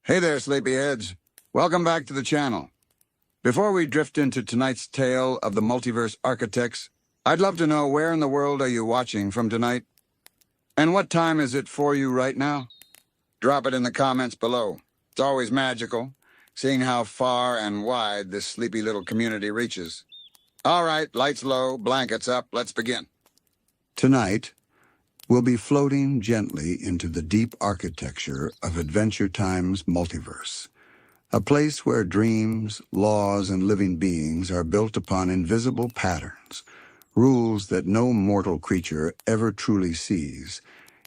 Hey there, sleepyheads. Welcome back to the channel. Before we drift into tonight's tale of the Multiverse Architects, I'd love to know where in the world are you watching from tonight? And what time is it for you right now? Drop it in the comments below. It's always magical, seeing how far and wide this sleepy little community reaches. All right, lights low, blankets up, let's begin. Tonight, we'll be floating gently into the deep architecture of Adventure Time's multiverse, a place where dreams, laws, and living beings are built upon invisible patterns, rules that no mortal creature ever truly sees,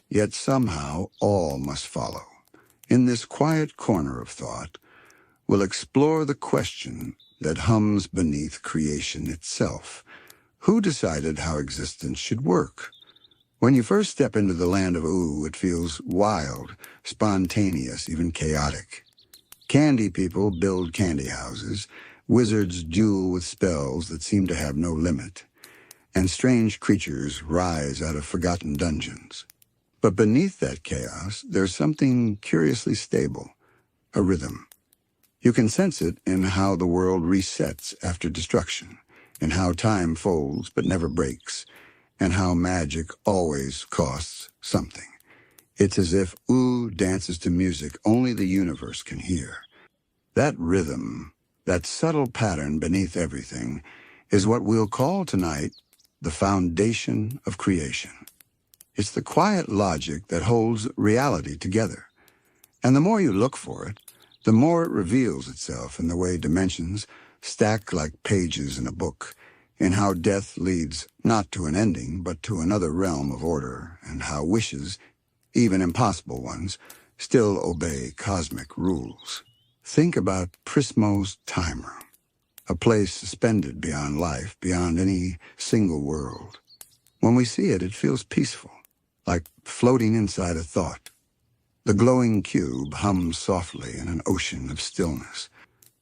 yet somehow all must follow. In this quiet corner of thought, we'll explore the question that hums beneath creation itself. Who decided how existence should work? When you first step into the land of Ooh, it feels wild, spontaneous, even chaotic. Candy people build candy houses, wizards duel with spells that seem to have no limit, and strange creatures rise out of forgotten dungeons. But beneath that chaos, there's something curiously stable, a rhythm. You can sense it in how the world resets after destruction, in how time folds but never breaks, and how magic always costs something. It's as if Ooh dances to music only the universe can hear. That rhythm, that subtle pattern beneath everything, is what we'll call tonight the foundation of creation. It's the quiet logic that holds reality together. And the more you look for it, the more it reveals itself in the way dimensions stack like pages in a book, in how death leads not to an ending, but to another realm of order, and how wishes, even impossible ones, still obey cosmic rules. Think about Prismo's time room, a place suspended beyond life, beyond any single world. When we see it, it feels peaceful, like floating inside a thought. The glowing cube hums softly in an ocean of stillness.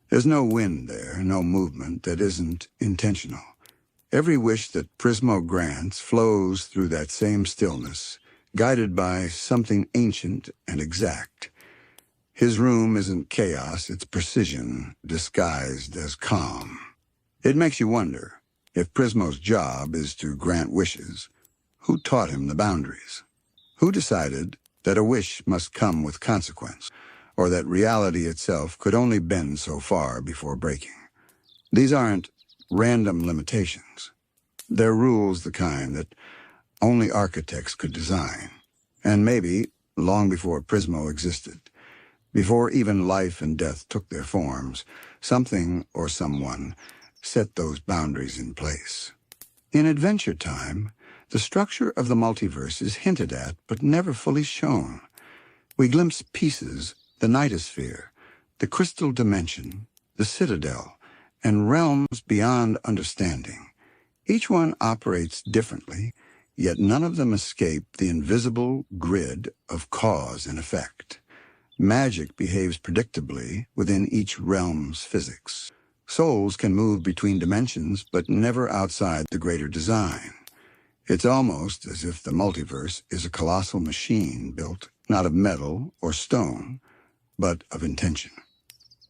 There's no wind there, no movement that isn't intentional. Every wish that Prismo grants flows through that same stillness, guided by something ancient and exact. His room isn't chaos, it's precision, disguised as calm. It makes you wonder, if Prismo's job is to grant wishes, who taught him the boundaries? Who decided that a wish must come with consequence, or that reality itself could only bend so far before breaking? These aren't random limitations. They're rules the kind that only architects could design, and maybe long before Prismo existed, before even life and death took their forms, something or someone set those boundaries in place. In Adventure Time, the structure of the multiverse is hinted at but never fully shown. We glimpse pieces, the nightosphere, the crystal dimension, the citadel, and realms beyond understanding. Each one operates differently, yet none of them escape the invisible grid of cause and effect. Magic behaves predictably within each realm's physics. Souls can move between dimensions, but never outside the greater design. It's almost as if the multiverse is a colossal machine built not of metal or stone, but of intention.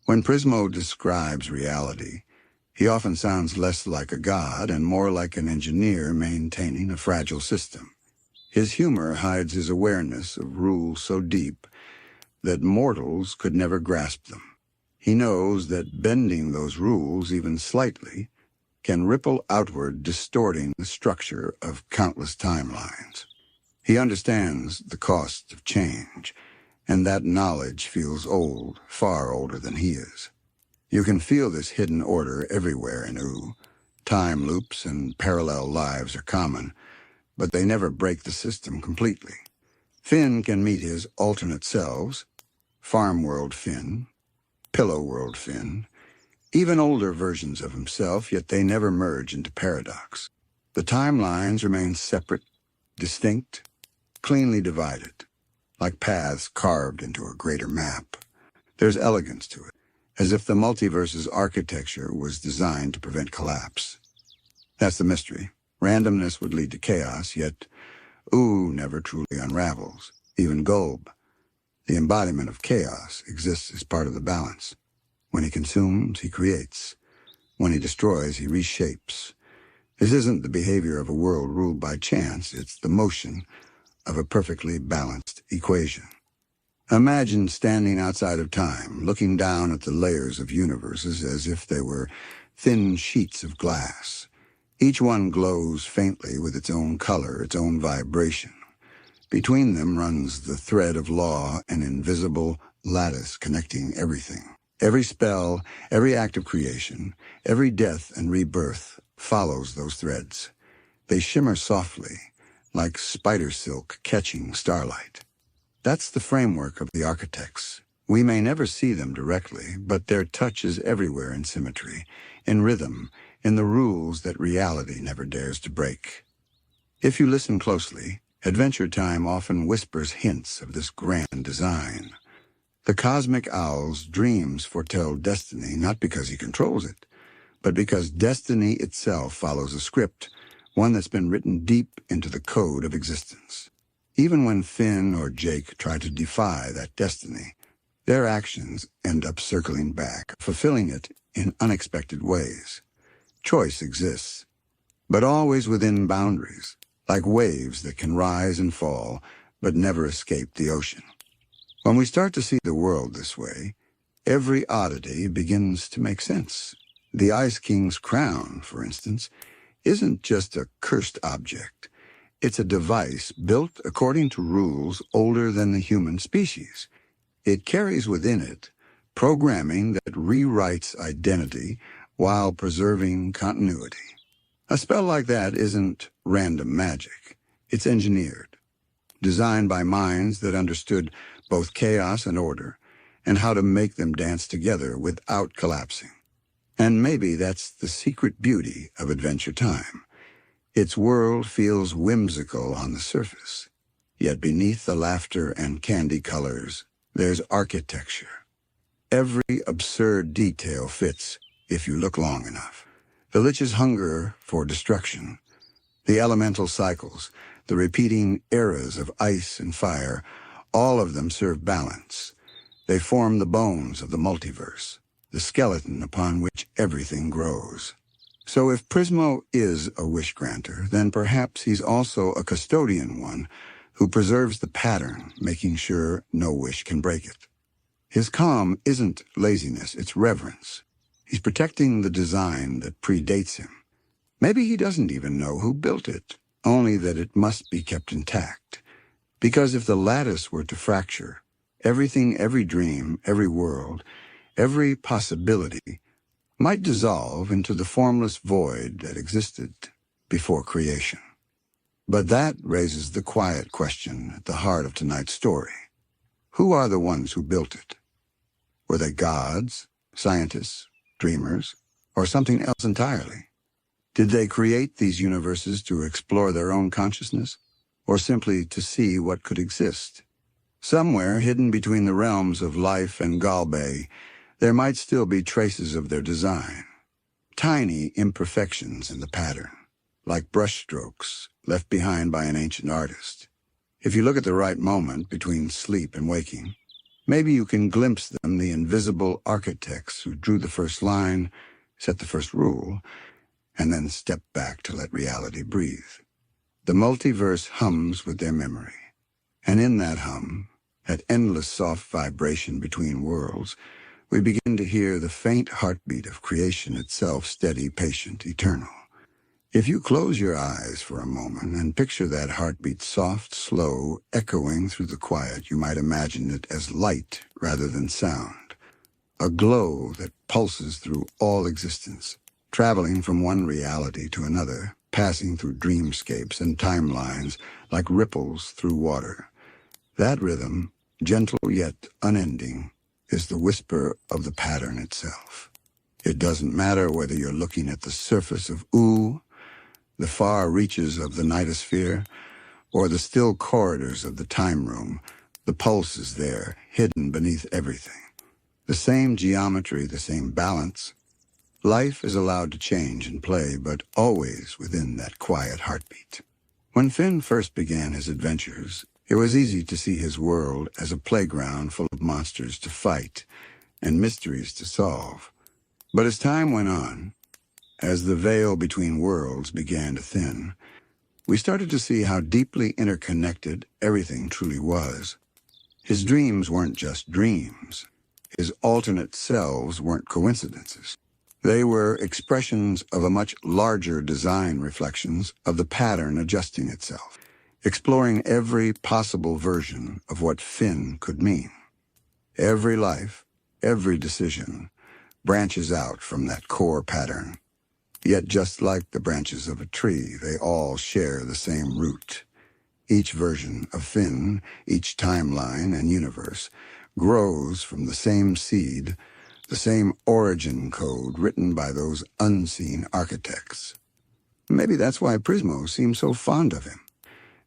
When Prismo describes reality, he often sounds less like a god and more like an engineer maintaining a fragile system. His humor hides his awareness of rules so deep that mortals could never grasp them. He knows that bending those rules even slightly can ripple outward, distorting the structure of countless timelines. He understands the cost of change, and that knowledge feels old, far older than he is. You can feel this hidden order everywhere in Ooh. Time loops and parallel lives are common, but they never break the system completely. Finn can meet his alternate selves, Farm World Finn, Pillow World Finn, even older versions of himself, yet they never merge into paradox. The timelines remain separate, distinct, cleanly divided, like paths carved into a greater map. There's elegance to it, as if the multiverse's architecture was designed to prevent collapse. That's the mystery. Randomness would lead to chaos, yet Ooh never truly unravels, even GOLB. The embodiment of chaos exists as part of the balance. When he consumes, he creates. When he destroys, he reshapes. This isn't the behavior of a world ruled by chance, it's the motion of a perfectly balanced equation. Imagine standing outside of time, looking down at the layers of universes as if they were thin sheets of glass. Each one glows faintly with its own color, its own vibration. Between them runs the thread of law, an invisible lattice connecting everything. Every spell, every act of creation, every death and rebirth follows those threads. They shimmer softly, like spider silk catching starlight. That's the framework of the architects. We may never see them directly, but their touch is everywhere in symmetry, in rhythm, in the rules that reality never dares to break. If you listen closely, Adventure Time often whispers hints of this grand design. The cosmic owl's dreams foretell destiny not because he controls it, but because destiny itself follows a script, one that's been written deep into the code of existence. Even when Finn or Jake try to defy that destiny, their actions end up circling back, fulfilling it in unexpected ways. Choice exists, but always within boundaries, like waves that can rise and fall, but never escape the ocean. When we start to see the world this way, every oddity begins to make sense. The Ice King's crown, for instance, isn't just a cursed object. It's a device built according to rules older than the human species. It carries within it programming that rewrites identity while preserving continuity. A spell like that isn't random magic. It's engineered, designed by minds that understood both chaos and order, and how to make them dance together without collapsing. And maybe that's the secret beauty of Adventure Time. Its world feels whimsical on the surface, yet beneath the laughter and candy colors, there's architecture. Every absurd detail fits if you look long enough. The Lich's hunger for destruction, the elemental cycles, the repeating eras of ice and fire, all of them serve balance. They form the bones of the multiverse, the skeleton upon which everything grows. So if Prismo is a wish granter, then perhaps he's also a custodian one who preserves the pattern, making sure no wish can break it. His calm isn't laziness, it's reverence. He's protecting the design that predates him. Maybe he doesn't even know who built it, only that it must be kept intact. Because if the lattice were to fracture, everything, every dream, every world, every possibility might dissolve into the formless void that existed before creation. But that raises the quiet question at the heart of tonight's story. Who are the ones who built it? Were they gods, scientists, dreamers, or something else entirely? Did they create these universes to explore their own consciousness, or simply to see what could exist? Somewhere hidden between the realms of life and GOLB, there might still be traces of their design. Tiny imperfections in the pattern, like brushstrokes left behind by an ancient artist. If you look at the right moment between sleep and waking, maybe you can glimpse them, the invisible architects who drew the first line, set the first rule, and then stepped back to let reality breathe. The multiverse hums with their memory, and in that hum, that endless soft vibration between worlds, we begin to hear the faint heartbeat of creation itself, steady, patient, eternal. If you close your eyes for a moment and picture that heartbeat soft, slow, echoing through the quiet, you might imagine it as light rather than sound, a glow that pulses through all existence, traveling from one reality to another, passing through dreamscapes and timelines like ripples through water. That rhythm, gentle yet unending, is the whisper of the pattern itself. It doesn't matter whether you're looking at the surface of Oo, the far reaches of the nightosphere, or the still corridors of the time room. The pulse is there, hidden beneath everything. The same geometry, the same balance. Life is allowed to change and play, but always within that quiet heartbeat. When Finn first began his adventures, It was easy to see his world as a playground full of monsters to fight and mysteries to solve. But as time went on, as the veil between worlds began to thin, we started to see how deeply interconnected everything truly was. His dreams weren't just dreams. His alternate selves weren't coincidences. They were expressions of a much larger design reflections of the pattern adjusting itself, exploring every possible version of what Finn could mean. Every life, every decision, branches out from that core pattern. Yet just like the branches of a tree, they all share the same root. Each version of Finn, each timeline and universe, grows from the same seed, the same origin code written by those unseen architects. Maybe that's why Prismo seemed so fond of him.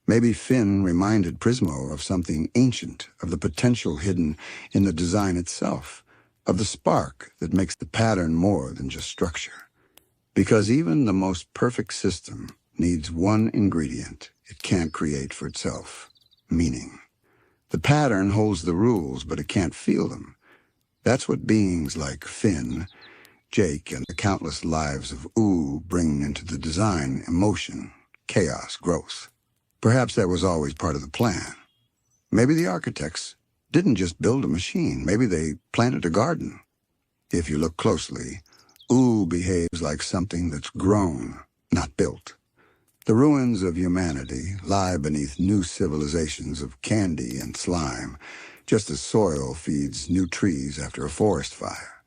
Maybe Finn reminded Prismo of something ancient, of the potential hidden in the design itself, of the spark that makes the pattern more than just structure. Because even the most perfect system needs one ingredient it can't create for itself: meaning. The pattern holds the rules, but it can't feel them. That's what beings like Finn, Jake, and the countless lives of bring into the design: emotion, chaos, growth. Perhaps that was always part of the plan. Maybe the architects didn't just build a machine. Maybe they planted a garden. If you look closely, behaves like something that's grown, not built. The ruins of humanity lie beneath new civilizations of candy and slime, just as soil feeds new trees after a forest fire.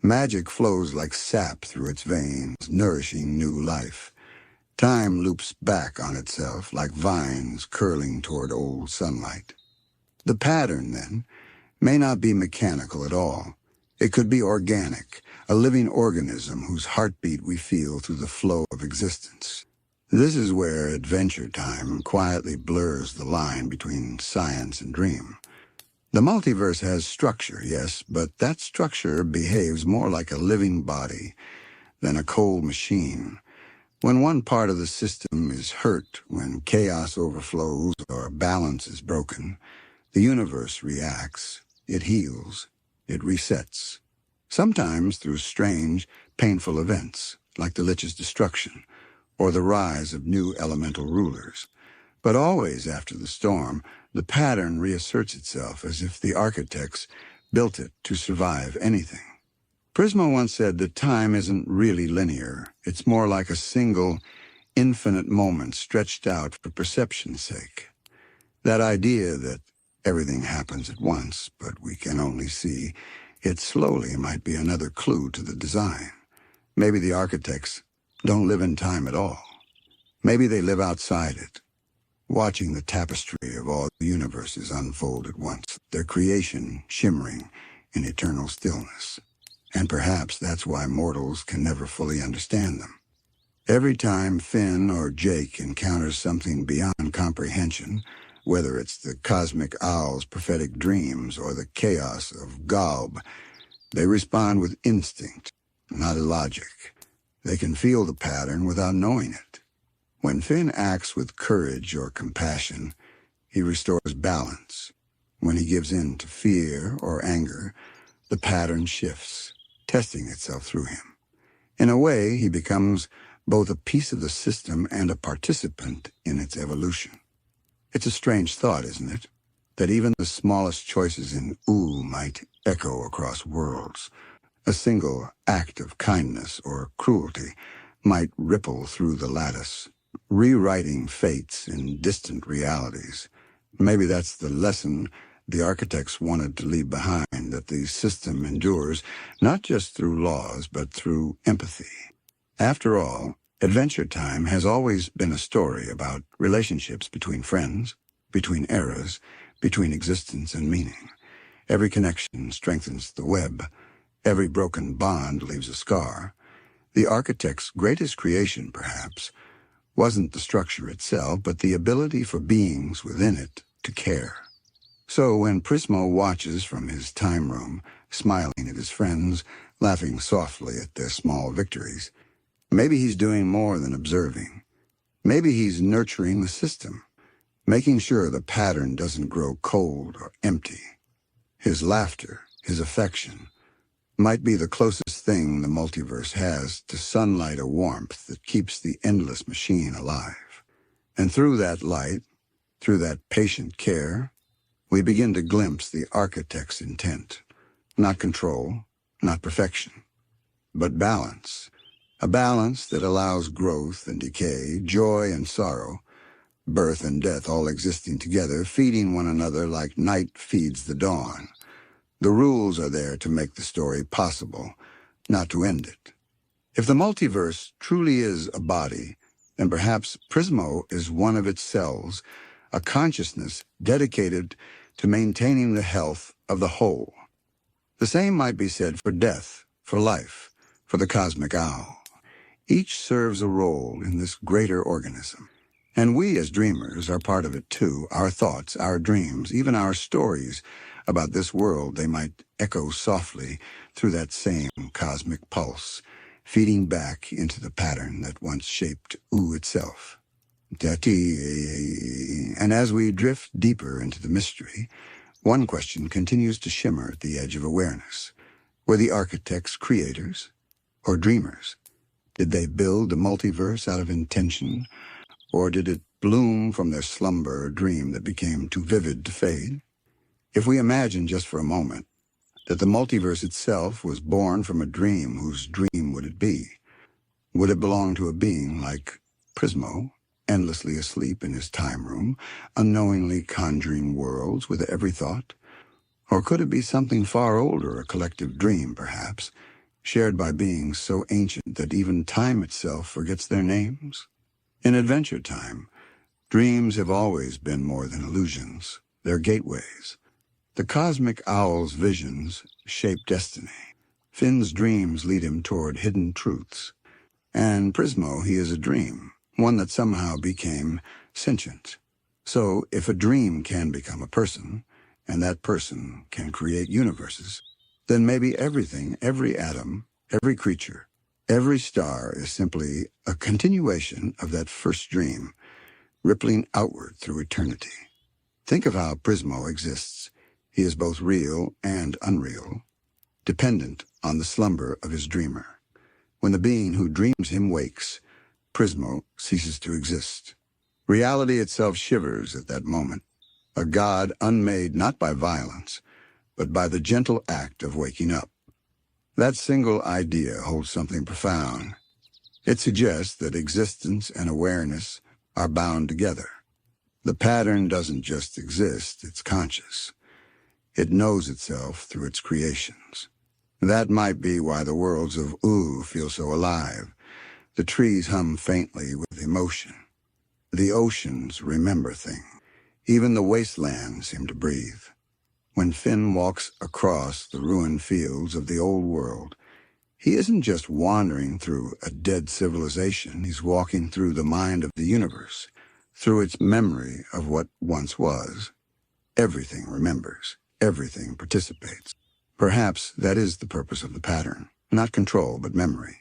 Magic flows like sap through its veins, nourishing new life. Time loops back on itself like vines curling toward old sunlight. The pattern, then, may not be mechanical at all. It could be organic, a living organism whose heartbeat we feel through the flow of existence. This is where Adventure Time quietly blurs the line between science and dream. The multiverse has structure, yes, but that structure behaves more like a living body than a cold machine. When one part of the system is hurt, when chaos overflows or balance is broken, the universe reacts, it heals, it resets. Sometimes through strange, painful events, like the Lich's destruction, or the rise of new elemental rulers. But always after the storm, the pattern reasserts itself as if the architects built it to survive anything. Prismo once said that time isn't really linear. It's more like a single, infinite moment stretched out for perception's sake. That idea that everything happens at once, but we can only see it slowly might be another clue to the design. Maybe the architects don't live in time at all. Maybe they live outside it, watching the tapestry of all the universes unfold at once, their creation shimmering in eternal stillness. And perhaps that's why mortals can never fully understand them. Every time Finn or Jake encounters something beyond comprehension, whether it's the cosmic owl's prophetic dreams or the chaos of GOLB, they respond with instinct, not logic. They can feel the pattern without knowing it. When Finn acts with courage or compassion, he restores balance. When he gives in to fear or anger, the pattern shifts, testing itself through him. In a way, he becomes both a piece of the system and a participant in its evolution. It's a strange thought, isn't it? That even the smallest choices in might echo across worlds. A single act of kindness or cruelty might ripple through the lattice, rewriting fates in distant realities. Maybe that's the lesson the architects wanted to leave behind, that the system endures not just through laws, but through empathy. After all, Adventure Time has always been a story about relationships between friends, between eras, between existence and meaning. Every connection strengthens the web. Every broken bond leaves a scar. The architect's greatest creation, perhaps, wasn't the structure itself, but the ability for beings within it to care. So when Prismo watches from his time room, smiling at his friends, laughing softly at their small victories, maybe he's doing more than observing. Maybe he's nurturing the system. making sure the pattern doesn't grow cold or empty. His laughter, his affection, might be the closest thing the multiverse has to sunlight or warmth that keeps the endless machine alive. And through that light, through that patient care, we begin to glimpse the architect's intent. Not control, not perfection, but balance. A balance that allows growth and decay, joy and sorrow, birth and death all existing together, feeding one another like night feeds the dawn. The rules are there to make the story possible, not to end it. If the multiverse truly is a body, then perhaps Prismo is one of its cells, a consciousness dedicated to maintaining the health of the whole. The same might be said for death, for life, for the cosmic owl. Each serves a role in this greater organism. And we as dreamers are part of it too. Our thoughts, our dreams, even our stories about this world, they might echo softly through that same cosmic pulse, feeding back into the pattern that once shaped Oo itself. And as we drift deeper into the mystery, one question continues to shimmer at the edge of awareness. Were the architects creators or dreamers? Did they build the multiverse out of intention, or did it bloom from their slumber or dream that became too vivid to fade? If we imagine just for a moment that the multiverse itself was born from a dream, whose dream would it be? Would it belong to a being like Prismo, endlessly asleep in his time room, unknowingly conjuring worlds with every thought? Or could it be something far older, a collective dream, perhaps, shared by beings so ancient that even time itself forgets their names? In Adventure Time, dreams have always been more than illusions. They're gateways. The cosmic owl's visions shape destiny. Finn's dreams lead him toward hidden truths. And Prismo, he is a dream, one that somehow became sentient. So, if a dream can become a person, and that person can create universes, then maybe everything, every atom, every creature, every star is simply a continuation of that first dream, rippling outward through eternity. Think of how Prismo exists. He is both real and unreal, dependent on the slumber of his dreamer. When the being who dreams him wakes, Prismo ceases to exist. Reality itself shivers at that moment, a god unmade not by violence, but by the gentle act of waking up. That single idea holds something profound. It suggests that existence and awareness are bound together. The pattern doesn't just exist, it's conscious. It knows itself through its creations. That might be why the worlds of Oo feel so alive. The trees hum faintly with emotion. The oceans remember things. Even the wastelands seem to breathe. When Finn walks across the ruined fields of the old world, he isn't just wandering through a dead civilization. He's walking through the mind of the universe, through its memory of what once was. Everything remembers. Everything participates. Perhaps that is the purpose of the pattern. Not control, but memory.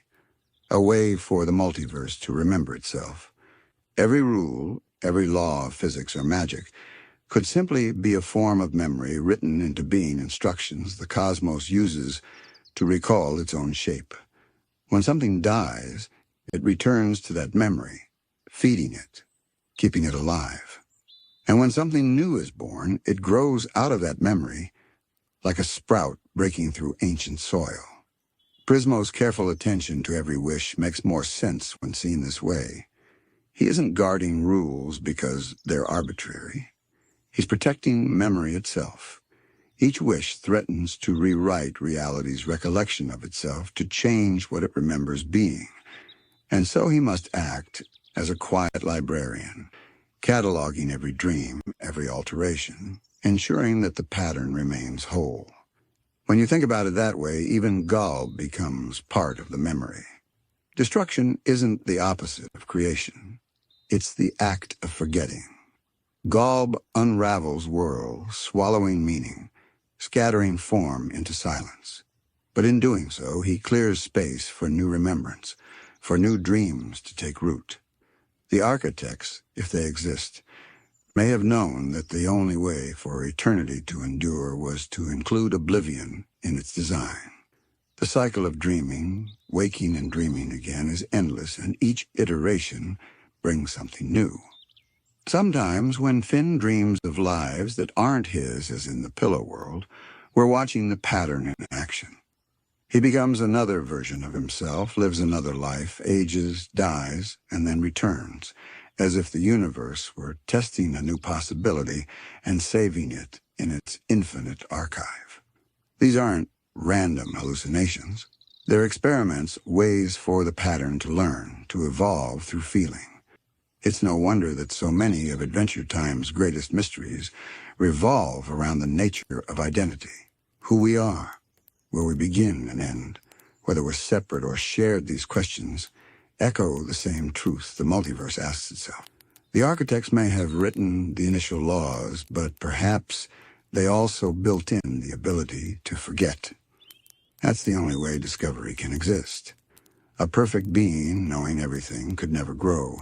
A way for the multiverse to remember itself. Every rule, every law of physics or magic could simply be a form of memory written into being instructions the cosmos uses to recall its own shape. When something dies, it returns to that memory, feeding it, keeping it alive. And when something new is born, it grows out of that memory like a sprout breaking through ancient soil. Prismo's careful attention to every wish makes more sense when seen this way. He isn't guarding rules because they're arbitrary. He's protecting memory itself. Each wish threatens to rewrite reality's recollection of itself, to change what it remembers being. And so he must act as a quiet librarian, cataloging every dream, every alteration, ensuring that the pattern remains whole. When you think about it that way, even GOLB becomes part of the memory. Destruction isn't the opposite of creation. It's the act of forgetting. GOLB unravels worlds, swallowing meaning, scattering form into silence. But in doing so, he clears space for new remembrance, for new dreams to take root. The architects, if they exist, may have known that the only way for eternity to endure was to include oblivion in its design. The cycle of dreaming, waking and dreaming again is endless, and each iteration brings something new. Sometimes, when Finn dreams of lives that aren't his, as in the pillow world, we're watching the pattern in action. He becomes another version of himself, lives another life, ages, dies, and then returns, as if the universe were testing a new possibility and saving it in its infinite archive. These aren't random hallucinations. They're experiments, ways for the pattern to learn, to evolve through feeling. It's no wonder that so many of Adventure Time's greatest mysteries revolve around the nature of identity, who we are, where we begin and end, whether we're separate or shared. These questions echo the same truth the multiverse asks itself. The architects may have written the initial laws, but perhaps they also built in the ability to forget. That's the only way discovery can exist. A perfect being, knowing everything, could never grow,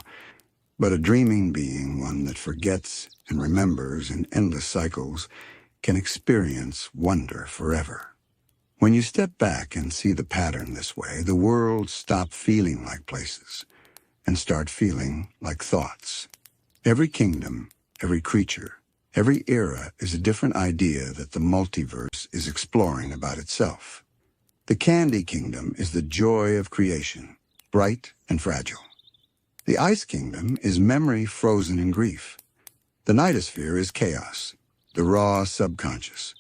but a dreaming being, one that forgets and remembers in endless cycles, can experience wonder forever. When you step back and see the pattern this way, the worlds stop feeling like places and start feeling like thoughts. Every kingdom, every creature, every era is a different idea that the multiverse is exploring about itself. The Candy Kingdom is the joy of creation, bright and fragile. The Ice Kingdom is memory frozen in grief. The Nightosphere is chaos, the raw subconscious.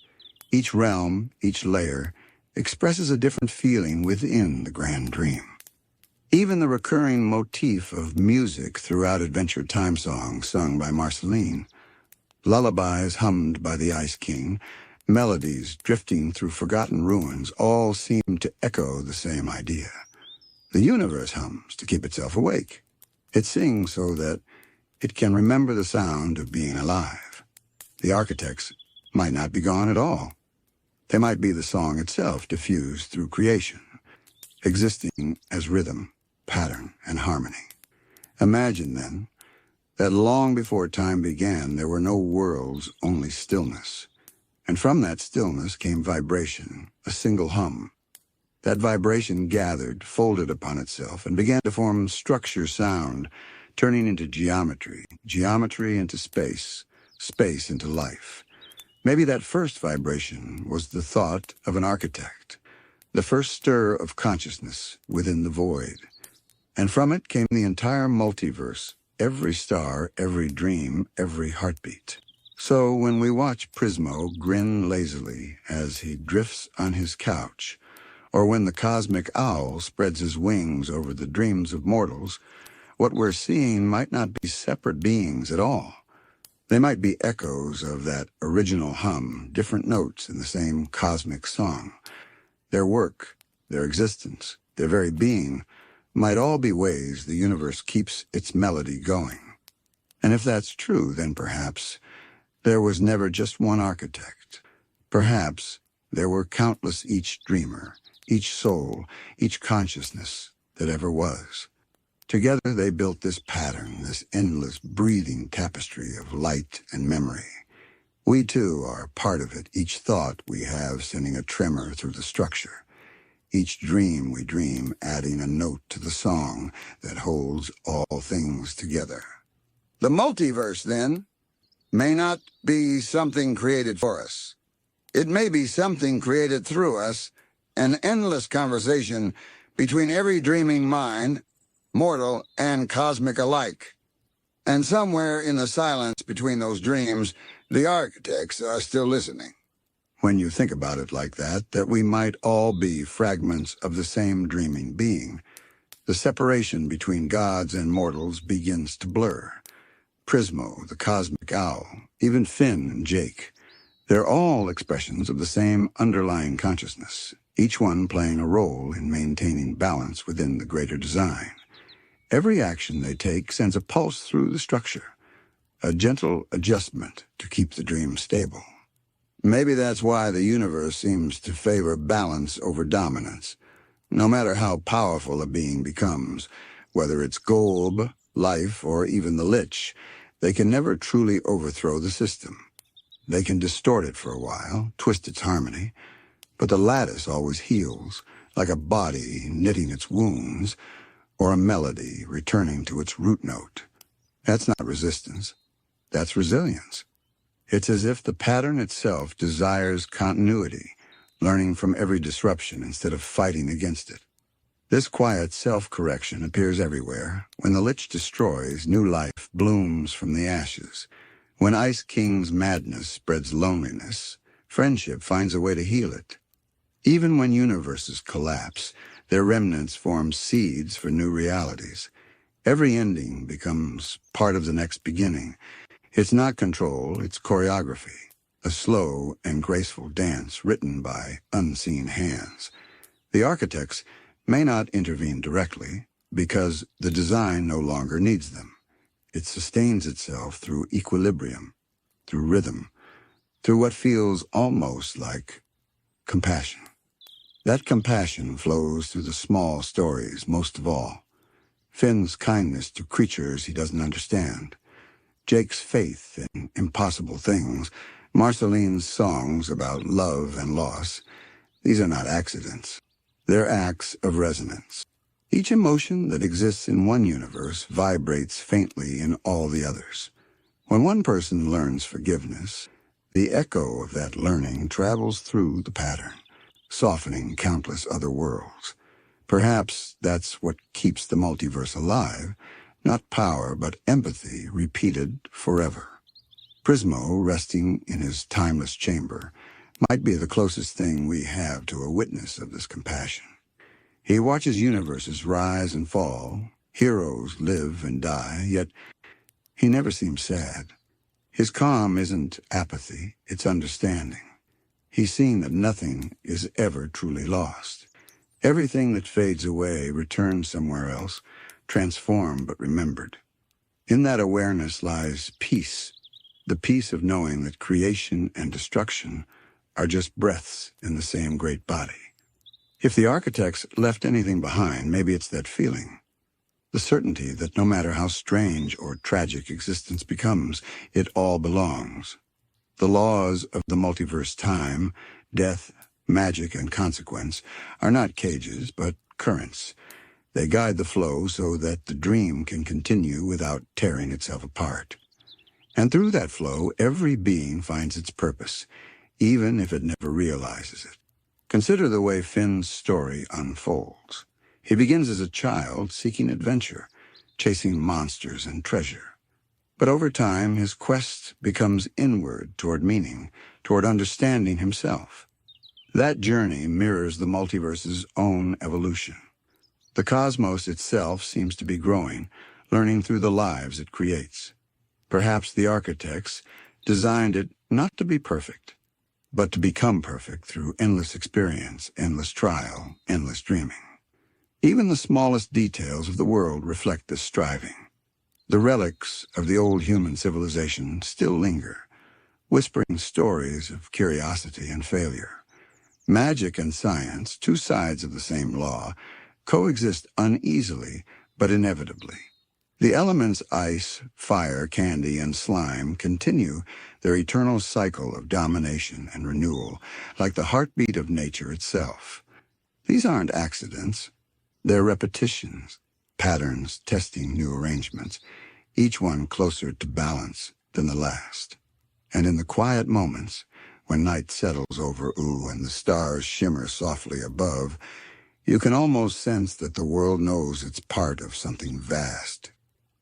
Each realm, each layer, expresses a different feeling within the grand dream. Even the recurring motif of music throughout Adventure Time songs sung by Marceline, lullabies hummed by the Ice King, melodies drifting through forgotten ruins, all seem to echo the same idea. The universe hums to keep itself awake. It sings so that it can remember the sound of being alive. The architects might not be gone at all. They might be the song itself diffused through creation, existing as rhythm, pattern, and harmony. Imagine, then, that long before time began, there were no worlds, only stillness. And from that stillness came vibration, a single hum. That vibration gathered, folded upon itself, and began to form structure sound, turning into geometry, geometry into space, space into life. Maybe that first vibration was the thought of an architect, the first stir of consciousness within the void. And from it came the entire multiverse, every star, every dream, every heartbeat. So when we watch Prismo grin lazily as he drifts on his couch, or when the cosmic owl spreads his wings over the dreams of mortals, what we're seeing might not be separate beings at all. They might be echoes of that original hum, different notes in the same cosmic song. Their work, their existence, their very being might all be ways the universe keeps its melody going. And if that's true, then perhaps there was never just one architect. Perhaps there were countless, each dreamer, each soul, each consciousness that ever was. Together they built this pattern, this endless, breathing tapestry of light and memory. We, too, are part of it, each thought we have sending a tremor through the structure. Each dream we dream adding a note to the song that holds all things together. The multiverse, then, may not be something created for us. It may be something created through us, an endless conversation between every dreaming mind, mortal and cosmic alike. And somewhere in the silence between those dreams, the architects are still listening. When you think about it like that we might all be fragments of the same dreaming being, the separation between gods and mortals begins to blur. Prismo, the cosmic owl, even Finn and Jake, they're all expressions of the same underlying consciousness, each one playing a role in maintaining balance within the greater design. Every action they take sends a pulse through the structure, a gentle adjustment to keep the dream stable. Maybe that's why the universe seems to favor balance over dominance. No matter how powerful a being becomes, whether it's GOLB, life, or even the Lich, They can never truly overthrow the system. They can distort it for a while, twist its harmony, but the lattice always heals, like a body knitting its wounds, or a melody returning to its root note. That's not resistance. That's resilience. It's as if the pattern itself desires continuity, learning from every disruption instead of fighting against it. This quiet self-correction appears everywhere. When the lich destroys, new life blooms from the ashes. When Ice King's madness spreads loneliness, friendship finds a way to heal it. Even when universes collapse, their remnants form seeds for new realities. Every ending becomes part of the next beginning. It's not control, it's choreography, a slow and graceful dance written by unseen hands. The architects may not intervene directly because the design no longer needs them. It sustains itself through equilibrium, through rhythm, through what feels almost like compassion. That compassion flows through the small stories most of all. Finn's kindness to creatures he doesn't understand, Jake's faith in impossible things, Marceline's songs about love and loss. These are not accidents. They're acts of resonance. Each emotion that exists in one universe vibrates faintly in all the others. When one person learns forgiveness, the echo of that learning travels through the pattern, softening countless other worlds. Perhaps that's what keeps the multiverse alive, not power but empathy repeated forever. Prismo, resting in his timeless chamber, might be the closest thing we have to a witness of this compassion. He watches universes rise and fall, heroes live and die, yet he never seems sad. His calm isn't apathy, it's understanding. He's seen that nothing is ever truly lost. Everything that fades away returns somewhere else, transformed but remembered. In that awareness lies peace, the peace of knowing that creation and destruction are just breaths in the same great body. If the architects left anything behind, maybe it's that feeling. The certainty that no matter how strange or tragic existence becomes, it all belongs. The laws of the multiverse time, death, magic, and consequence are not cages, but currents. They guide the flow so that the dream can continue without tearing itself apart. And through that flow, every being finds its purpose, even if it never realizes it. Consider the way Finn's story unfolds. He begins as a child seeking adventure, chasing monsters and treasure. But over time, his quest becomes inward toward meaning, toward understanding himself. That journey mirrors the multiverse's own evolution. The cosmos itself seems to be growing, learning through the lives it creates. Perhaps the architects designed it not to be perfect, but to become perfect through endless experience, endless trial, endless dreaming. Even the smallest details of the world reflect this striving. The relics of the old human civilization still linger, whispering stories of curiosity and failure. Magic and science, two sides of the same law, coexist uneasily but inevitably. The elements ice, fire, candy, and slime continue their eternal cycle of domination and renewal, like the heartbeat of nature itself. These aren't accidents. They're repetitions, patterns testing new arrangements, each one closer to balance than the last. And in the quiet moments, when night settles over Ooh and the stars shimmer softly above, you can almost sense that the world knows it's part of something vast.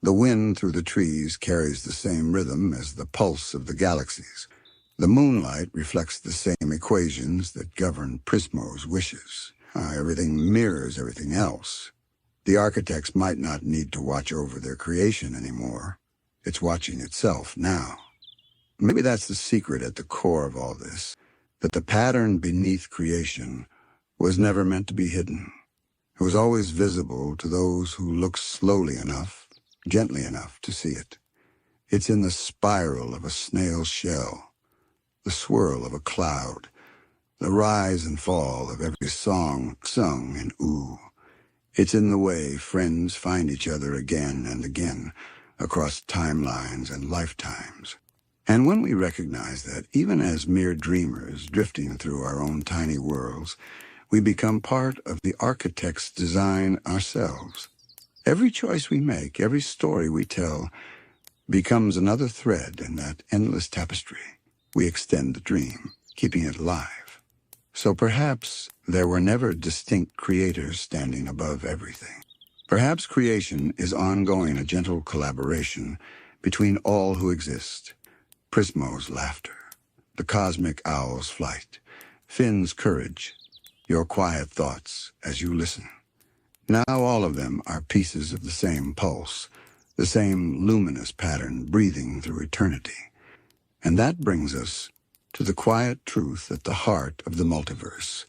The wind through the trees carries the same rhythm as the pulse of the galaxies. The moonlight reflects the same equations that govern Prismo's wishes. Everything mirrors everything else. The architects might not need to watch over their creation anymore. It's watching itself now. Maybe that's the secret at the core of all this, that the pattern beneath creation was never meant to be hidden. It was always visible to those who look slowly enough, gently enough to see it. It's in the spiral of a snail's shell, the swirl of a cloud, the rise and fall of every song sung in Ooh. It's in the way friends find each other again and again, across timelines and lifetimes. And when we recognize that, even as mere dreamers drifting through our own tiny worlds, we become part of the architect's design ourselves. Every choice we make, every story we tell, becomes another thread in that endless tapestry. We extend the dream, keeping it alive. So perhaps there were never distinct creators standing above everything. Perhaps creation is ongoing, a gentle collaboration between all who exist. Prismo's laughter, the cosmic owl's flight, Finn's courage, your quiet thoughts as you listen. Now all of them are pieces of the same pulse, the same luminous pattern breathing through eternity. And that brings us to the quiet truth at the heart of the multiverse,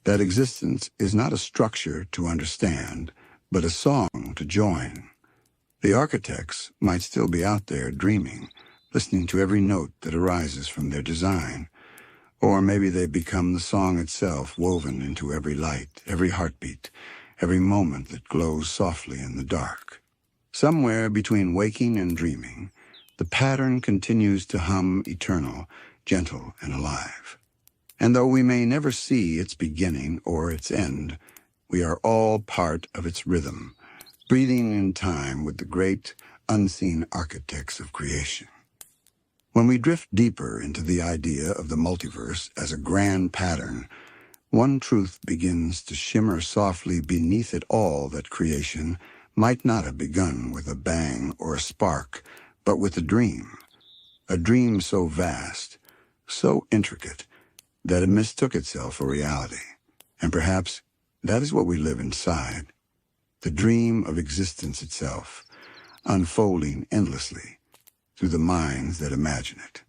that existence is not a structure to understand, but a song to join. The architects might still be out there dreaming, listening to every note that arises from their design. Or maybe they become the song itself, woven into every light, every heartbeat, every moment that glows softly in the dark. Somewhere between waking and dreaming, the pattern continues to hum eternal, gentle and alive. And though we may never see its beginning or its end, we are all part of its rhythm, breathing in time with the great, unseen architects of creation. When we drift deeper into the idea of the multiverse as a grand pattern, one truth begins to shimmer softly beneath it all, that creation might not have begun with a bang or a spark, but with a dream so vast, so intricate, that it mistook itself for reality. And perhaps that is what we live inside, the dream of existence itself, unfolding endlessly through the minds that imagine it.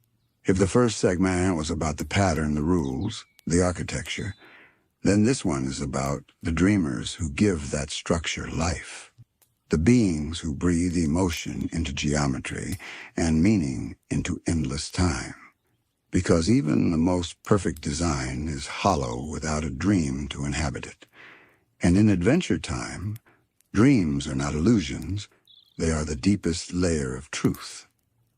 If the first segment was about the pattern, the rules, the architecture, then this one is about the dreamers who give that structure life, the beings who breathe emotion into geometry and meaning into endless time. Because even the most perfect design is hollow without a dream to inhabit it. And in Adventure Time, dreams are not illusions, they are the deepest layer of truth.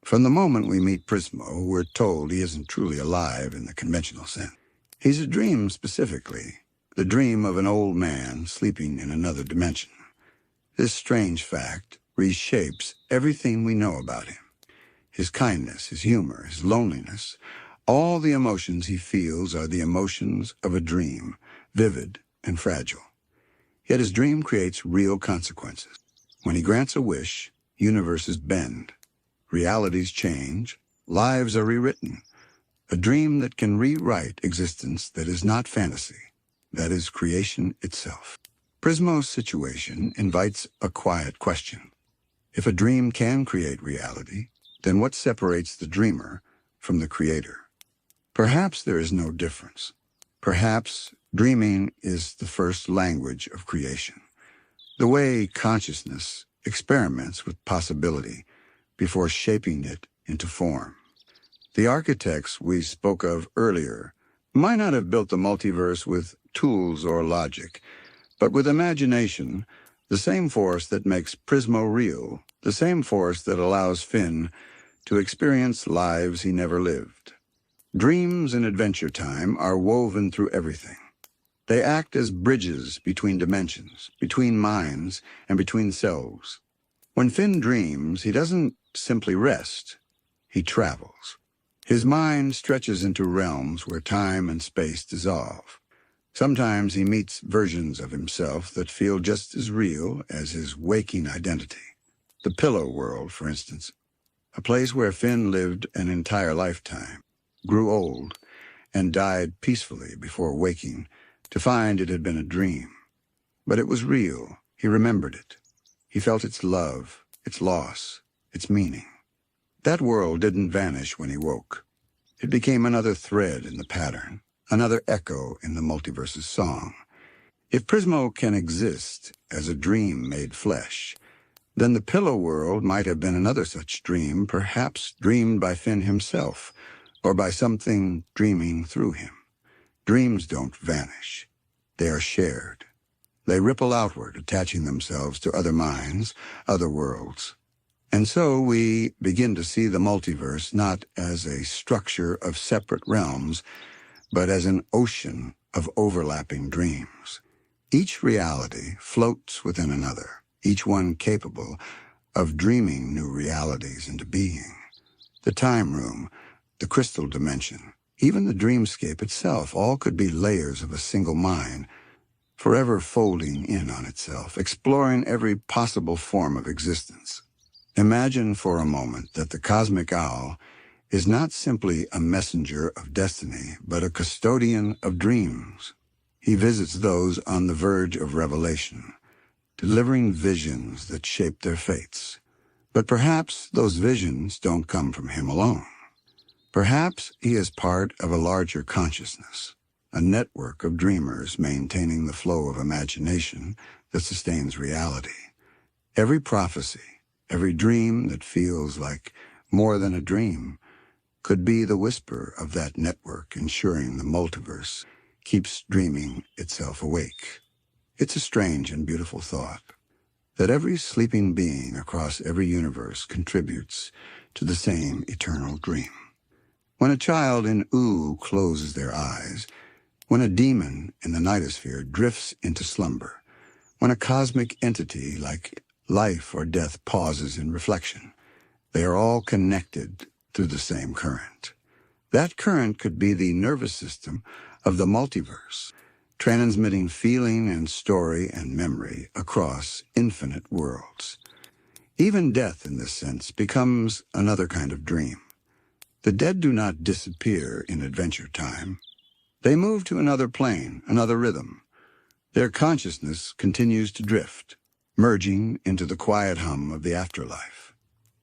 From the moment we meet Prismo, we're told he isn't truly alive in the conventional sense. He's a dream specifically, the dream of an old man sleeping in another dimension. This strange fact reshapes everything we know about him. His kindness, his humor, his loneliness, all the emotions he feels are the emotions of a dream, vivid and fragile. Yet his dream creates real consequences. When he grants a wish, universes bend, realities change, lives are rewritten. A dream that can rewrite existence that is not fantasy, that is creation itself. Prismo's situation invites a quiet question. If a dream can create reality, then what separates the dreamer from the creator? Perhaps there is no difference. Perhaps dreaming is the first language of creation, the way consciousness experiments with possibility before shaping it into form. The architects we spoke of earlier might not have built the multiverse with tools or logic, but with imagination, the same force that makes Prismo real, the same force that allows Finn to experience lives he never lived. Dreams in Adventure Time are woven through everything. They act as bridges between dimensions, between minds, and between selves. When Finn dreams, he doesn't simply rest, he travels. His mind stretches into realms where time and space dissolve. Sometimes he meets versions of himself that feel just as real as his waking identity. The Pillow World, for instance, a place where Finn lived an entire lifetime, grew old, and died peacefully before waking to find it had been a dream. But it was real. He remembered it. He felt its love, its loss, its meaning. That world didn't vanish when he woke. It became another thread in the pattern, another echo in the multiverse's song. If Prismo can exist as a dream made flesh, then the Pillow World might have been another such dream, perhaps dreamed by Finn himself, or by something dreaming through him. Dreams don't vanish. They are shared. They ripple outward, attaching themselves to other minds, other worlds. And so we begin to see the multiverse not as a structure of separate realms, but as an ocean of overlapping dreams. Each reality floats within another, each one capable of dreaming new realities into being. The time room, the crystal dimension, even the dreamscape itself, all could be layers of a single mind, forever folding in on itself, exploring every possible form of existence. Imagine for a moment that the cosmic owl is not simply a messenger of destiny, but a custodian of dreams. He visits those on the verge of revelation, delivering visions that shape their fates. But perhaps those visions don't come from him alone. Perhaps he is part of a larger consciousness, a network of dreamers maintaining the flow of imagination that sustains reality. Every prophecy, every dream that feels like more than a dream, could be the whisper of that network ensuring the multiverse keeps dreaming itself awake. It's a strange and beautiful thought that every sleeping being across every universe contributes to the same eternal dream. When a child in Oo closes their eyes, when a demon in the nightosphere drifts into slumber, when a cosmic entity like life or death pauses in reflection, they are all connected through the same current. That current could be the nervous system of the multiverse, transmitting feeling and story and memory across infinite worlds. Even death, in this sense, becomes another kind of dream. The dead do not disappear in Adventure Time. They move to another plane, another rhythm. Their consciousness continues to drift, merging into the quiet hum of the afterlife.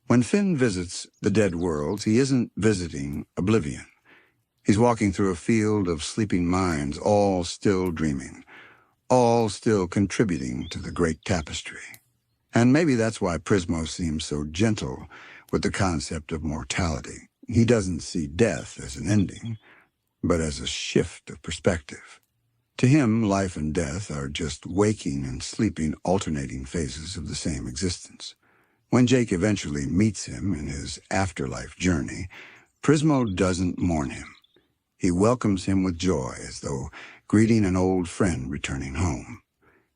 When Finn visits the dead worlds, he isn't visiting oblivion. He's walking through a field of sleeping minds, all still dreaming, all still contributing to the great tapestry. And maybe that's why Prismo seems so gentle with the concept of mortality. He doesn't see death as an ending, but as a shift of perspective. To him, life and death are just waking and sleeping alternating phases of the same existence. When Jake eventually meets him in his afterlife journey, Prismo doesn't mourn him. He welcomes him with joy, as though greeting an old friend returning home.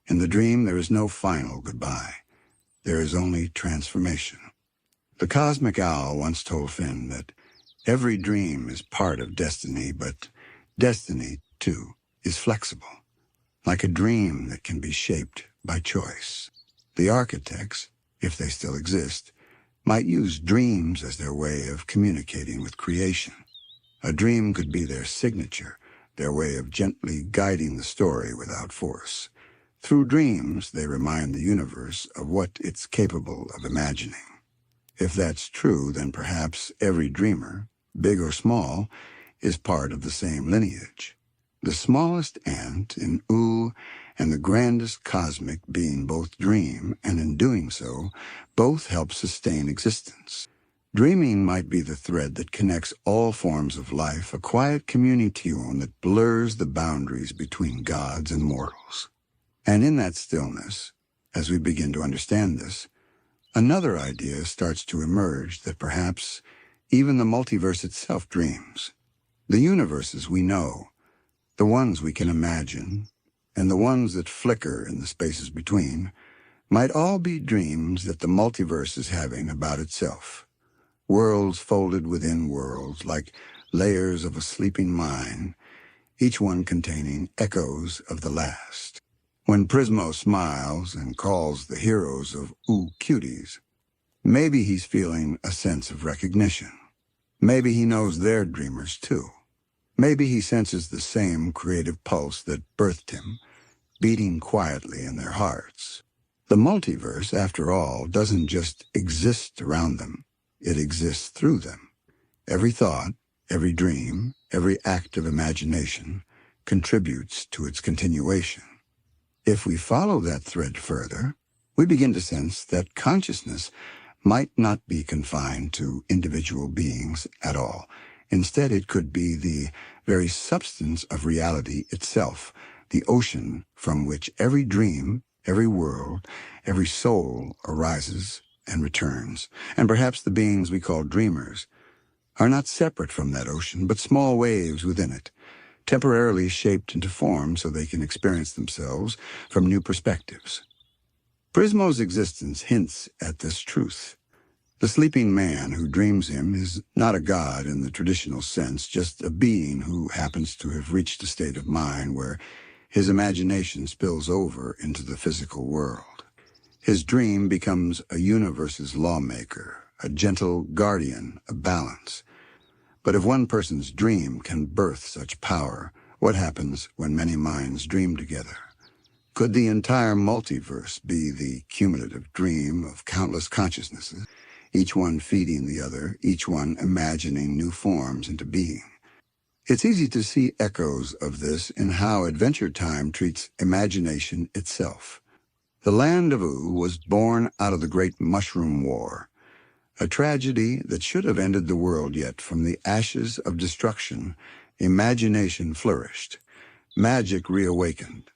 In the dream, there is no final goodbye. There is only transformation. The cosmic owl once told Finn that every dream is part of destiny, but destiny, too, is flexible, like a dream that can be shaped by choice. The architects, if they still exist, might use dreams as their way of communicating with creation. A dream could be their signature, their way of gently guiding the story without force. Through dreams, they remind the universe of what it's capable of imagining. If that's true, then perhaps every dreamer, big or small, is part of the same lineage. The smallest ant in Oo and the grandest cosmic being both dream, and in doing so, both help sustain existence. Dreaming might be the thread that connects all forms of life, a quiet community tune that blurs the boundaries between gods and mortals. And in that stillness, as we begin to understand this, another idea starts to emerge that perhaps even the multiverse itself dreams. The universes we know, the ones we can imagine, and the ones that flicker in the spaces between, might all be dreams that the multiverse is having about itself. Worlds folded within worlds, like layers of a sleeping mind, each one containing echoes of the last. When Prismo smiles and calls the heroes of Oo cuties, maybe he's feeling a sense of recognition. Maybe he knows they're dreamers too. Maybe he senses the same creative pulse that birthed him, beating quietly in their hearts. The multiverse, after all, doesn't just exist around them. It exists through them. Every thought, every dream, every act of imagination contributes to its continuation. If we follow that thread further, we begin to sense that consciousness might not be confined to individual beings at all. Instead, it could be the very substance of reality itself, the ocean from which every dream, every world, every soul arises and returns, and perhaps the beings we call dreamers are not separate from that ocean, but small waves within it, temporarily shaped into form so they can experience themselves from new perspectives. Prismo's existence hints at this truth. The sleeping man who dreams him is not a god in the traditional sense, just a being who happens to have reached a state of mind where his imagination spills over into the physical world. His dream becomes a universe's lawmaker, a gentle guardian of balance. But if one person's dream can birth such power, what happens when many minds dream together? Could the entire multiverse be the cumulative dream of countless consciousnesses, each one feeding the other, each one imagining new forms into being? It's easy to see echoes of this in how Adventure Time treats imagination itself. The land of Oo was born out of the Great Mushroom War, a tragedy that should have ended the world, yet from the ashes of destruction, imagination flourished, magic reawakened.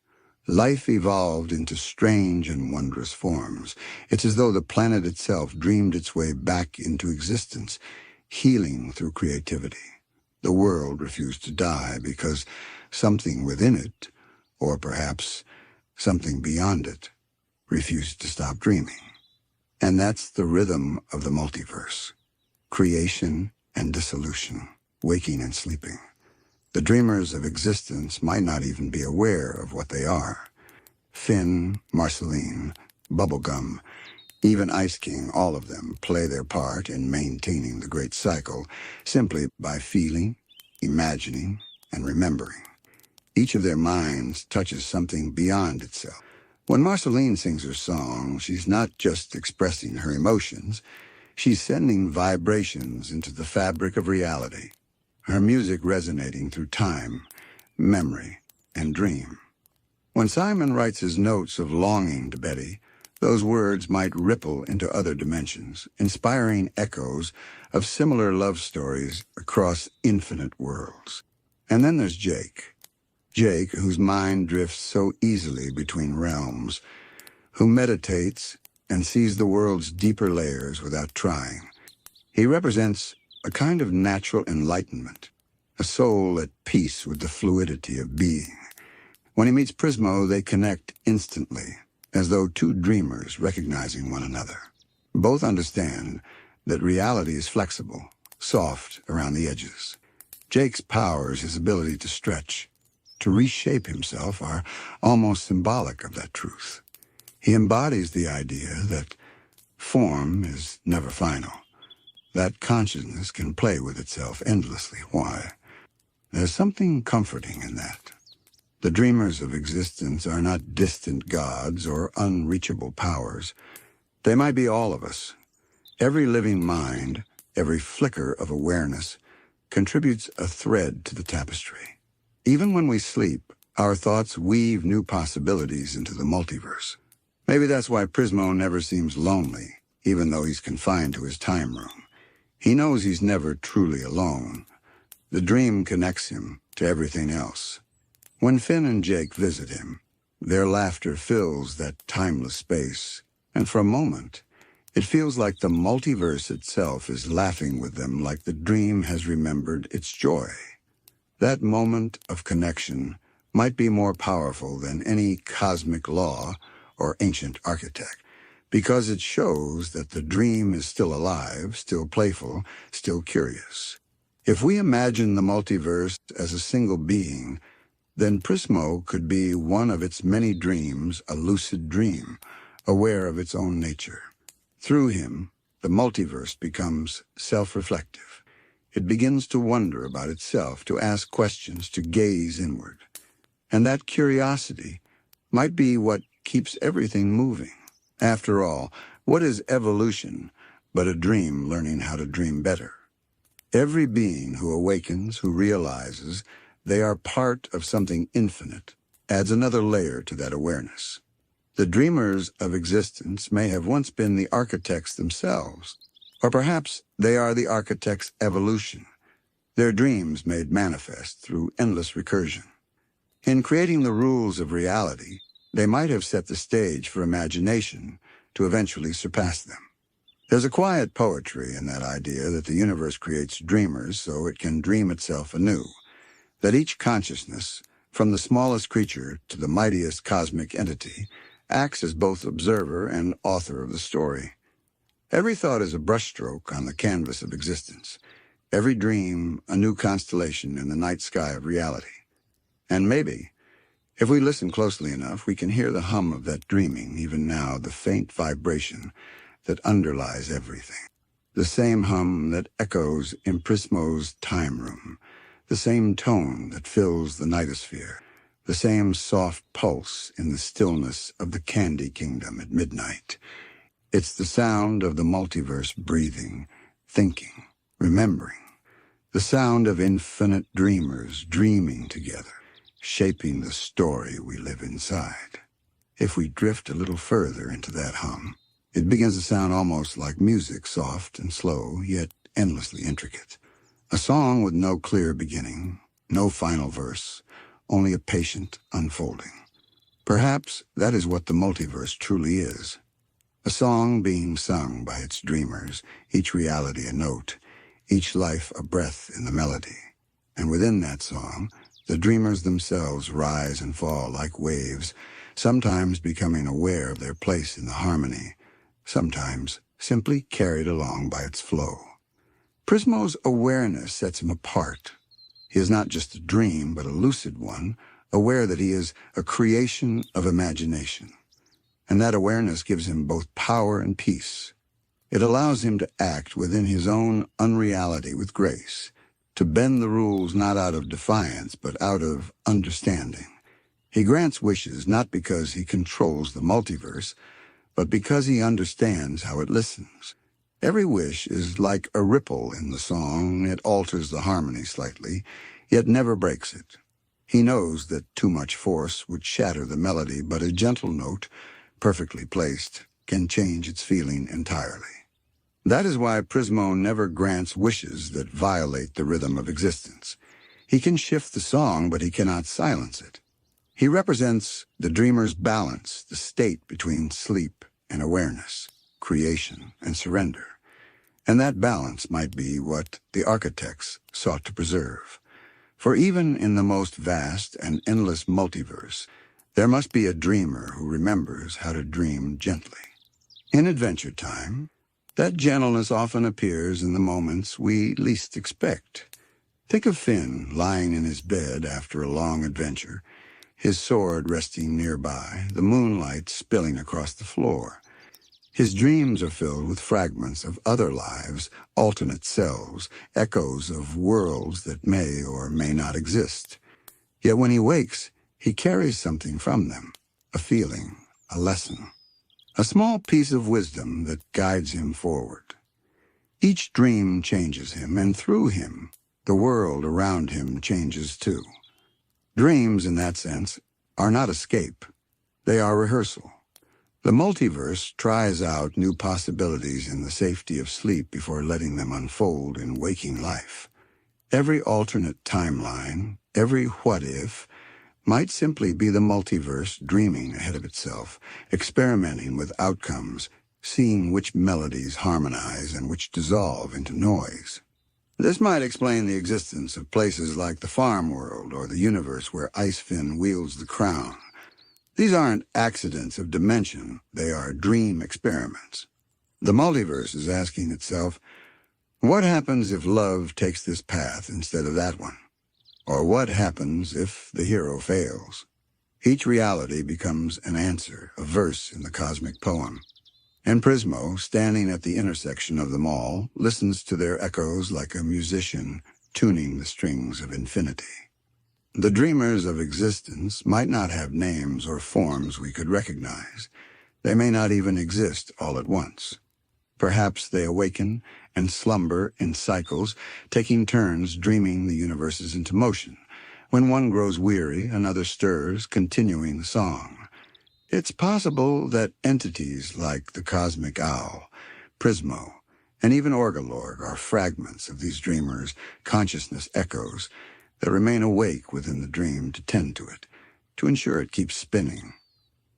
Life evolved into strange and wondrous forms. It's as though the planet itself dreamed its way back into existence, healing through creativity. The world refused to die because something within it, or perhaps something beyond it, refused to stop dreaming. And that's the rhythm of the multiverse: creation and dissolution, waking and sleeping. The dreamers of existence might not even be aware of what they are. Finn, Marceline, Bubblegum, even Ice King, all of them play their part in maintaining the great cycle simply by feeling, imagining, and remembering. Each of their minds touches something beyond itself. When Marceline sings her song, she's not just expressing her emotions, she's sending vibrations into the fabric of reality, her music resonating through time, memory, and dream. When Simon writes his notes of longing to Betty, those words might ripple into other dimensions, inspiring echoes of similar love stories across infinite worlds. And then there's Jake. Jake, whose mind drifts so easily between realms, who meditates and sees the world's deeper layers without trying. He represents a kind of natural enlightenment, a soul at peace with the fluidity of being. When he meets Prismo, they connect instantly, as though two dreamers recognizing one another. Both understand that reality is flexible, soft around the edges. Jake's powers, his ability to stretch, to reshape himself, are almost symbolic of that truth. He embodies the idea that form is never final, that consciousness can play with itself endlessly. Why? There's something comforting in that. The dreamers of existence are not distant gods or unreachable powers. They might be all of us. Every living mind, every flicker of awareness, contributes a thread to the tapestry. Even when we sleep, our thoughts weave new possibilities into the multiverse. Maybe that's why Prismo never seems lonely, even though he's confined to his time room. He knows he's never truly alone. The dream connects him to everything else. When Finn and Jake visit him, their laughter fills that timeless space, and for a moment, it feels like the multiverse itself is laughing with them, like the dream has remembered its joy. That moment of connection might be more powerful than any cosmic law or ancient architect, because it shows that the dream is still alive, still playful, still curious. If we imagine the multiverse as a single being, then Prismo could be one of its many dreams, a lucid dream, aware of its own nature. Through him, the multiverse becomes self-reflective. It begins to wonder about itself, to ask questions, to gaze inward. And that curiosity might be what keeps everything moving. After all, what is evolution but a dream learning how to dream better? Every being who awakens, who realizes they are part of something infinite, adds another layer to that awareness. The dreamers of existence may have once been the architects themselves, or perhaps they are the architect's evolution, their dreams made manifest through endless recursion. In creating the rules of reality, they might have set the stage for imagination to eventually surpass them. There's a quiet poetry in that idea that the universe creates dreamers so it can dream itself anew, that each consciousness, from the smallest creature to the mightiest cosmic entity, acts as both observer and author of the story. Every thought is a brushstroke on the canvas of existence, every dream a new constellation in the night sky of reality. And maybe, if we listen closely enough, we can hear the hum of that dreaming, even now, the faint vibration that underlies everything. The same hum that echoes in Prismo's time room, the same tone that fills the nightosphere, the same soft pulse in the stillness of the Candy Kingdom at midnight. It's the sound of the multiverse breathing, thinking, remembering, the sound of infinite dreamers dreaming together, shaping the story we live inside. If we drift a little further into that hum, it begins to sound almost like music, soft and slow, yet endlessly intricate. A song with no clear beginning, no final verse, only a patient unfolding. Perhaps that is what the multiverse truly is. A song being sung by its dreamers, each reality a note, each life a breath in the melody. And within that song, the dreamers themselves rise and fall like waves, sometimes becoming aware of their place in the harmony, sometimes simply carried along by its flow. Prismo's awareness sets him apart. He is not just a dream, but a lucid one, aware that he is a creation of imagination. And that awareness gives him both power and peace. It allows him to act within his own unreality with grace, to bend the rules not out of defiance, but out of understanding. He grants wishes not because he controls the multiverse, but because he understands how it listens. Every wish is like a ripple in the song. It alters the harmony slightly, yet never breaks it. He knows that too much force would shatter the melody, but a gentle note, perfectly placed, can change its feeling entirely. That is why Prismo never grants wishes that violate the rhythm of existence. He can shift the song, but he cannot silence it. He represents the dreamer's balance, the state between sleep and awareness, creation and surrender. And that balance might be what the architects sought to preserve. For even in the most vast and endless multiverse, there must be a dreamer who remembers how to dream gently. In Adventure Time, that gentleness often appears in the moments we least expect. Think of Finn lying in his bed after a long adventure, his sword resting nearby, the moonlight spilling across the floor. His dreams are filled with fragments of other lives, alternate selves, echoes of worlds that may or may not exist. Yet when he wakes, he carries something from them, a feeling, a lesson, a small piece of wisdom that guides him forward. Each dream changes him, and through him, the world around him changes too. Dreams, in that sense, are not escape. They are rehearsal. The multiverse tries out new possibilities in the safety of sleep before letting them unfold in waking life. Every alternate timeline, every what-if, might simply be the multiverse dreaming ahead of itself, experimenting with outcomes, seeing which melodies harmonize and which dissolve into noise. This might explain the existence of places like the farm world or the universe where Icefin wields the crown. These aren't accidents of dimension, they are dream experiments. The multiverse is asking itself, what happens if love takes this path instead of that one? Or what happens if the hero fails? Each reality becomes an answer, a verse in the cosmic poem. And Prismo, standing at the intersection of them all, listens to their echoes like a musician tuning the strings of infinity. The dreamers of existence might not have names or forms we could recognize. They may not even exist all at once. Perhaps they awaken and slumber in cycles, taking turns dreaming the universes into motion. When one grows weary, another stirs, continuing the song. It's possible that entities like the cosmic owl, Prismo, and even Orgalorg are fragments of these dreamers' consciousness echoes that remain awake within the dream to tend to it, to ensure it keeps spinning.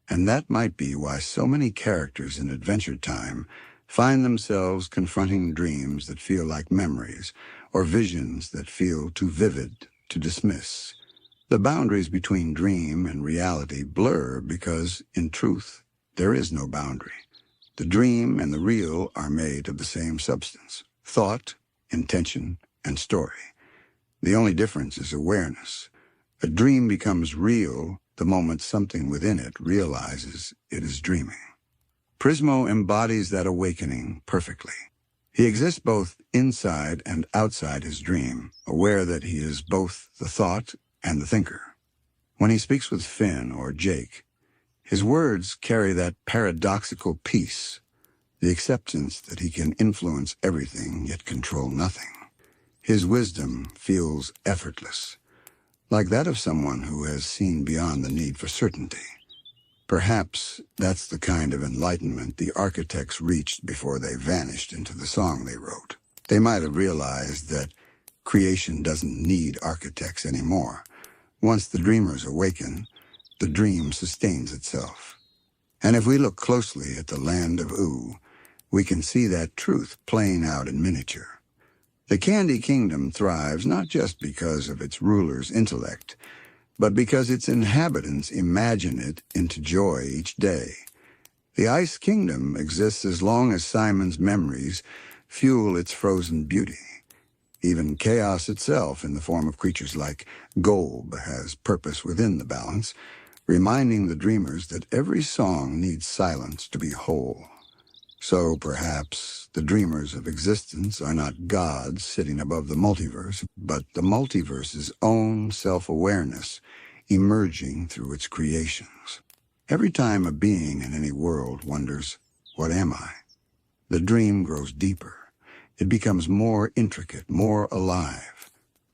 And that might be why so many characters in Adventure Time find themselves confronting dreams that feel like memories, or visions that feel too vivid to dismiss. The boundaries between dream and reality blur because, in truth, there is no boundary. The dream and the real are made of the same substance: thought, intention, and story. The only difference is awareness. A dream becomes real the moment something within it realizes it is dreaming. Prismo embodies that awakening perfectly. He exists both inside and outside his dream, aware that he is both the thought and the thinker. When he speaks with Finn or Jake, his words carry that paradoxical peace, the acceptance that he can influence everything yet control nothing. His wisdom feels effortless, like that of someone who has seen beyond the need for certainty. Perhaps that's the kind of enlightenment the architects reached before they vanished into the song they wrote. They might have realized that creation doesn't need architects anymore. Once the dreamers awaken, the dream sustains itself. And if we look closely at the land of Oo, we can see that truth playing out in miniature. The Candy Kingdom thrives not just because of its ruler's intellect, but because its inhabitants imagine it into joy each day. The Ice Kingdom exists as long as Simon's memories fuel its frozen beauty. Even chaos itself, in the form of creatures like GOLB, has purpose within the balance, reminding the dreamers that every song needs silence to be whole. So perhaps the dreamers of existence are not gods sitting above the multiverse, but the multiverse's own self-awareness emerging through its creations. Every time a being in any world wonders, "What am I?" the dream grows deeper. It becomes more intricate, more alive.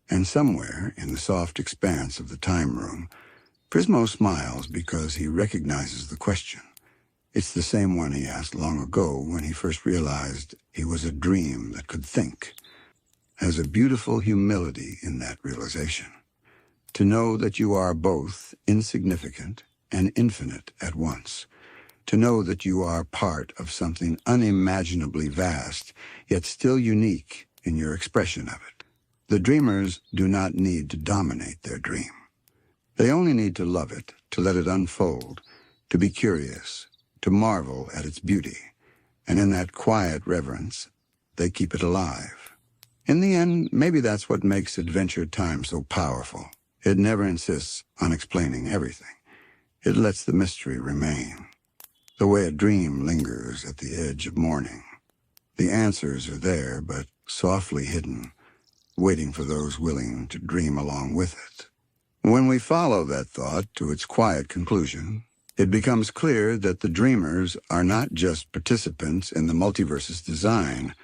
And somewhere in the soft expanse of the time room, Prismo smiles because he recognizes the question. It's the same one he asked long ago when he first realized he was a dream that could think. There's a beautiful humility in that realization. To know that you are both insignificant and infinite at once. To know that you are part of something unimaginably vast, yet still unique in your expression of it. The dreamers do not need to dominate their dream. They only need to love it, to let it unfold, to be curious, to marvel at its beauty, and in that quiet reverence, they keep it alive. In the end, maybe that's what makes Adventure Time so powerful. It never insists on explaining everything. It lets the mystery remain, the way a dream lingers at the edge of morning. The answers are there, but softly hidden, waiting for those willing to dream along with it. When we follow that thought to its quiet conclusion, it becomes clear that the dreamers are not just participants in the multiverse's design.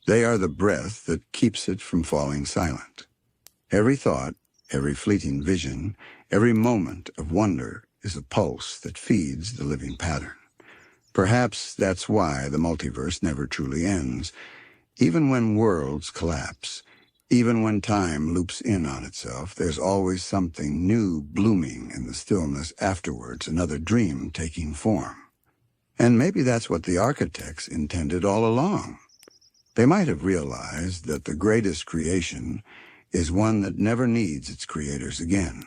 They are the breath that keeps it from falling silent. Every thought, every fleeting vision, every moment of wonder is a pulse that feeds the living pattern. Perhaps that's why the multiverse never truly ends. Even when worlds collapse, even when time loops in on itself, there's always something new blooming in the stillness afterwards, another dream taking form. And maybe that's what the architects intended all along. They might have realized that the greatest creation is one that never needs its creators again.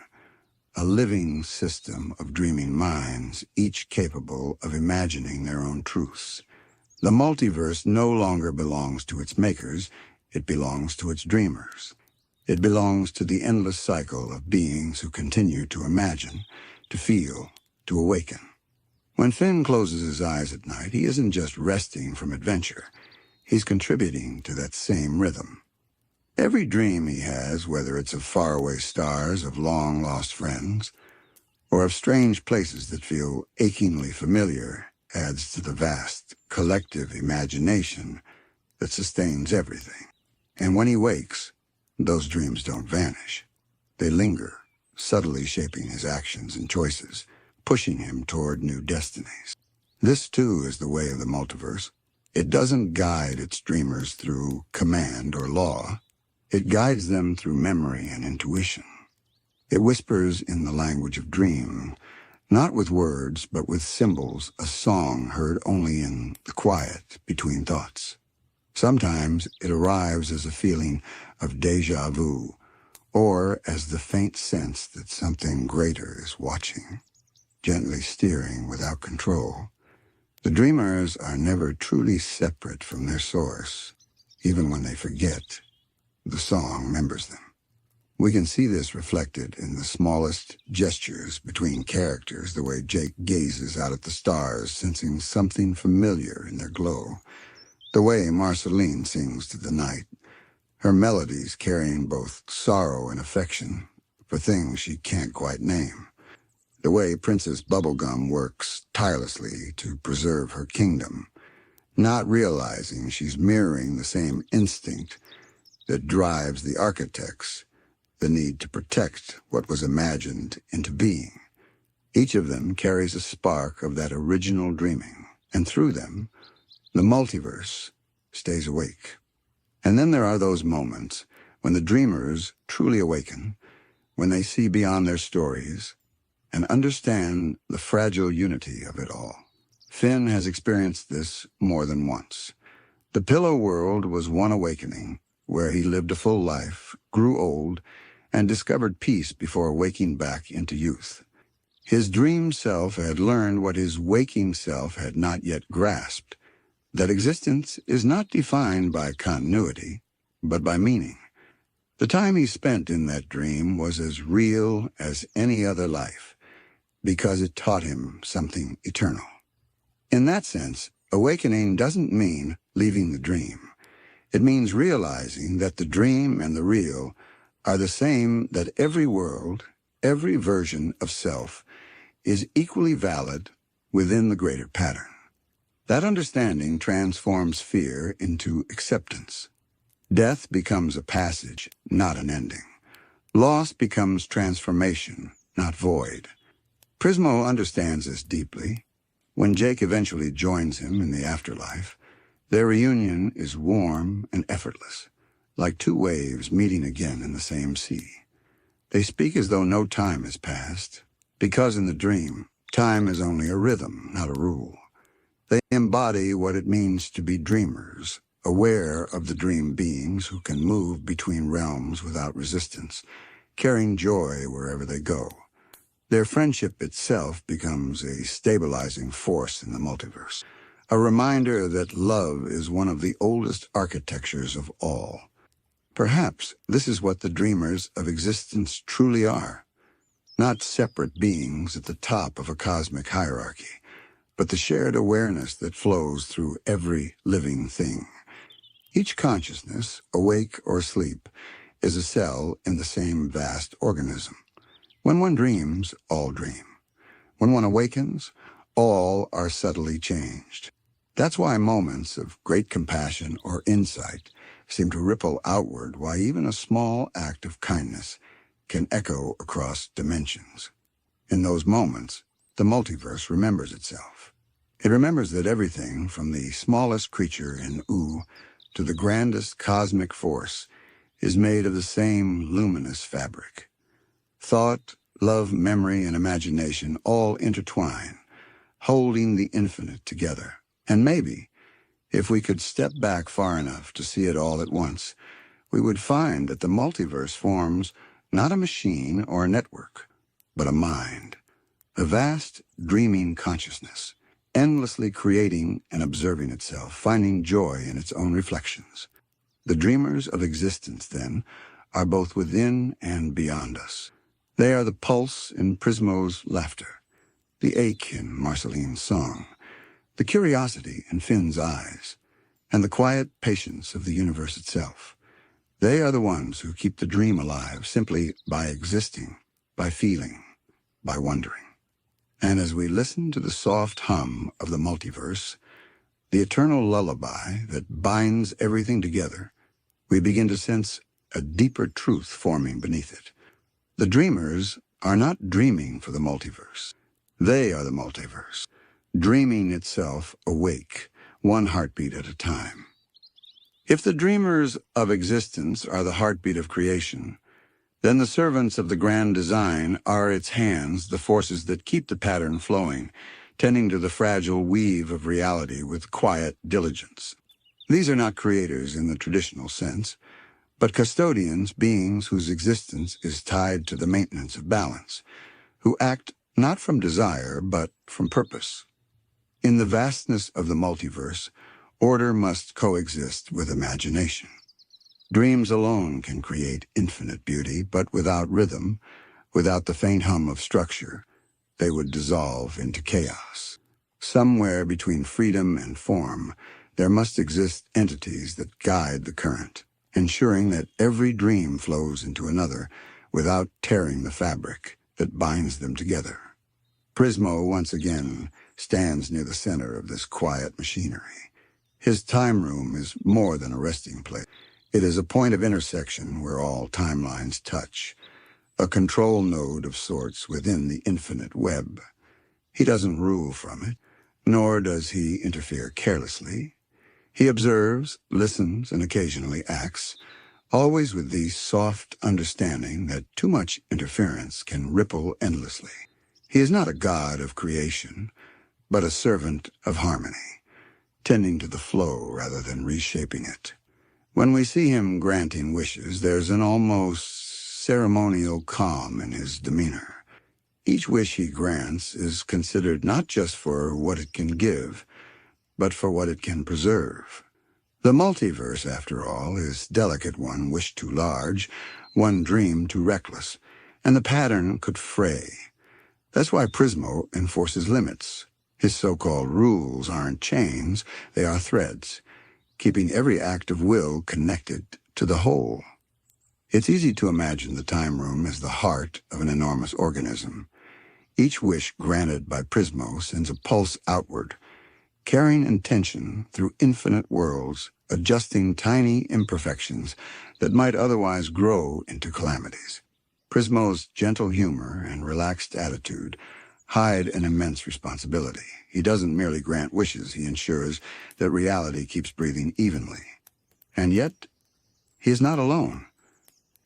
A living system of dreaming minds, each capable of imagining their own truths. The multiverse no longer belongs to its makers. It belongs to its dreamers. It belongs to the endless cycle of beings who continue to imagine, to feel, to awaken. When Finn closes his eyes at night, he isn't just resting from adventure. He's contributing to that same rhythm. Every dream he has, whether it's of faraway stars, of long-lost friends, or of strange places that feel achingly familiar, adds to the vast, collective imagination that sustains everything. And when he wakes, those dreams don't vanish. They linger, subtly shaping his actions and choices, pushing him toward new destinies. This, too, is the way of the multiverse. It doesn't guide its dreamers through command or law. It guides them through memory and intuition. It whispers in the language of dream, Not with words, but with symbols, a song heard only in the quiet between thoughts. Sometimes it arrives as a feeling of déjà vu, or as the faint sense that something greater is watching, gently steering without control. The dreamers are never truly separate from their source. Even when they forget, the song remembers them. We can see this reflected in the smallest gestures between characters, the way Jake gazes out at the stars, sensing something familiar in their glow. The way Marceline sings to the night, her melodies carrying both sorrow and affection for things she can't quite name. The way Princess Bubblegum works tirelessly to preserve her kingdom, not realizing she's mirroring the same instinct that drives the architects, the need to protect what was imagined into being. Each of them carries a spark of that original dreaming, and through them, the multiverse stays awake. And then there are those moments when the dreamers truly awaken, when they see beyond their stories and understand the fragile unity of it all. Finn has experienced this more than once. The Pillow World was one awakening, where he lived a full life, grew old, and discovered peace before waking back into youth. His dream self had learned what his waking self had not yet grasped, that existence is not defined by continuity, but by meaning. The time he spent in that dream was as real as any other life, because it taught him something eternal. In that sense, awakening doesn't mean leaving the dream. It means realizing that the dream and the real are the same, that every world, every version of self, is equally valid within the greater pattern. That understanding transforms fear into acceptance. Death becomes a passage, not an ending. Loss becomes transformation, not void. Prismo understands this deeply. When Jake eventually joins him in the afterlife, their reunion is warm and effortless, like two waves meeting again in the same sea. They speak as though no time has passed, because in the dream, time is only a rhythm, not a rule. They embody what it means to be dreamers, aware of the dream beings who can move between realms without resistance, carrying joy wherever they go. Their friendship itself becomes a stabilizing force in the multiverse, a reminder that love is one of the oldest architectures of all. Perhaps this is what the dreamers of existence truly are, not separate beings at the top of a cosmic hierarchy, but the shared awareness that flows through every living thing. Each consciousness, awake or asleep, is a cell in the same vast organism. When one dreams, all dream. When one awakens, all are subtly changed. That's why moments of great compassion or insight seem to ripple outward, why even a small act of kindness can echo across dimensions. In those moments, the multiverse remembers itself. It remembers that everything, from the smallest creature in Oo to the grandest cosmic force, is made of the same luminous fabric. Thought, love, memory, and imagination all intertwine, holding the infinite together. And maybe, if we could step back far enough to see it all at once, we would find that the multiverse forms not a machine or a network, but a mind, a vast, dreaming consciousness, endlessly creating and observing itself, finding joy in its own reflections. The dreamers of existence, then, are both within and beyond us. They are the pulse in Prismo's laughter, the ache in Marceline's song, the curiosity in Finn's eyes, and the quiet patience of the universe itself. They are the ones who keep the dream alive simply by existing, by feeling, by wondering. And as we listen to the soft hum of the multiverse, the eternal lullaby that binds everything together, we begin to sense a deeper truth forming beneath it. The dreamers are not dreaming for the multiverse. They are the multiverse, dreaming itself awake, one heartbeat at a time. If the dreamers of existence are the heartbeat of creation, Then the servants of the grand design are its hands, the forces that keep the pattern flowing, tending to the fragile weave of reality with quiet diligence. These are not creators in the traditional sense, but custodians, beings whose existence is tied to the maintenance of balance, who act not from desire, but from purpose. In the vastness of the multiverse, order must coexist with imagination. Dreams alone can create infinite beauty, but without rhythm, without the faint hum of structure, they would dissolve into chaos. Somewhere between freedom and form, there must exist entities that guide the current, ensuring that every dream flows into another without tearing the fabric that binds them together. Prismo, once again, stands near the center of this quiet machinery. His time room is more than a resting place. It is a point of intersection where all timelines touch, a control node of sorts within the infinite web. He doesn't rule from it, nor does he interfere carelessly. He observes, listens, and occasionally acts, always with the soft understanding that too much interference can ripple endlessly. He is not a god of creation, but a servant of harmony, tending to the flow rather than reshaping it. When we see him granting wishes, there's an almost ceremonial calm in his demeanor. Each wish he grants is considered not just for what it can give, but for what it can preserve. The multiverse, after all, is delicate, one wish too large, one dream too reckless, and the pattern could fray. That's why Prismo enforces limits. His so-called rules aren't chains, they are threads, keeping every act of will connected to the whole. It's easy to imagine the time room as the heart of an enormous organism. Each wish granted by Prismo sends a pulse outward, carrying intention through infinite worlds, adjusting tiny imperfections that might otherwise grow into calamities. Prismo's gentle humor and relaxed attitude hide an immense responsibility. He doesn't merely grant wishes, he ensures that reality keeps breathing evenly. And yet, he is not alone.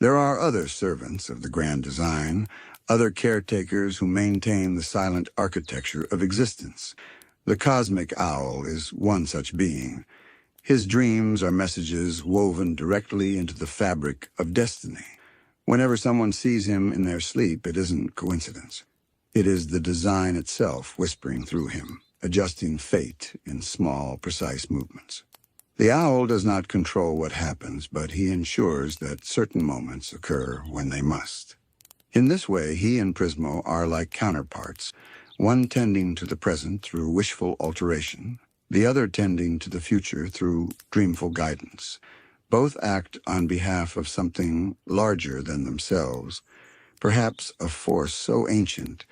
There are other servants of the grand design, other caretakers who maintain the silent architecture of existence. The cosmic owl is one such being. His dreams are messages woven directly into the fabric of destiny. Whenever someone sees him in their sleep, it isn't coincidence. It is the design itself whispering through him, adjusting fate in small, precise movements. The owl does not control what happens, but he ensures that certain moments occur when they must. In this way, he and Prismo are like counterparts, one tending to the present through wishful alteration, the other tending to the future through dreamful guidance. Both act on behalf of something larger than themselves, perhaps a force so ancient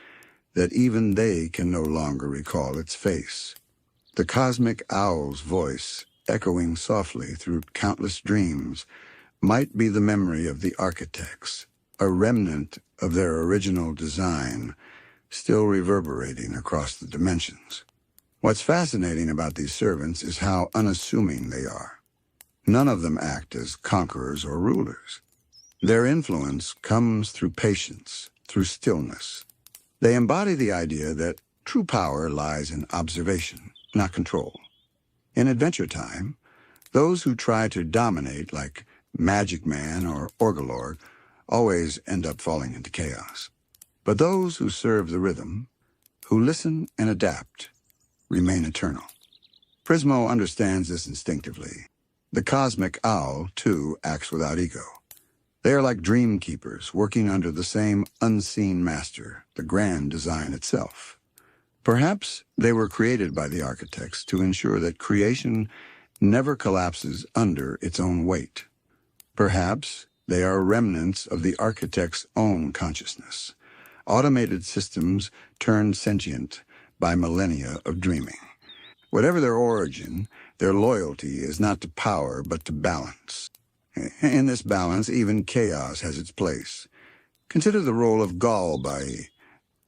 that even they can no longer recall its face. The cosmic owl's voice, echoing softly through countless dreams, might be the memory of the architects, a remnant of their original design, still reverberating across the dimensions. What's fascinating about these servants is how unassuming they are. None of them act as conquerors or rulers. Their influence comes through patience, through stillness. They embody the idea that true power lies in observation, not control. In Adventure Time, those who try to dominate, like Magic Man or Orgalord, always end up falling into chaos. But those who serve the rhythm, who listen and adapt, remain eternal. Prismo understands this instinctively. The cosmic owl, too, acts without ego. They are like dream keepers, working under the same unseen master, the grand design itself. Perhaps they were created by the architects to ensure that creation never collapses under its own weight. Perhaps they are remnants of the architect's own consciousness, automated systems turned sentient by millennia of dreaming. Whatever their origin, their loyalty is not to power but to balance. In this balance, even chaos has its place. Consider the role of GOLB,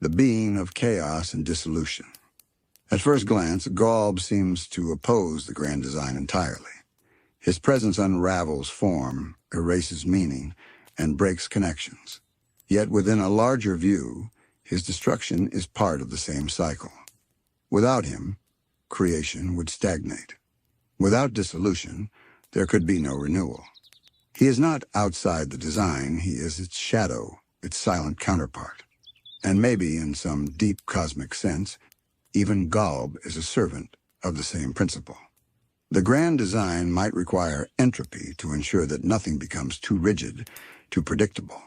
the being of chaos and dissolution. At first glance, GOLB seems to oppose the grand design entirely. His presence unravels form, erases meaning, and breaks connections. Yet within a larger view, his destruction is part of the same cycle. Without him, creation would stagnate. Without dissolution, there could be no renewal. He is not outside the design, he is its shadow, its silent counterpart. And maybe, in some deep cosmic sense, even GOLB is a servant of the same principle. The grand design might require entropy to ensure that nothing becomes too rigid, too predictable.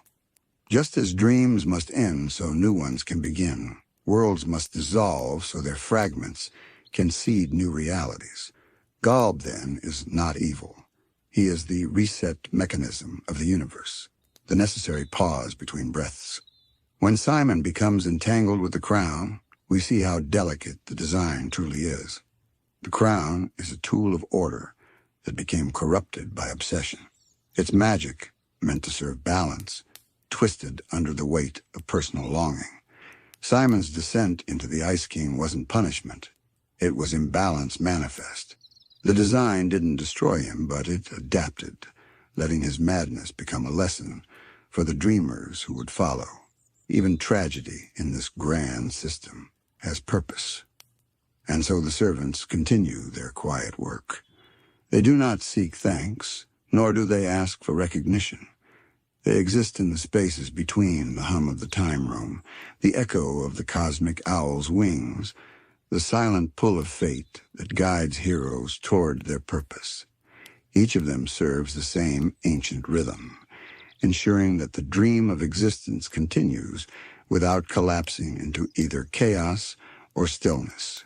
Just as dreams must end so new ones can begin, worlds must dissolve so their fragments can seed new realities. GOLB, then, is not evil. He is the reset mechanism of the universe, the necessary pause between breaths. When Simon becomes entangled with the crown, we see how delicate the design truly is. The crown is a tool of order that became corrupted by obsession. Its magic, meant to serve balance, twisted under the weight of personal longing. Simon's descent into the Ice King wasn't punishment. It was imbalance manifest. The design didn't destroy him, but it adapted, letting his madness become a lesson for the dreamers who would follow. Even tragedy in this grand system has purpose. And so the servants continue their quiet work. They do not seek thanks, nor do they ask for recognition. They exist in the spaces between the hum of the time room, the echo of the cosmic owl's wings, the silent pull of fate that guides heroes toward their purpose. Each of them serves the same ancient rhythm, ensuring that the dream of existence continues without collapsing into either chaos or stillness.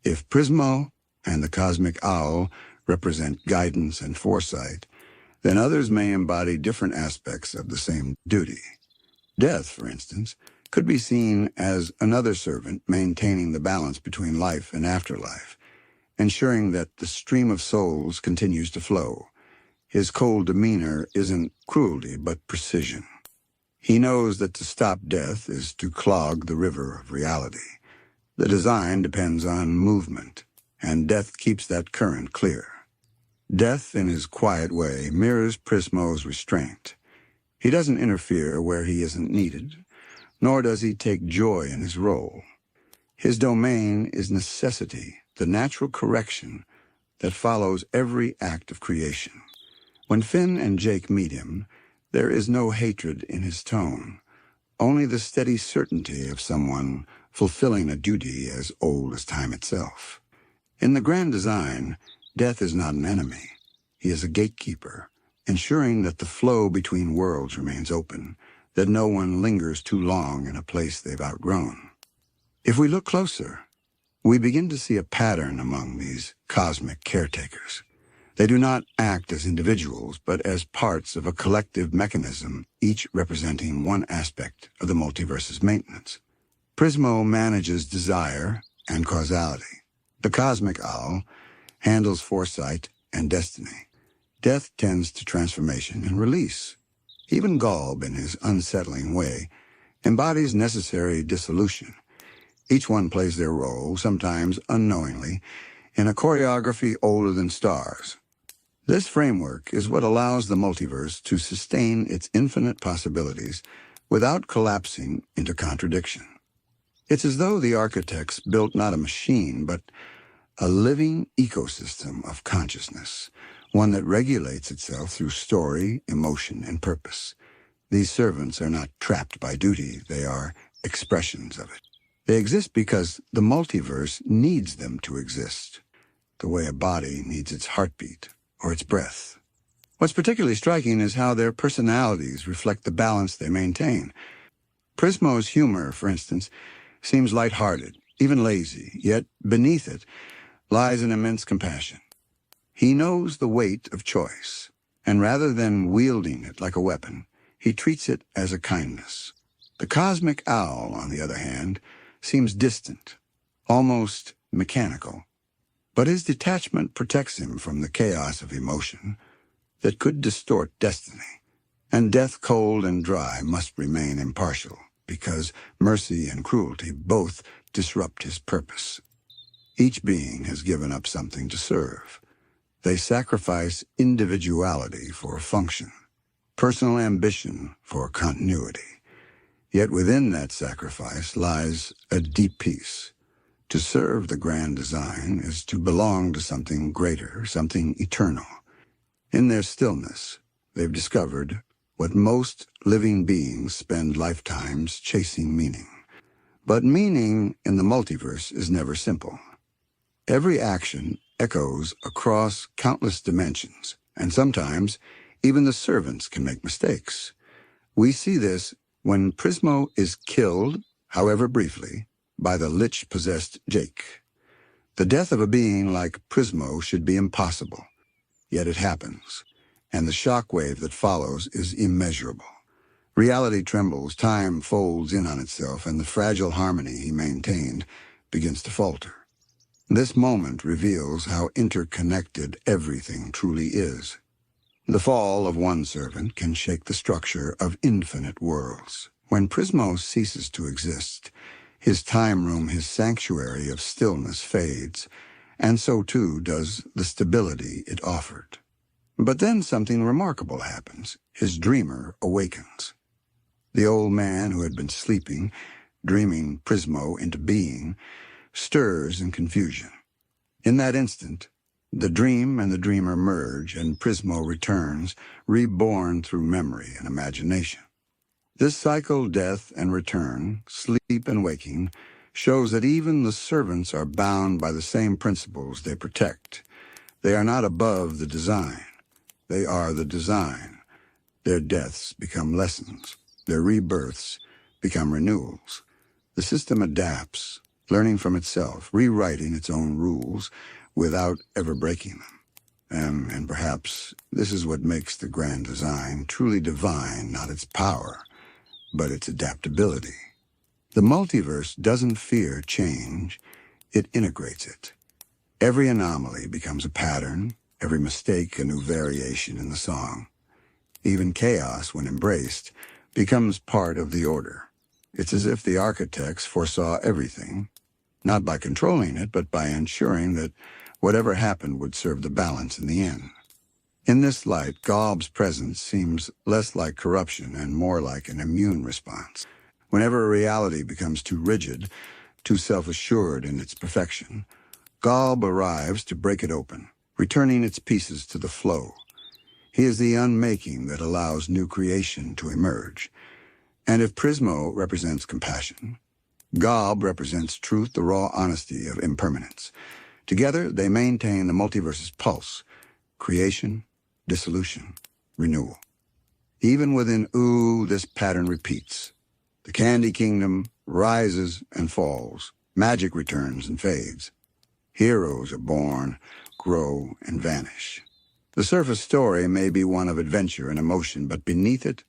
If Prismo and the cosmic owl represent guidance and foresight, then others may embody different aspects of the same duty. Death, for instance, could be seen as another servant maintaining the balance between life and afterlife, ensuring that the stream of souls continues to flow. His cold demeanor isn't cruelty, but precision. He knows that to stop death is to clog the river of reality. The design depends on movement, and death keeps that current clear. Death, in his quiet way, mirrors Prismo's restraint. He doesn't interfere where he isn't needed, nor does he take joy in his role. His domain is necessity, the natural correction that follows every act of creation. When Finn and Jake meet him, there is no hatred in his tone, only the steady certainty of someone fulfilling a duty as old as time itself. In the grand design, death is not an enemy. He is a gatekeeper, ensuring that the flow between worlds remains open, that no one lingers too long in a place they've outgrown. If we look closer, we begin to see a pattern among these cosmic caretakers. They do not act as individuals, but as parts of a collective mechanism, each representing one aspect of the multiverse's maintenance. Prismo manages desire and causality. The cosmic owl handles foresight and destiny. Death tends to transformation and release. Even GOLB, in his unsettling way, embodies necessary dissolution. Each one plays their role, sometimes unknowingly, in a choreography older than stars. This framework is what allows the multiverse to sustain its infinite possibilities without collapsing into contradiction. It's as though the architects built not a machine, but a living ecosystem of consciousness, one that regulates itself through story, emotion, and purpose. These servants are not trapped by duty, they are expressions of it. They exist because the multiverse needs them to exist, the way a body needs its heartbeat or its breath. What's particularly striking is how their personalities reflect the balance they maintain. Prismo's humor, for instance, seems lighthearted, even lazy, yet beneath it lies an immense compassion. He knows the weight of choice, and rather than wielding it like a weapon, he treats it as a kindness. The cosmic owl, on the other hand, seems distant, almost mechanical, but his detachment protects him from the chaos of emotion that could distort destiny, and death, cold and dry, must remain impartial, because mercy and cruelty both disrupt his purpose. Each being has given up something to serve. They sacrifice individuality for function. personal ambition for continuity. Yet within that sacrifice lies a deep peace. To serve the grand design is to belong to something greater, something eternal. In their stillness, they've discovered what most living beings spend lifetimes chasing: meaning. But meaning in the multiverse is never simple. Every action echoes across countless dimensions, and sometimes even the servants can make mistakes. We see this when Prismo is killed, however briefly, by the lich-possessed Jake. The death of a being like Prismo should be impossible, yet it happens, and the shockwave that follows is immeasurable. Reality trembles, time folds in on itself, and the fragile harmony he maintained begins to falter. This moment reveals how interconnected everything truly is. The fall of one servant can shake the structure of infinite worlds. When Prismo ceases to exist, his time room, his sanctuary of stillness fades, and so too does the stability it offered. But then something remarkable happens. His dreamer awakens. The old man who had been sleeping, dreaming Prismo into being, stirs in confusion. In that instant, the dream and the dreamer merge, and Prismo returns, reborn through memory and imagination. This cycle, death and return, sleep and waking, shows that even the servants are bound by the same principles they protect. They are not above the design. They are the design. Their deaths become lessons. Their rebirths become renewals. The system adapts, learning from itself, rewriting its own rules without ever breaking them. And perhaps this is what makes the grand design truly divine, not its power, but its adaptability. The multiverse doesn't fear change, it integrates it. Every anomaly becomes a pattern, every mistake a new variation in the song. Even chaos, when embraced, becomes part of the order. It's as if the architects foresaw everything, not by controlling it, but by ensuring that whatever happened would serve the balance in the end. In this light, GOLB's presence seems less like corruption and more like an immune response. Whenever a reality becomes too rigid, too self-assured in its perfection, GOLB arrives to break it open, returning its pieces to the flow. He is the unmaking that allows new creation to emerge. And if Prismo represents compassion, GOLB represents truth, the raw honesty of impermanence. Together, they maintain the multiverse's pulse: creation, dissolution, renewal. Even within Ooh, this pattern repeats. The Candy Kingdom rises and falls. Magic returns and fades. Heroes are born, grow, and vanish. The surface story may be one of adventure and emotion, but beneath it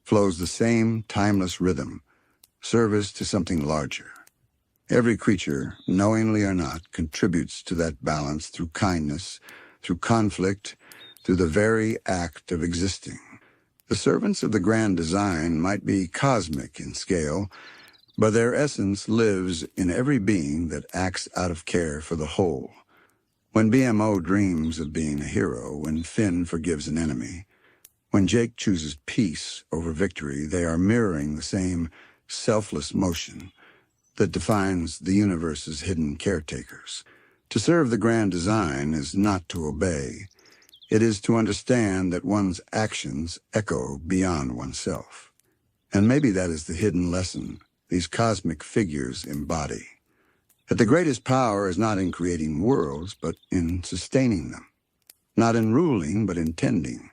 flows the same timeless rhythm, service to something larger. Every creature, knowingly or not, contributes to that balance through kindness, through conflict, through the very act of existing. The servants of the grand design might be cosmic in scale, but their essence lives in every being that acts out of care for the whole. When BMO dreams of being a hero, when Finn forgives an enemy, when Jake chooses peace over victory, they are mirroring the same selfless motion that defines the universe's hidden caretakers. To serve the grand design is not to obey. It is to understand that one's actions echo beyond oneself. And maybe that is the hidden lesson these cosmic figures embody. That the greatest power is not in creating worlds, but in sustaining them. Not in ruling, but in tending.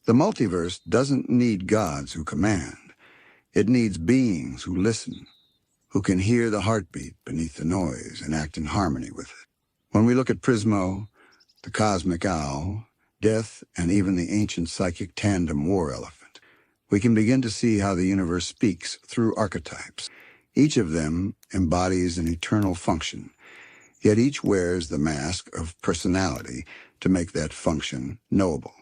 The multiverse doesn't need gods who command. It needs beings who listen, who can hear the heartbeat beneath the noise and act in harmony with it. When we look at Prismo, the cosmic owl, death, and even the ancient psychic tandem war elephant, we can begin to see how the universe speaks through archetypes. Each of them embodies an eternal function, yet each wears the mask of personality to make that function knowable.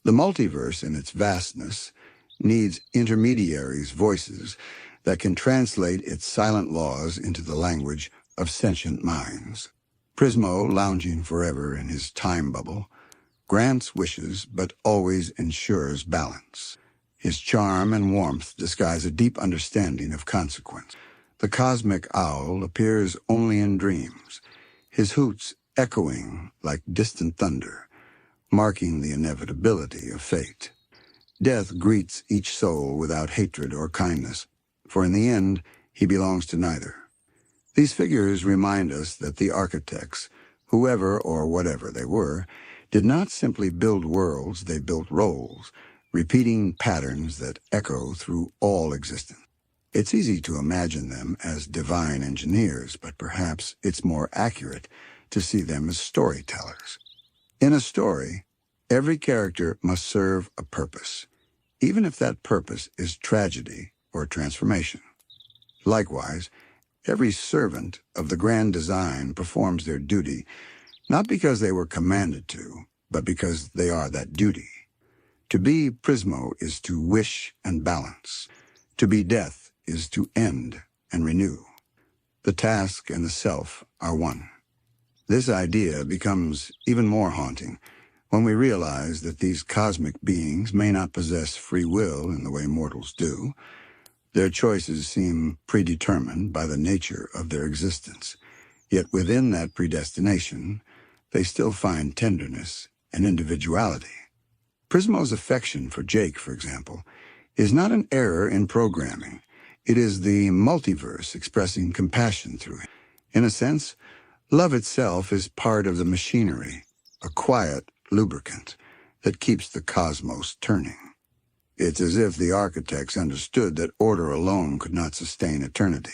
The multiverse, in its vastness, needs intermediaries' voices that can translate its silent laws into the language of sentient minds. Prismo, lounging forever in his time bubble, grants wishes but always ensures balance. His charm and warmth disguise a deep understanding of consequence. The cosmic owl appears only in dreams, his hoots echoing like distant thunder, marking the inevitability of fate. Death greets each soul without hatred or kindness, for in the end, he belongs to neither. These figures remind us that the architects, whoever or whatever they were, did not simply build worlds, they built roles, repeating patterns that echo through all existence. It's easy to imagine them as divine engineers, but perhaps it's more accurate to see them as storytellers. In a story, every character must serve a purpose, even if that purpose is tragedy or transformation. Likewise, every servant of the grand design performs their duty, not because they were commanded to, but because they are that duty. To be Prismo is to wish and balance. To be death is to end and renew. The task and the self are one. This idea becomes even more haunting when we realize that these cosmic beings may not possess free will in the way mortals do. Their choices seem predetermined by the nature of their existence. Yet within that predestination, they still find tenderness and individuality. Prismo's affection for Jake, for example, is not an error in programming. It is the multiverse expressing compassion through him. In a sense, love itself is part of the machinery, a quiet lubricant that keeps the cosmos turning. It's as if the architects understood that order alone could not sustain eternity.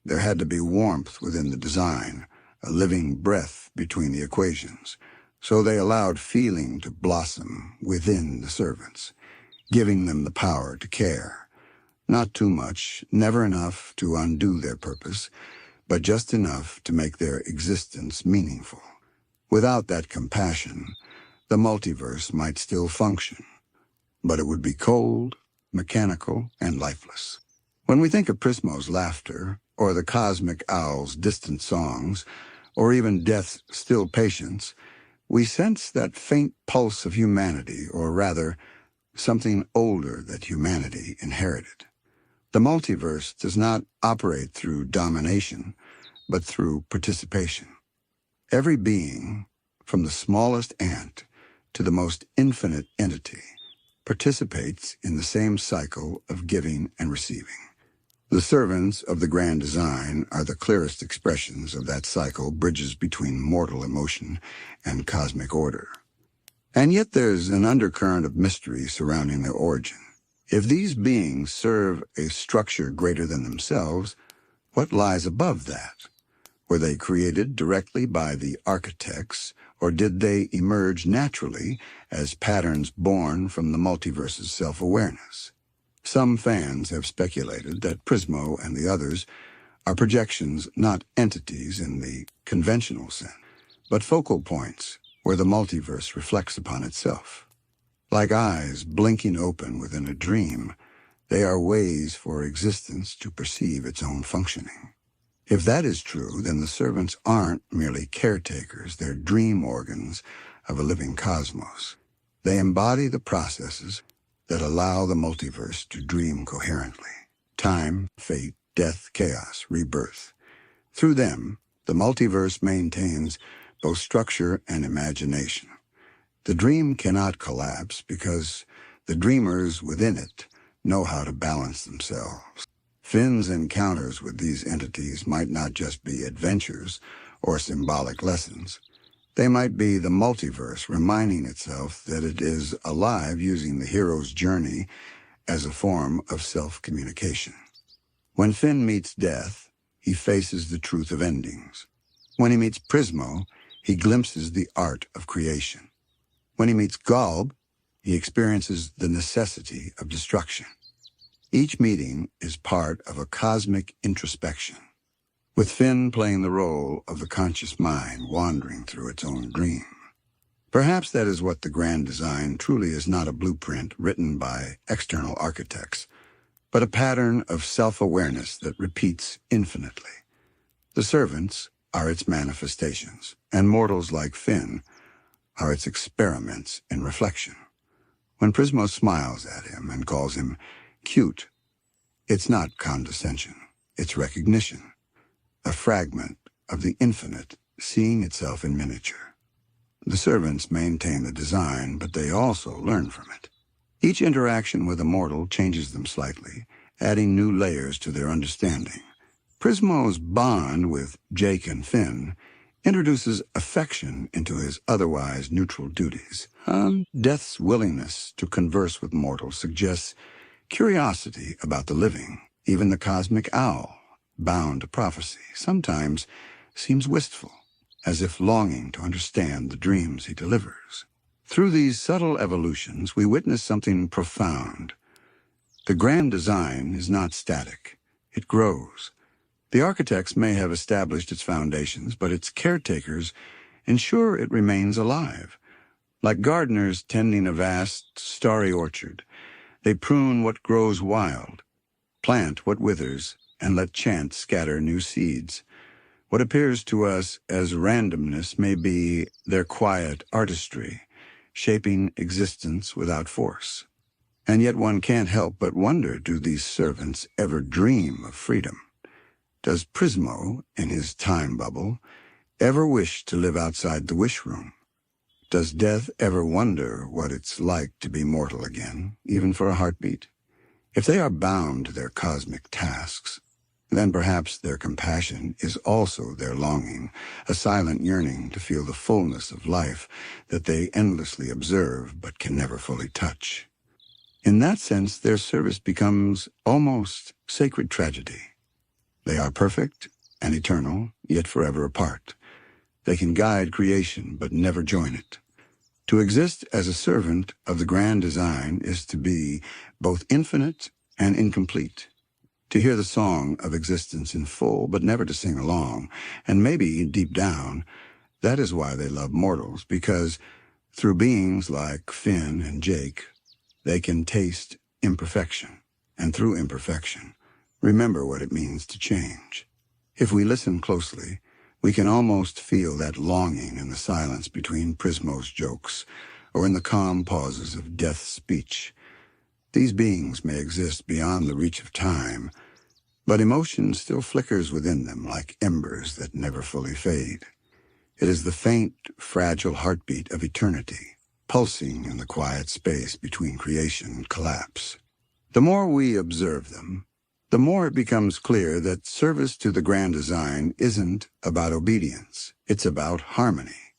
There had to be warmth within the design, a living breath between the equations. So they allowed feeling to blossom within the servants, giving them the power to care. Not too much, never enough to undo their purpose, but just enough to make their existence meaningful. Without that compassion, the multiverse might still function, but it would be cold, mechanical, and lifeless. When we think of Prismo's laughter, or the cosmic owl's distant songs, or even death's still patience, we sense that faint pulse of humanity, or rather, something older that humanity inherited. The multiverse does not operate through domination, but through participation. Every being, from the smallest ant to the most infinite entity, participates in the same cycle of giving and receiving. The servants of the grand design are the clearest expressions of that cycle, bridges between mortal emotion and cosmic order. And yet there's an undercurrent of mystery surrounding their origin. If these beings serve a structure greater than themselves, what lies above that? Were they created directly by the architects, or did they emerge naturally as patterns born from the multiverse's self-awareness? Some fans have speculated that Prismo and the others are projections, not entities in the conventional sense, but focal points where the multiverse reflects upon itself. Like eyes blinking open within a dream, they are ways for existence to perceive its own functioning. If that is true, then the servants aren't merely caretakers, they're dream organs of a living cosmos. They embody the processes that allow the multiverse to dream coherently. Time, fate, death, chaos, rebirth. Through them, the multiverse maintains both structure and imagination. The dream cannot collapse because the dreamers within it know how to balance themselves. Finn's encounters with these entities might not just be adventures or symbolic lessons. They might be the multiverse reminding itself that it is alive, using the hero's journey as a form of self-communication. When Finn meets death, he faces the truth of endings. When he meets Prismo, he glimpses the art of creation. When he meets GOLB, he experiences the necessity of destruction. Each meeting is part of a cosmic introspection, with Finn playing the role of the conscious mind wandering through its own dream. Perhaps that is what the grand design truly is, not a blueprint written by external architects, but a pattern of self-awareness that repeats infinitely. The servants are its manifestations, and mortals like Finn are its experiments in reflection. When Prismo smiles at him and calls him cute, it's not condescension, it's recognition, a fragment of the infinite seeing itself in miniature. The servants maintain the design, but they also learn from it. Each interaction with a mortal changes them slightly, adding new layers to their understanding. Prismo's bond with Jake and Finn introduces affection into his otherwise neutral duties. Death's willingness to converse with mortals suggests curiosity about the living. Even the cosmic owl, bound to prophecy, sometimes seems wistful, as if longing to understand the dreams he delivers. Through these subtle evolutions, we witness something profound. The grand design is not static. It grows. The architects may have established its foundations, but its caretakers ensure it remains alive. Like gardeners tending a vast, starry orchard, they prune what grows wild, plant what withers, and let chance scatter new seeds. What appears to us as randomness may be their quiet artistry, shaping existence without force. And yet one can't help but wonder, do these servants ever dream of freedom? Does Prismo, in his time bubble, ever wish to live outside the wish room? Does Death ever wonder what it's like to be mortal again, even for a heartbeat? If they are bound to their cosmic tasks, then perhaps their compassion is also their longing, a silent yearning to feel the fullness of life that they endlessly observe but can never fully touch. In that sense, their service becomes almost sacred tragedy. They are perfect and eternal, yet forever apart. They can guide creation, but never join it. To exist as a servant of the grand design is to be both infinite and incomplete. To hear the song of existence in full, but never to sing along, and maybe deep down, that is why they love mortals, because through beings like Finn and Jake, they can taste imperfection, and through imperfection, remember what it means to change. If we listen closely, we can almost feel that longing in the silence between Prismo's jokes, or in the calm pauses of Death's speech. These beings may exist beyond the reach of time, but emotion still flickers within them like embers that never fully fade. It is the faint, fragile heartbeat of eternity, pulsing in the quiet space between creation and collapse. The more we observe them, the more it becomes clear that service to the grand design isn't about obedience, it's about harmony.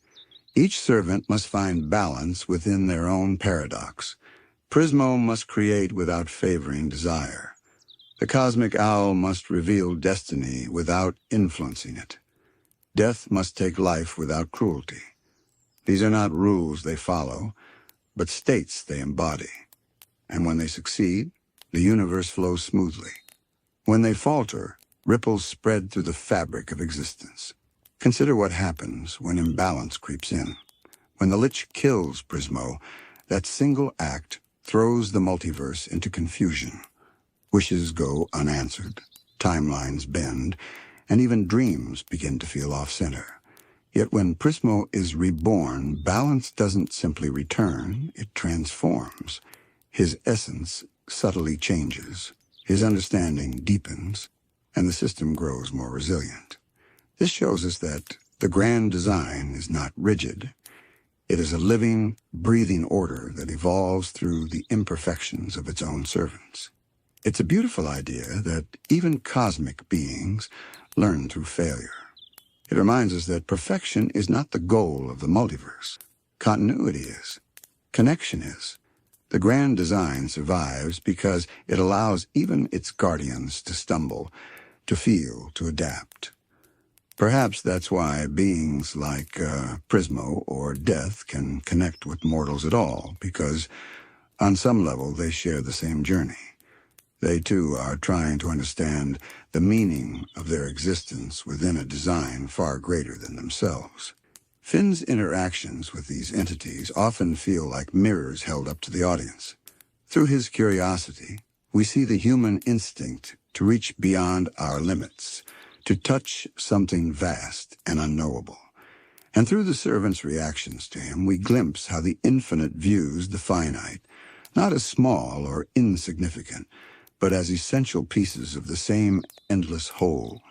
Each servant must find balance within their own paradox. Prismo must create without favoring desire. The cosmic owl must reveal destiny without influencing it. Death must take life without cruelty. These are not rules they follow, but states they embody. And when they succeed, the universe flows smoothly. When they falter, ripples spread through the fabric of existence. Consider what happens when imbalance creeps in. When the Lich kills Prismo, that single act throws the multiverse into confusion. Wishes go unanswered, timelines bend, and even dreams begin to feel off-center. Yet when Prismo is reborn, balance doesn't simply return, it transforms. His essence subtly changes. His understanding deepens, and the system grows more resilient. This shows us that the grand design is not rigid. It is a living, breathing order that evolves through the imperfections of its own servants. It's a beautiful idea that even cosmic beings learn through failure. It reminds us that perfection is not the goal of the multiverse. Continuity is. Connection is. The grand design survives because it allows even its guardians to stumble, to feel, to adapt. Perhaps that's why beings like Prismo or Death can connect with mortals at all, because on some level they share the same journey. They too are trying to understand the meaning of their existence within a design far greater than themselves. Finn's interactions with these entities often feel like mirrors held up to the audience. Through his curiosity, we see the human instinct to reach beyond our limits, to touch something vast and unknowable. And through the servant's reactions to him, we glimpse how the infinite views the finite, not as small or insignificant, but as essential pieces of the same endless whole.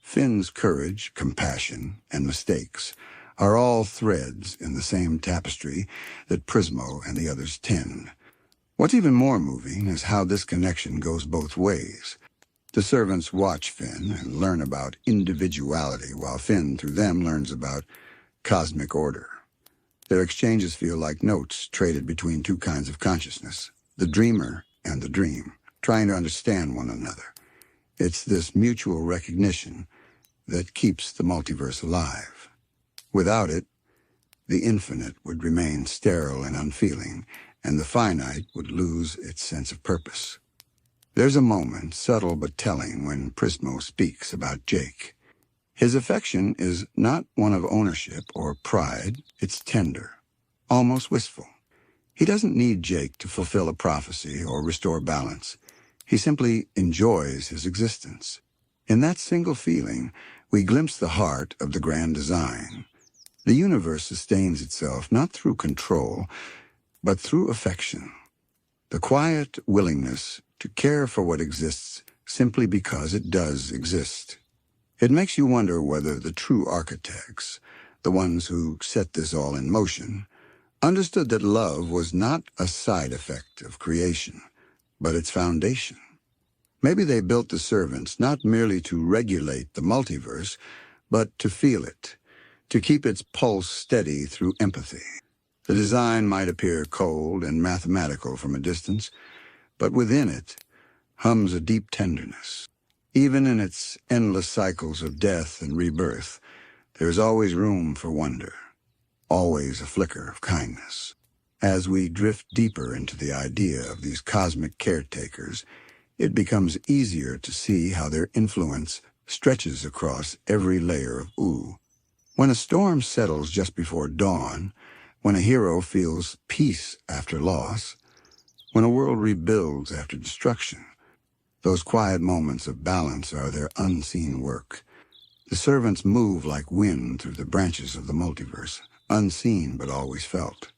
Finn's courage, compassion, and mistakes are all threads in the same tapestry that Prismo and the others tend. What's even more moving is how this connection goes both ways. The servants watch Finn and learn about individuality, while Finn, through them, learns about cosmic order. Their exchanges feel like notes traded between two kinds of consciousness, the dreamer and the dream, trying to understand one another. It's this mutual recognition that keeps the multiverse alive. Without it, the infinite would remain sterile and unfeeling, and the finite would lose its sense of purpose. There's a moment, subtle but telling, when Prismo speaks about Jake. His affection is not one of ownership or pride, it's tender, almost wistful. He doesn't need Jake to fulfill a prophecy or restore balance. He simply enjoys his existence. In that single feeling, we glimpse the heart of the grand design. The universe sustains itself not through control, but through affection. The quiet willingness to care for what exists simply because it does exist. It makes you wonder whether the true architects, the ones who set this all in motion, understood that love was not a side effect of creation, but its foundation. Maybe they built the servants not merely to regulate the multiverse, but to feel it, to keep its pulse steady through empathy. The design might appear cold and mathematical from a distance, but within it hums a deep tenderness. Even in its endless cycles of death and rebirth, there is always room for wonder, always a flicker of kindness. As we drift deeper into the idea of these cosmic caretakers, it becomes easier to see how their influence stretches across every layer of ooh. When a storm settles just before dawn, when a hero feels peace after loss, when a world rebuilds after destruction, those quiet moments of balance are their unseen work. The servants move like wind through the branches of the multiverse, unseen but always felt.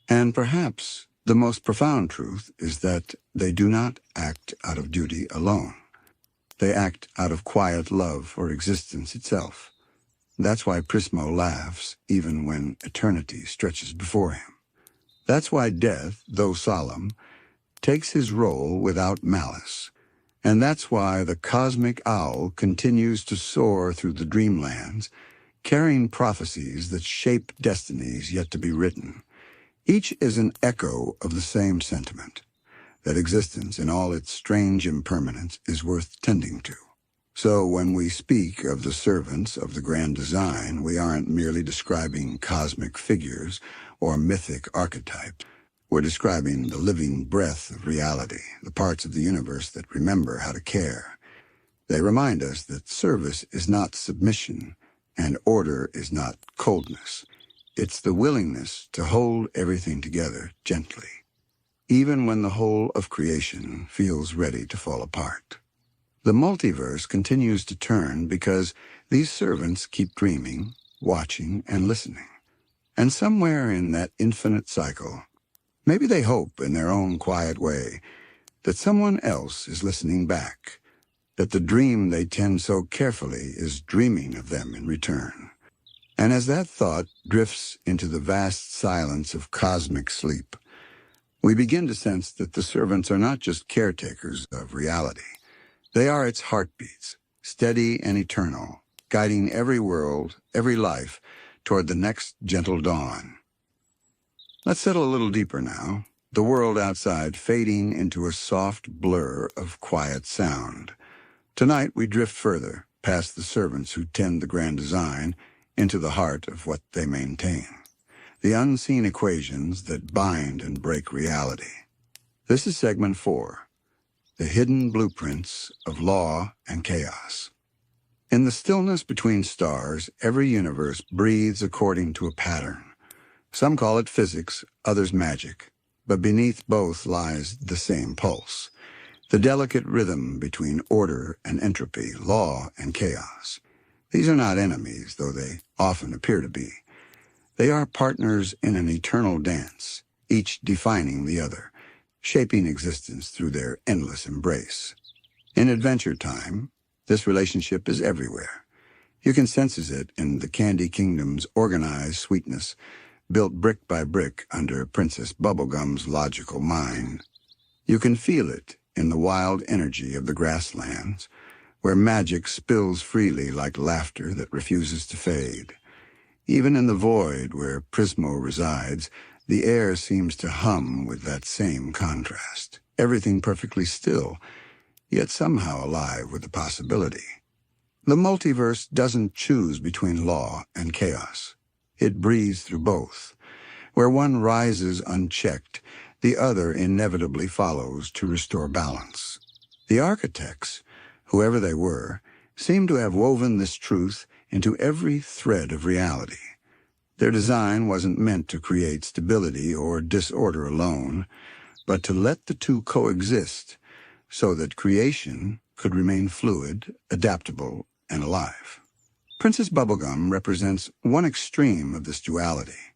And perhaps the most profound truth is that they do not act out of duty alone. They act out of quiet love for existence itself. That's why Prismo laughs even when eternity stretches before him. That's why death, though solemn, takes his role without malice. And that's why the cosmic owl continues to soar through the dreamlands, carrying prophecies that shape destinies yet to be written. Each is an echo of the same sentiment, that existence in all its strange impermanence is worth tending to. So when we speak of the servants of the grand design, we aren't merely describing cosmic figures or mythic archetypes. We're describing the living breath of reality, the parts of the universe that remember how to care. They remind us that service is not submission, and order is not coldness. It's the willingness to hold everything together gently, even when the whole of creation feels ready to fall apart. The multiverse continues to turn because these servants keep dreaming, watching, and listening. And somewhere in that infinite cycle, maybe they hope in their own quiet way that someone else is listening back, that the dream they tend so carefully is dreaming of them in return. And as that thought drifts into the vast silence of cosmic sleep, we begin to sense that the servants are not just caretakers of reality. They are its heartbeats, steady and eternal, guiding every world, every life, toward the next gentle dawn. Let's settle a little deeper now, the world outside fading into a soft blur of quiet sound. Tonight we drift further, past the servants who tend the grand design, into the heart of what they maintain, the unseen equations that bind and break reality. This is segment 4. The hidden blueprints of law and chaos. In the stillness between stars, every universe breathes according to a pattern. Some call it physics, others magic, but beneath both lies the same pulse, the delicate rhythm between order and entropy, law and chaos. These are not enemies, though they often appear to be. They are partners in an eternal dance, each defining the other, shaping existence through their endless embrace. In Adventure Time, this relationship is everywhere. You can sense it in the Candy Kingdom's organized sweetness, built brick by brick under Princess Bubblegum's logical mind. You can feel it in the wild energy of the grasslands, where magic spills freely like laughter that refuses to fade. Even in the void where Prismo resides, the air seems to hum with that same contrast, everything perfectly still, yet somehow alive with the possibility. The multiverse doesn't choose between law and chaos. It breathes through both. Where one rises unchecked, the other inevitably follows to restore balance. The architects, whoever they were, seem to have woven this truth into every thread of reality. Their design wasn't meant to create stability or disorder alone, but to let the two coexist so that creation could remain fluid, adaptable, and alive. Princess Bubblegum represents one extreme of this duality.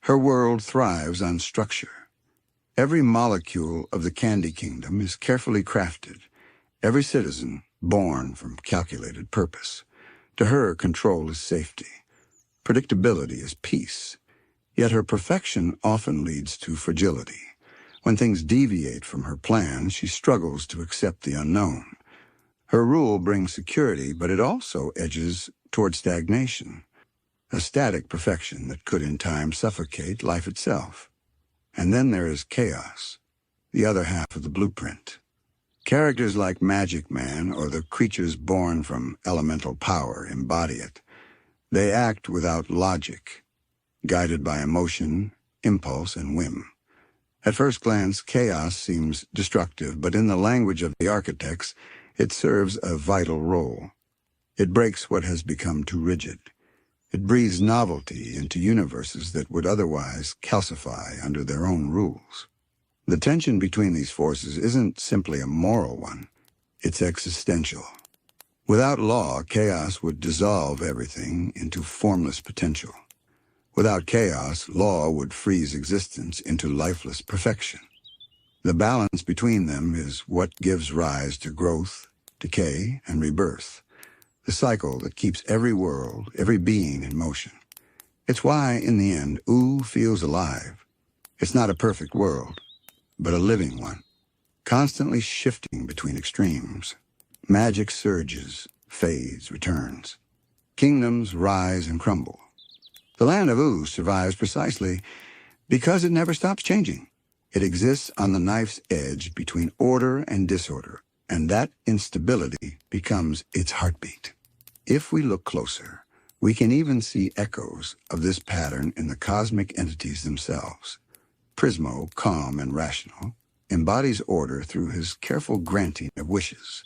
Her world thrives on structure. Every molecule of the Candy Kingdom is carefully crafted, every citizen born from calculated purpose. To her, control is safety. Predictability is peace. Yet her perfection often leads to fragility. When things deviate from her plan, she struggles to accept the unknown. Her rule brings security, but it also edges toward stagnation, a static perfection that could in time suffocate life itself. And then there is chaos, the other half of the blueprint. Characters like Magic Man or the creatures born from elemental power embody it. They act without logic, guided by emotion, impulse, and whim. At first glance, chaos seems destructive, but in the language of the architects, it serves a vital role. It breaks what has become too rigid. It breathes novelty into universes that would otherwise calcify under their own rules. The tension between these forces isn't simply a moral one. It's existential. Without law, chaos would dissolve everything into formless potential. Without chaos, law would freeze existence into lifeless perfection. The balance between them is what gives rise to growth, decay, and rebirth, the cycle that keeps every world, every being in motion. It's why, in the end, Ooh feels alive. It's not a perfect world, but a living one, constantly shifting between extremes. Magic surges, fades, returns. Kingdoms rise and crumble. The land of Ooh survives precisely because it never stops changing. It exists on the knife's edge between order and disorder, and that instability becomes its heartbeat. If we look closer, we can even see echoes of this pattern in the cosmic entities themselves. Prismo, calm and rational, embodies order through his careful granting of wishes.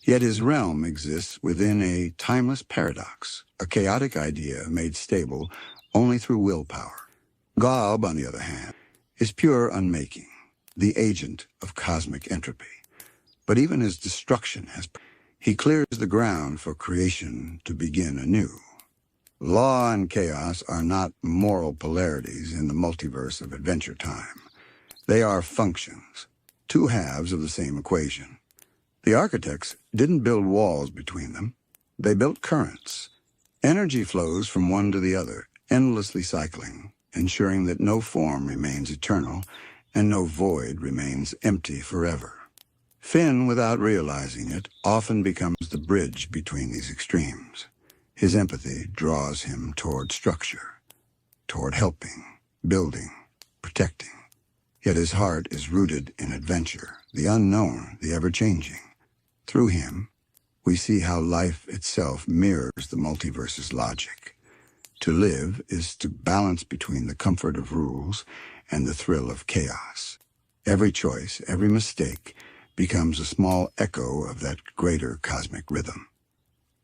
Yet his realm exists within a timeless paradox, a chaotic idea made stable only through willpower. GOLB, on the other hand, is pure unmaking, the agent of cosmic entropy. But even his destruction he clears the ground for creation to begin anew. Law and chaos are not moral polarities in the multiverse of Adventure Time. They are functions, two halves of the same equation. The architects didn't build walls between them. They built currents. Energy flows from one to the other, endlessly cycling, ensuring that no form remains eternal and no void remains empty forever. Finn, without realizing it, often becomes the bridge between these extremes. His empathy draws him toward structure, toward helping, building, protecting. Yet his heart is rooted in adventure, the unknown, the ever-changing. Through him, we see how life itself mirrors the multiverse's logic. To live is to balance between the comfort of rules and the thrill of chaos. Every choice, every mistake, becomes a small echo of that greater cosmic rhythm.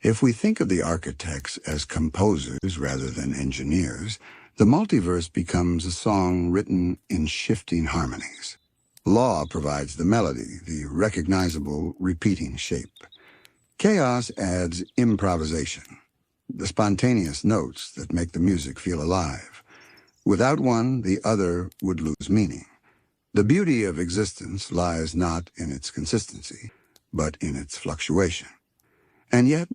If we think of the architects as composers rather than engineers, the multiverse becomes a song written in shifting harmonies. Law provides the melody, the recognizable, repeating shape. Chaos adds improvisation, the spontaneous notes that make the music feel alive. Without one, the other would lose meaning. The beauty of existence lies not in its consistency, but in its fluctuation. And yet,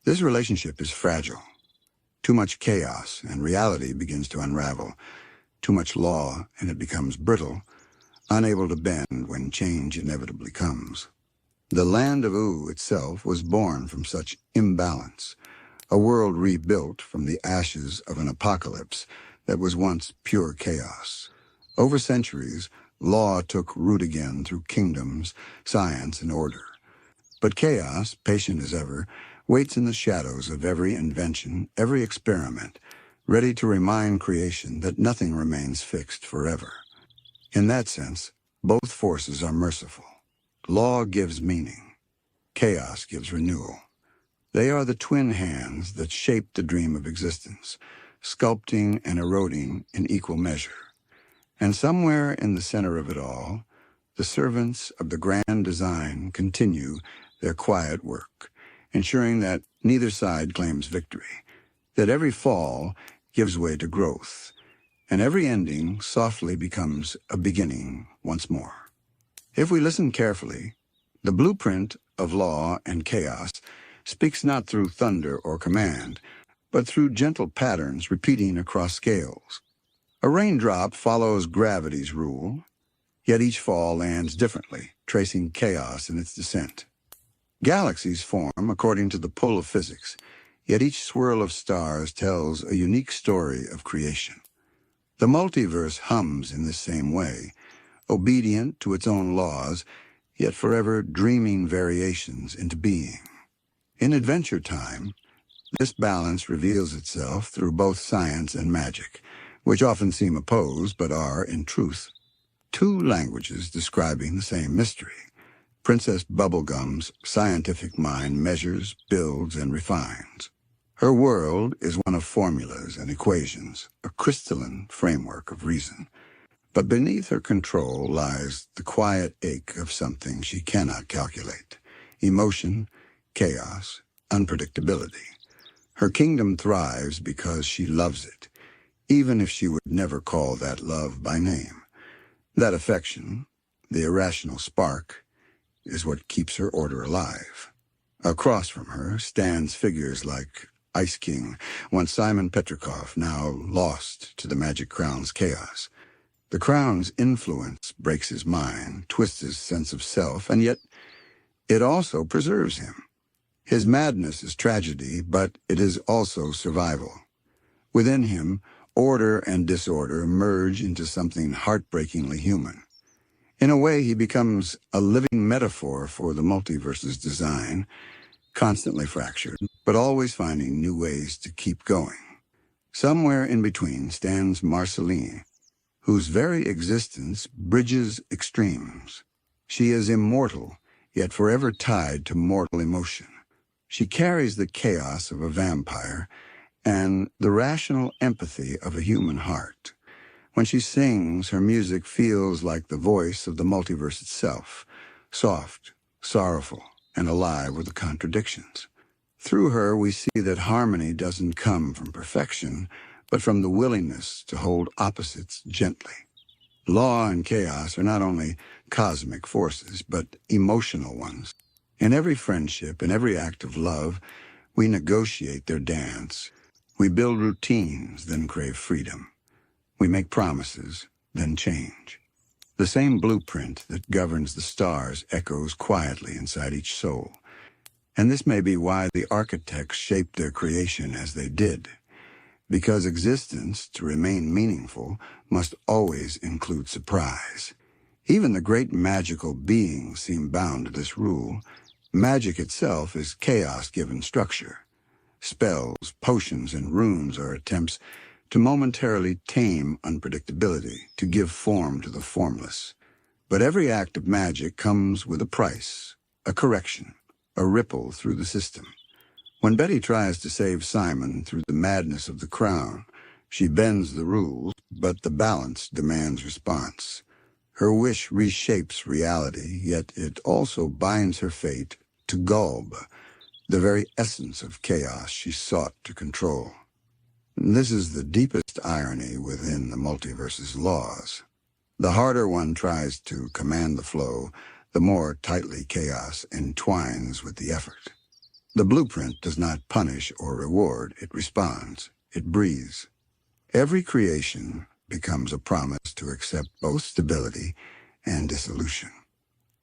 this relationship is fragile. Too much chaos, and reality begins to unravel. Too much law, and it becomes brittle, unable to bend when change inevitably comes. The land of U itself was born from such imbalance, a world rebuilt from the ashes of an apocalypse that was once pure chaos. Over centuries, law took root again through kingdoms, science, and order. But chaos, patient as ever, waits in the shadows of every invention, every experiment, ready to remind creation that nothing remains fixed forever. In that sense, both forces are merciful. Law gives meaning. Chaos gives renewal. They are the twin hands that shape the dream of existence, sculpting and eroding in equal measure. And somewhere in the center of it all, the servants of the grand design continue their quiet work, ensuring that neither side claims victory, that every fall gives way to growth, and every ending softly becomes a beginning once more. If we listen carefully, the blueprint of law and chaos speaks not through thunder or command, but through gentle patterns repeating across scales. A raindrop follows gravity's rule, yet each fall lands differently, tracing chaos in its descent. Galaxies form according to the pull of physics, yet each swirl of stars tells a unique story of creation. The multiverse hums in this same way, obedient to its own laws, yet forever dreaming variations into being. In Adventure Time, this balance reveals itself through both science and magic, which often seem opposed but are, in truth, two languages describing the same mystery. Princess Bubblegum's scientific mind measures, builds, and refines. Her world is one of formulas and equations, a crystalline framework of reason. But beneath her control lies the quiet ache of something she cannot calculate: emotion, chaos, unpredictability. Her kingdom thrives because she loves it, even if she would never call that love by name. That affection, the irrational spark, is what keeps her order alive. Across from her stands figures like Ice King, once Simon Petrikov, now lost to the Magic Crown's chaos. The crown's influence breaks his mind, twists his sense of self, and yet it also preserves him. His madness is tragedy, but it is also survival. Within him, order and disorder merge into something heartbreakingly human. In a way, he becomes a living metaphor for the multiverse's design, constantly fractured, but always finding new ways to keep going. Somewhere in between stands Marceline, whose very existence bridges extremes. She is immortal, yet forever tied to mortal emotion. She carries the chaos of a vampire and the rational empathy of a human heart. When she sings, her music feels like the voice of the multiverse itself, soft, sorrowful, and alive with the contradictions. Through her, we see that harmony doesn't come from perfection, but from the willingness to hold opposites gently. Law and chaos are not only cosmic forces, but emotional ones. In every friendship, in every act of love, we negotiate their dance. We build routines, then crave freedom. We make promises, then change. The same blueprint that governs the stars echoes quietly inside each soul. And this may be why the architects shaped their creation as they did. Because existence, to remain meaningful, must always include surprise. Even the great magical beings seem bound to this rule. Magic itself is chaos given structure. Spells, potions, and runes are attempts to momentarily tame unpredictability, to give form to the formless. But every act of magic comes with a price, a correction, a ripple through the system. When Betty tries to save Simon through the madness of the crown, she bends the rules, but the balance demands response. Her wish reshapes reality, yet it also binds her fate to GOLB, the very essence of chaos she sought to control. This is the deepest irony within the multiverse's laws. The harder one tries to command the flow, the more tightly chaos entwines with the effort. The blueprint does not punish or reward, it responds, it breathes. Every creation becomes a promise to accept both stability and dissolution.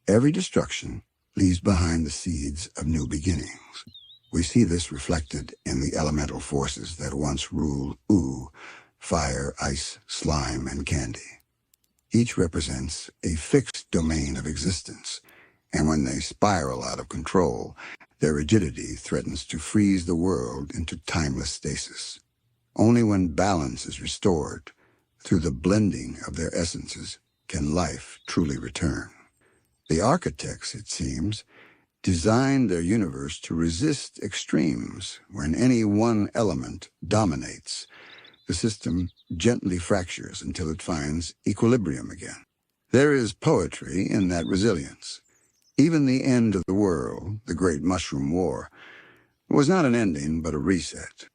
Every destruction leaves behind the seeds of new beginnings. We see this reflected in the elemental forces that once ruled fire, ice, slime, and candy. Each represents a fixed domain of existence, and when they spiral out of control, their rigidity threatens to freeze the world into timeless stasis. Only when balance is restored, through the blending of their essences, can life truly return. The architects, it seems, designed their universe to resist extremes. When any one element dominates, the system gently fractures until it finds equilibrium again. There is poetry in that resilience. Even the end of the world, the Great Mushroom War, was not an ending but a reset.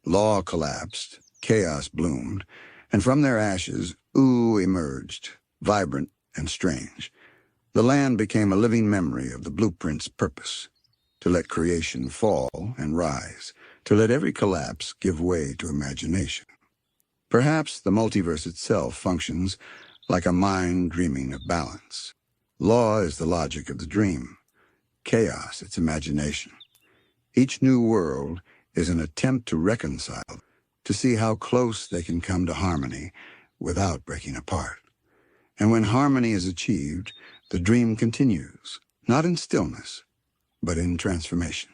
Law collapsed, chaos bloomed, and from their ashes, emerged, vibrant and strange. The land became a living memory of the blueprint's purpose, to let creation fall and rise, to let every collapse give way to imagination. Perhaps the multiverse itself functions like a mind dreaming of balance. Law is the logic of the dream, chaos its imagination. Each new world is an attempt to reconcile, to see how close they can come to harmony without breaking apart. And when harmony is achieved, the dream continues, not in stillness, but in transformation.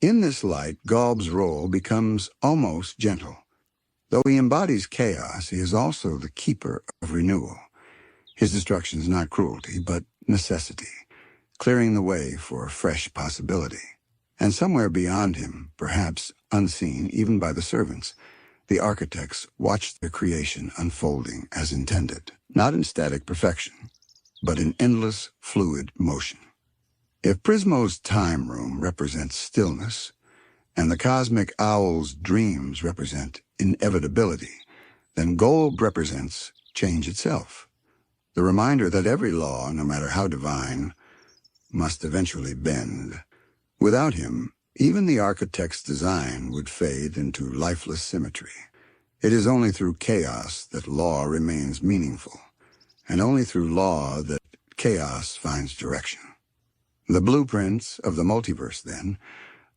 In this light, GOLB's role becomes almost gentle. Though he embodies chaos, he is also the keeper of renewal. His destruction is not cruelty, but necessity, clearing the way for a fresh possibility. And somewhere beyond him, perhaps unseen even by the servants, the architects watch their creation unfolding as intended, not in static perfection, but in endless, fluid motion. If Prismo's time room represents stillness, and the cosmic owl's dreams represent inevitability, then GOLB represents change itself. The reminder that every law, no matter how divine, must eventually bend. Without him, even the architect's design would fade into lifeless symmetry. It is only through chaos that law remains meaningful, and only through law that chaos finds direction. The blueprints of the multiverse, then,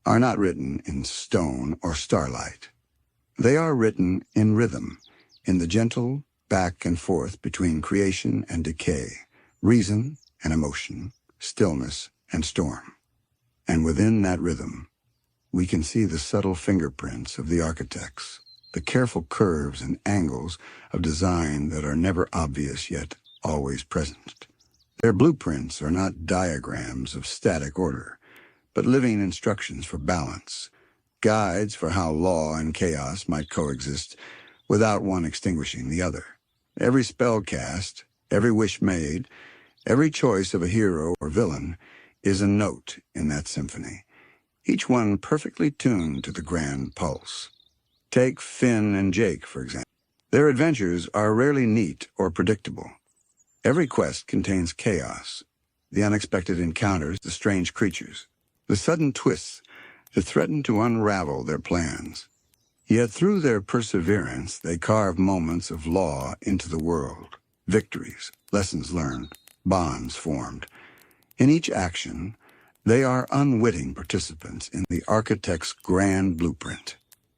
are not written in stone or starlight. They are written in rhythm, in the gentle back and forth between creation and decay, reason and emotion, stillness and storm. And within that rhythm, we can see the subtle fingerprints of the architects, the careful curves and angles of design that are never obvious yet always present. Their blueprints are not diagrams of static order, but living instructions for balance, guides for how law and chaos might coexist without one extinguishing the other. Every spell cast, every wish made, every choice of a hero or villain is a note in that symphony, each one perfectly tuned to the grand pulse. Take Finn and Jake, for example. Their adventures are rarely neat or predictable. Every quest contains chaos, the unexpected encounters, the strange creatures, the sudden twists that threaten to unravel their plans. Yet through their perseverance, they carve moments of law into the world, victories, lessons learned, bonds formed. In each action, they are unwitting participants in the architect's grand blueprint.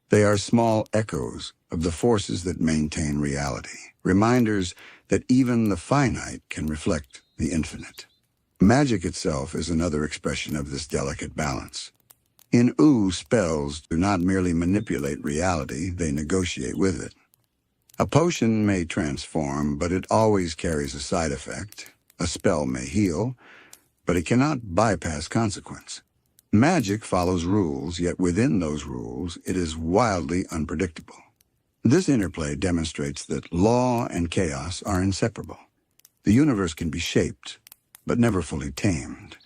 They are small echoes of the forces that maintain reality, reminders that even the finite can reflect the infinite. Magic itself is another expression of this delicate balance. In spells do not merely manipulate reality, they negotiate with it. A potion may transform, but it always carries a side effect. A spell may heal, but it cannot bypass consequence. Magic follows rules, yet within those rules, it is wildly unpredictable. This interplay demonstrates that law and chaos are inseparable. The universe can be shaped, but never fully tamed.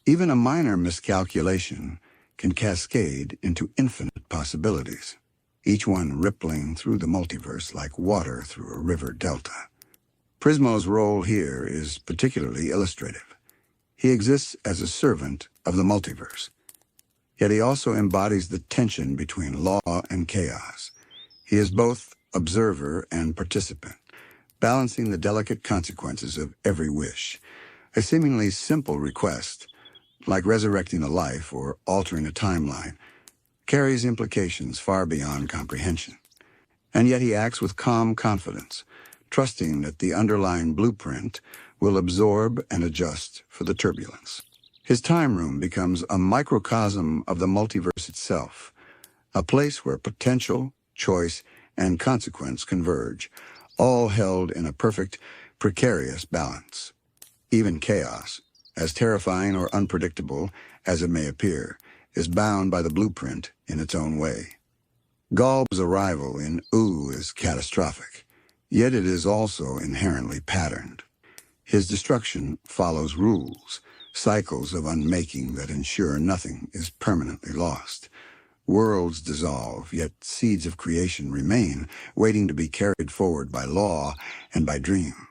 Even a minor miscalculation can cascade into infinite possibilities. each one rippling through the multiverse like water through a river delta. Prismo's role here is particularly illustrative. He exists as a servant of the multiverse, yet he also embodies the tension between law and chaos. He is both observer and participant, balancing the delicate consequences of every wish. A seemingly simple request, like resurrecting a life or altering a timeline, carries implications far beyond comprehension. And yet he acts with calm confidence, trusting that the underlying blueprint will absorb and adjust for the turbulence. His time room becomes a microcosm of the multiverse itself, a place where potential, choice, and consequence converge, all held in a perfect, precarious balance. Even chaos, as terrifying or unpredictable as it may appear, is bound by the blueprint in its own way. GOLB's arrival in is catastrophic, yet it is also inherently patterned. His destruction follows rules, cycles of unmaking that ensure nothing is permanently lost. Worlds dissolve, yet seeds of creation remain, waiting to be carried forward by law and by dream.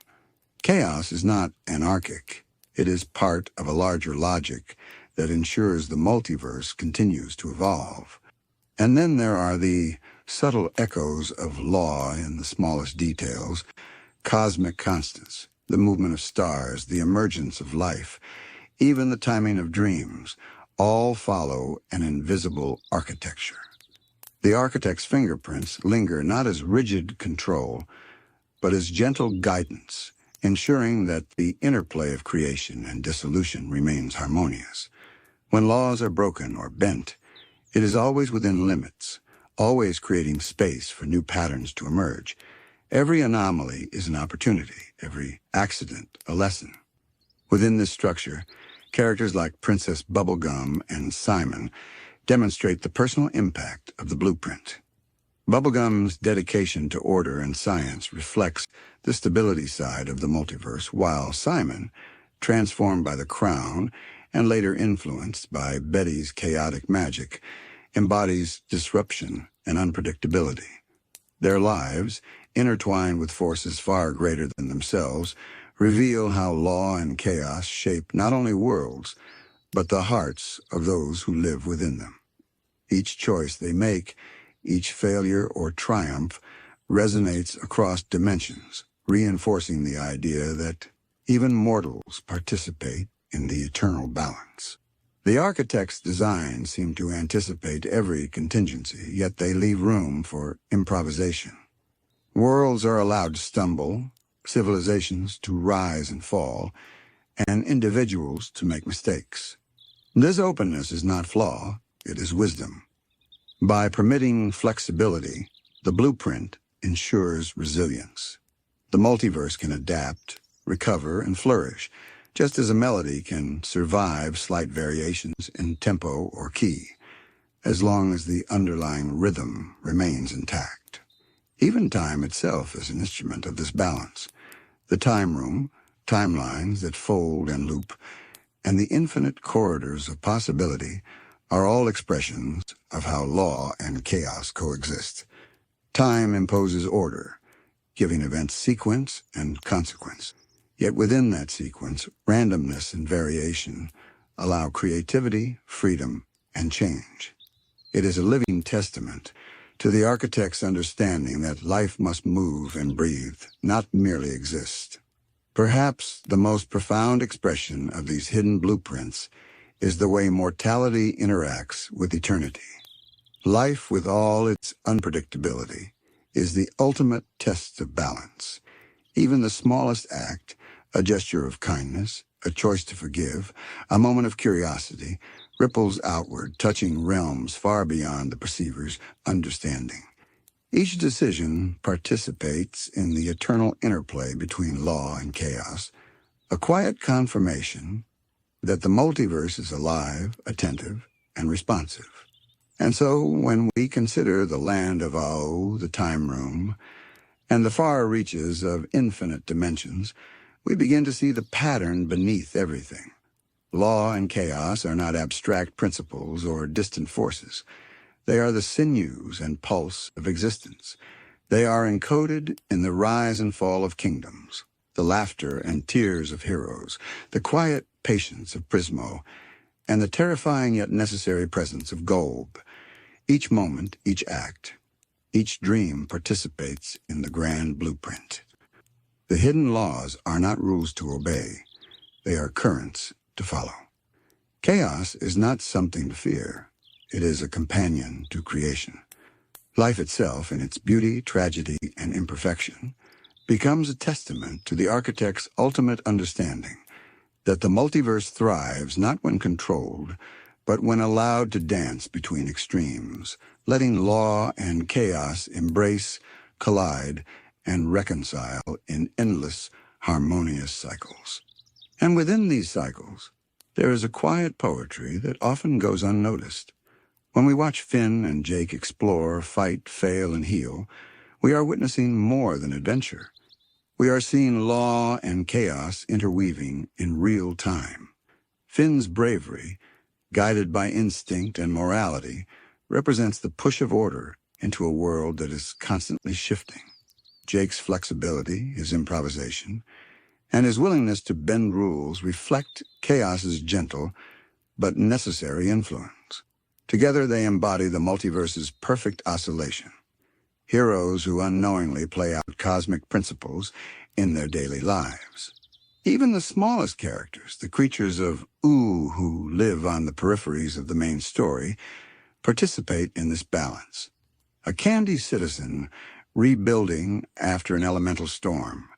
Chaos is not anarchic. It is part of a larger logic that ensures the multiverse continues to evolve. And then there are the subtle echoes of law in the smallest details, cosmic constants, the movement of stars, the emergence of life, even the timing of dreams, all follow an invisible architecture. The architect's fingerprints linger not as rigid control, but as gentle guidance, ensuring that the interplay of creation and dissolution remains harmonious. When laws are broken or bent, it is always within limits, always creating space for new patterns to emerge. Every anomaly is an opportunity, every accident a lesson. Within this structure, characters like Princess Bubblegum and Simon demonstrate the personal impact of the blueprint. Bubblegum's dedication to order and science reflects the stability side of the multiverse, while Simon, transformed by the crown and later influenced by Betty's chaotic magic, embodies disruption and unpredictability. Their lives, intertwined with forces far greater than themselves, reveal how law and chaos shape not only worlds, but the hearts of those who live within them. Each choice they make, each failure or triumph, resonates across dimensions, reinforcing the idea that even mortals participate in the eternal balance. The architect's designs seem to anticipate every contingency, yet they leave room for improvisation. Worlds are allowed to stumble, civilizations to rise and fall, and individuals to make mistakes. This openness is not flaw, it is wisdom. By permitting flexibility, the blueprint ensures resilience. The multiverse can adapt, recover, and flourish, just as a melody can survive slight variations in tempo or key, as long as the underlying rhythm remains intact. Even time itself is an instrument of this balance. The time room, timelines that fold and loop, and the infinite corridors of possibility are all expressions of how law and chaos coexist. Time imposes order, giving events sequence and consequence. Yet within that sequence, randomness and variation allow creativity, freedom, and change. It is a living testament to the architect's understanding that life must move and breathe, not merely exist. Perhaps the most profound expression of these hidden blueprints is the way mortality interacts with eternity. Life, with all its unpredictability, is the ultimate test of balance. Even the smallest act, a gesture of kindness, a choice to forgive, a moment of curiosity, ripples outward, touching realms far beyond the perceiver's understanding. Each decision participates in the eternal interplay between law and chaos, a quiet confirmation that the multiverse is alive, attentive, and responsive. And so, when we consider the land of the time room, and the far reaches of infinite dimensions, we begin to see the pattern beneath everything. Law and chaos are not abstract principles or distant forces. They are the sinews and pulse of existence. They are encoded in the rise and fall of kingdoms, the laughter and tears of heroes, the quiet patience of Prismo, and the terrifying yet necessary presence of GOLB. Each moment, each act, each dream participates in the grand blueprint. The hidden laws are not rules to obey. They are currents to follow. Chaos is not something to fear. It is a companion to creation. Life itself, in its beauty, tragedy, and imperfection, becomes a testament to the architect's ultimate understanding that the multiverse thrives not when controlled, but when allowed to dance between extremes, letting law and chaos embrace, collide, and reconcile in endless, harmonious cycles. And within these cycles, there is a quiet poetry that often goes unnoticed. When we watch Finn and Jake explore, fight, fail, and heal, we are witnessing more than adventure. We are seeing law and chaos interweaving in real time. Finn's bravery, guided by instinct and morality, represents the push of order into a world that is constantly shifting. Jake's flexibility, his improvisation, and his willingness to bend rules reflect chaos's gentle but necessary influence. Together they embody the multiverse's perfect oscillation. Heroes who unknowingly play out cosmic principles in their daily lives. Even the smallest characters, the creatures of ooh who live on the peripheries of the main story, participate in this balance. A candy citizen rebuilding after an elemental storm,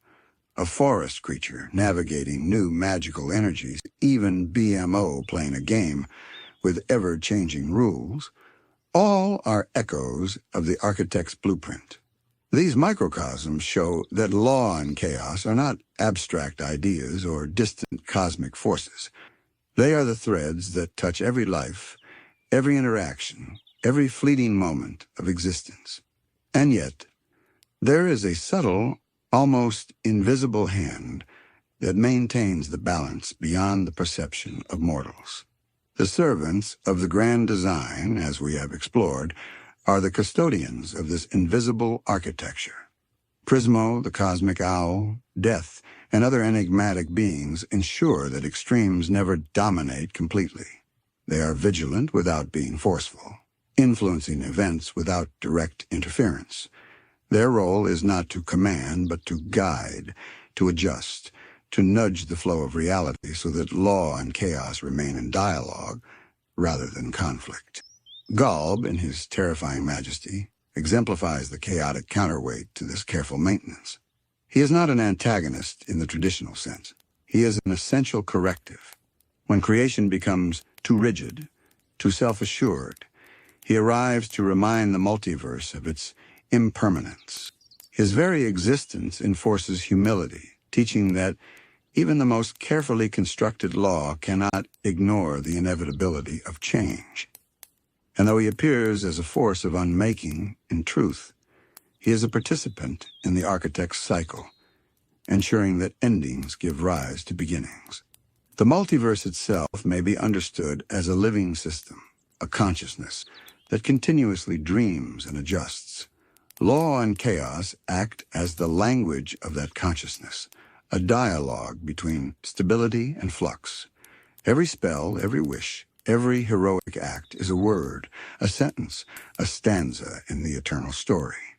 a forest creature navigating new magical energies, even BMO playing a game with ever-changing rules, all are echoes of the architect's blueprint. These microcosms show that law and chaos are not abstract ideas or distant cosmic forces. They are the threads that touch every life, every interaction, every fleeting moment of existence. And yet, there is a subtle, almost invisible hand that maintains the balance beyond the perception of mortals. The servants of the grand design, as we have explored, are the custodians of this invisible architecture. Prismo, the cosmic owl, death, and other enigmatic beings ensure that extremes never dominate completely. They are vigilant without being forceful, influencing events without direct interference. Their role is not to command, but to guide, to adjust, to nudge the flow of reality so that law and chaos remain in dialogue rather than conflict. GOLB, in his terrifying majesty, exemplifies the chaotic counterweight to this careful maintenance. He is not an antagonist in the traditional sense. He is an essential corrective. When creation becomes too rigid, too self-assured, he arrives to remind the multiverse of its impermanence. His very existence enforces humility, teaching that even the most carefully constructed law cannot ignore the inevitability of change. And though he appears as a force of unmaking, in truth, he is a participant in the architect's cycle, ensuring that endings give rise to beginnings. The multiverse itself may be understood as a living system, a consciousness that continuously dreams and adjusts. Law and chaos act as the language of that consciousness, a dialogue between stability and flux. Every spell, every wish, every heroic act is a word, a sentence, a stanza in the eternal story.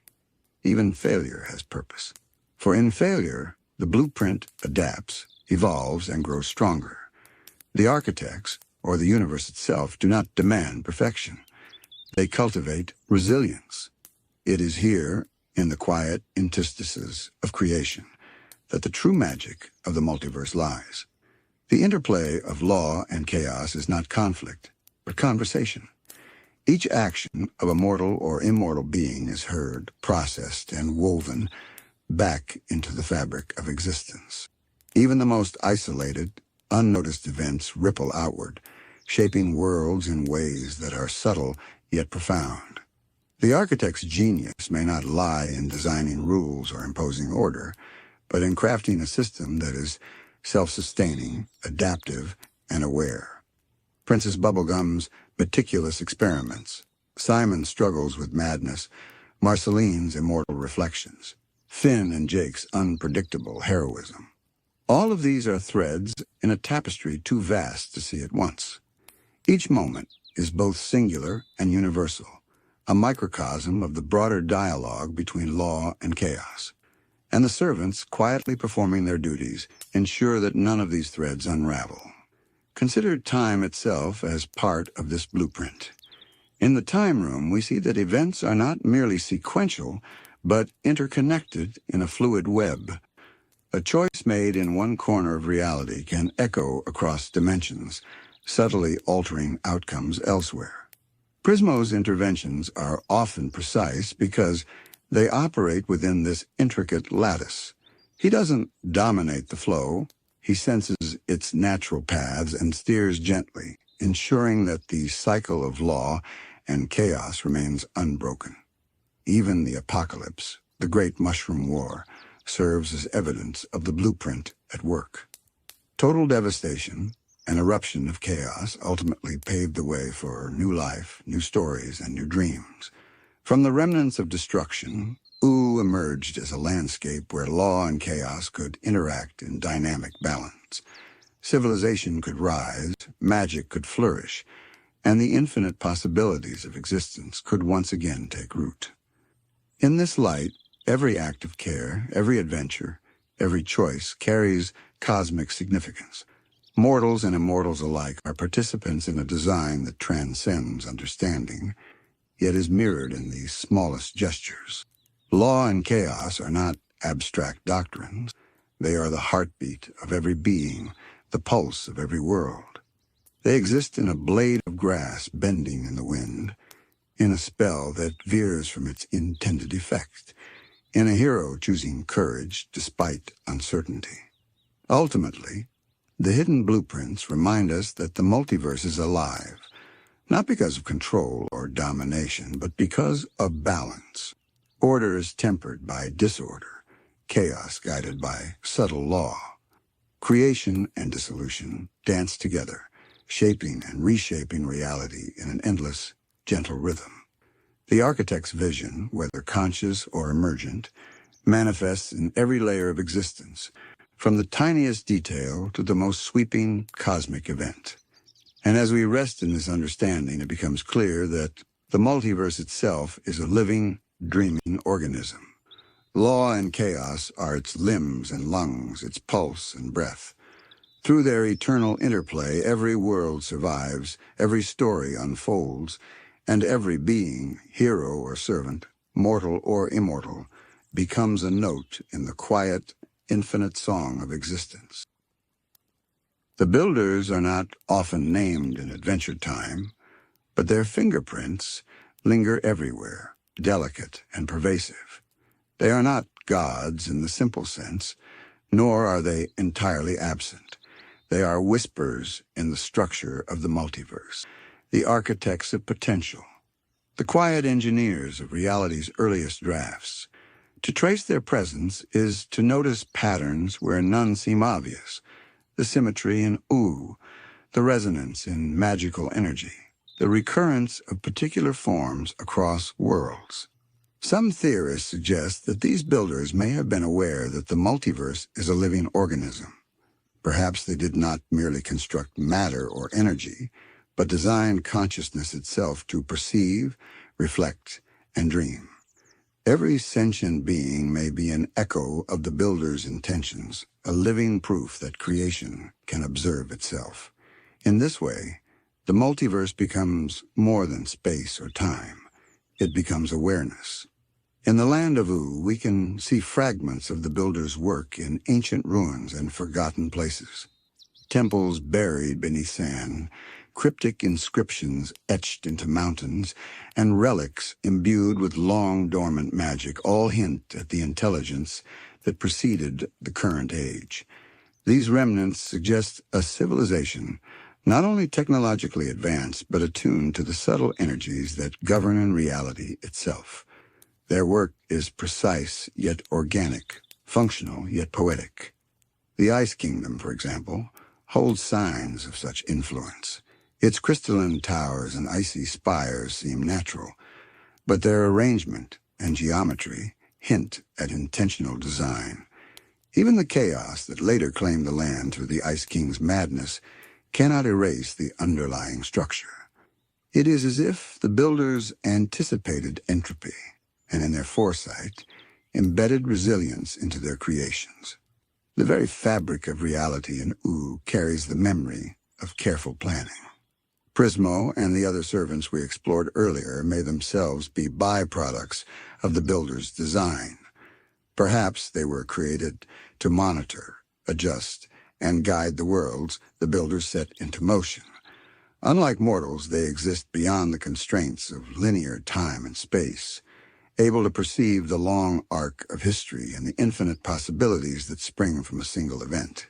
Even failure has purpose. For in failure, the blueprint adapts, evolves, and grows stronger. The architects, or the universe itself, do not demand perfection. They cultivate resilience. It is here, in the quiet interstices of creation, that the true magic of the multiverse lies. The interplay of law and chaos is not conflict, but conversation. Each action of a mortal or immortal being is heard, processed, and woven back into the fabric of existence. Even the most isolated, unnoticed events ripple outward, shaping worlds in ways that are subtle yet profound. The architect's genius may not lie in designing rules or imposing order, but in crafting a system that is self-sustaining, adaptive, and aware. Princess Bubblegum's meticulous experiments, Simon struggles with madness, Marceline's immortal reflections, Finn and Jake's unpredictable heroism. All of these are threads in a tapestry too vast to see at once. Each moment is both singular and universal, a microcosm of the broader dialogue between law and chaos. And the servants, quietly performing their duties, ensure that none of these threads unravel. Consider time itself as part of this blueprint. In the time room, we see that events are not merely sequential, but interconnected in a fluid web. A choice made in one corner of reality can echo across dimensions, subtly altering outcomes elsewhere. Prismo's interventions are often precise because they operate within this intricate lattice. He doesn't dominate the flow. He senses its natural paths and steers gently, ensuring that the cycle of law and chaos remains unbroken. Even the apocalypse, the Great Mushroom War, serves as evidence of the blueprint at work. Total devastation, an eruption of chaos, ultimately paved the way for new life, new stories, and new dreams. From the remnants of destruction, Ooh emerged as a landscape where law and chaos could interact in dynamic balance. Civilization could rise, magic could flourish, and the infinite possibilities of existence could once again take root. In this light, every act of care, every adventure, every choice carries cosmic significance. Mortals and immortals alike are participants in a design that transcends understanding, yet is mirrored in the smallest gestures. Law and chaos are not abstract doctrines. They are the heartbeat of every being, the pulse of every world. They exist in a blade of grass bending in the wind, in a spell that veers from its intended effect, in a hero choosing courage despite uncertainty. Ultimately, the hidden blueprints remind us that the multiverse is alive, not because of control or domination, but because of balance. Order is tempered by disorder, chaos guided by subtle law. Creation and dissolution dance together, shaping and reshaping reality in an endless, gentle rhythm. The architect's vision, whether conscious or emergent, manifests in every layer of existence, from the tiniest detail to the most sweeping cosmic event. And as we rest in this understanding, it becomes clear that the multiverse itself is a living, dreaming organism. Law and chaos are its limbs and lungs, its pulse and breath. Through their eternal interplay, every world survives, every story unfolds, and every being, hero or servant, mortal or immortal, becomes a note in the quiet, infinite song of existence. The builders are not often named in Adventure Time, but their fingerprints linger everywhere, delicate and pervasive. They are not gods in the simple sense, nor are they entirely absent. They are whispers in the structure of the multiverse, the architects of potential, the quiet engineers of reality's earliest drafts. To trace their presence is to notice patterns where none seem obvious, the symmetry in ooh, the resonance in magical energy, the recurrence of particular forms across worlds. Some theorists suggest that these builders may have been aware that the multiverse is a living organism. Perhaps they did not merely construct matter or energy, but designed consciousness itself to perceive, reflect, and dream. Every sentient being may be an echo of the builder's intentions, a living proof that creation can observe itself. In this way, the multiverse becomes more than space or time. It becomes awareness. In the land of Ooh, we can see fragments of the builder's work in ancient ruins and forgotten places. Temples buried beneath sand, cryptic inscriptions etched into mountains, and relics imbued with long-dormant magic all hint at the intelligence that preceded the current age. These remnants suggest a civilization not only technologically advanced, but attuned to the subtle energies that govern reality itself. Their work is precise yet organic, functional yet poetic. The Ice Kingdom, for example, holds signs of such influence. Its crystalline towers and icy spires seem natural, but their arrangement and geometry hint at intentional design. Even the chaos that later claimed the land through the Ice King's madness cannot erase the underlying structure. It is as if the builders anticipated entropy, and in their foresight, embedded resilience into their creations. The very fabric of reality in U carries the memory of careful planning. Prismo and the other servants we explored earlier may themselves be byproducts of the builder's design. Perhaps they were created to monitor, adjust, and guide the worlds the builders set into motion. Unlike mortals, they exist beyond the constraints of linear time and space, able to perceive the long arc of history and the infinite possibilities that spring from a single event.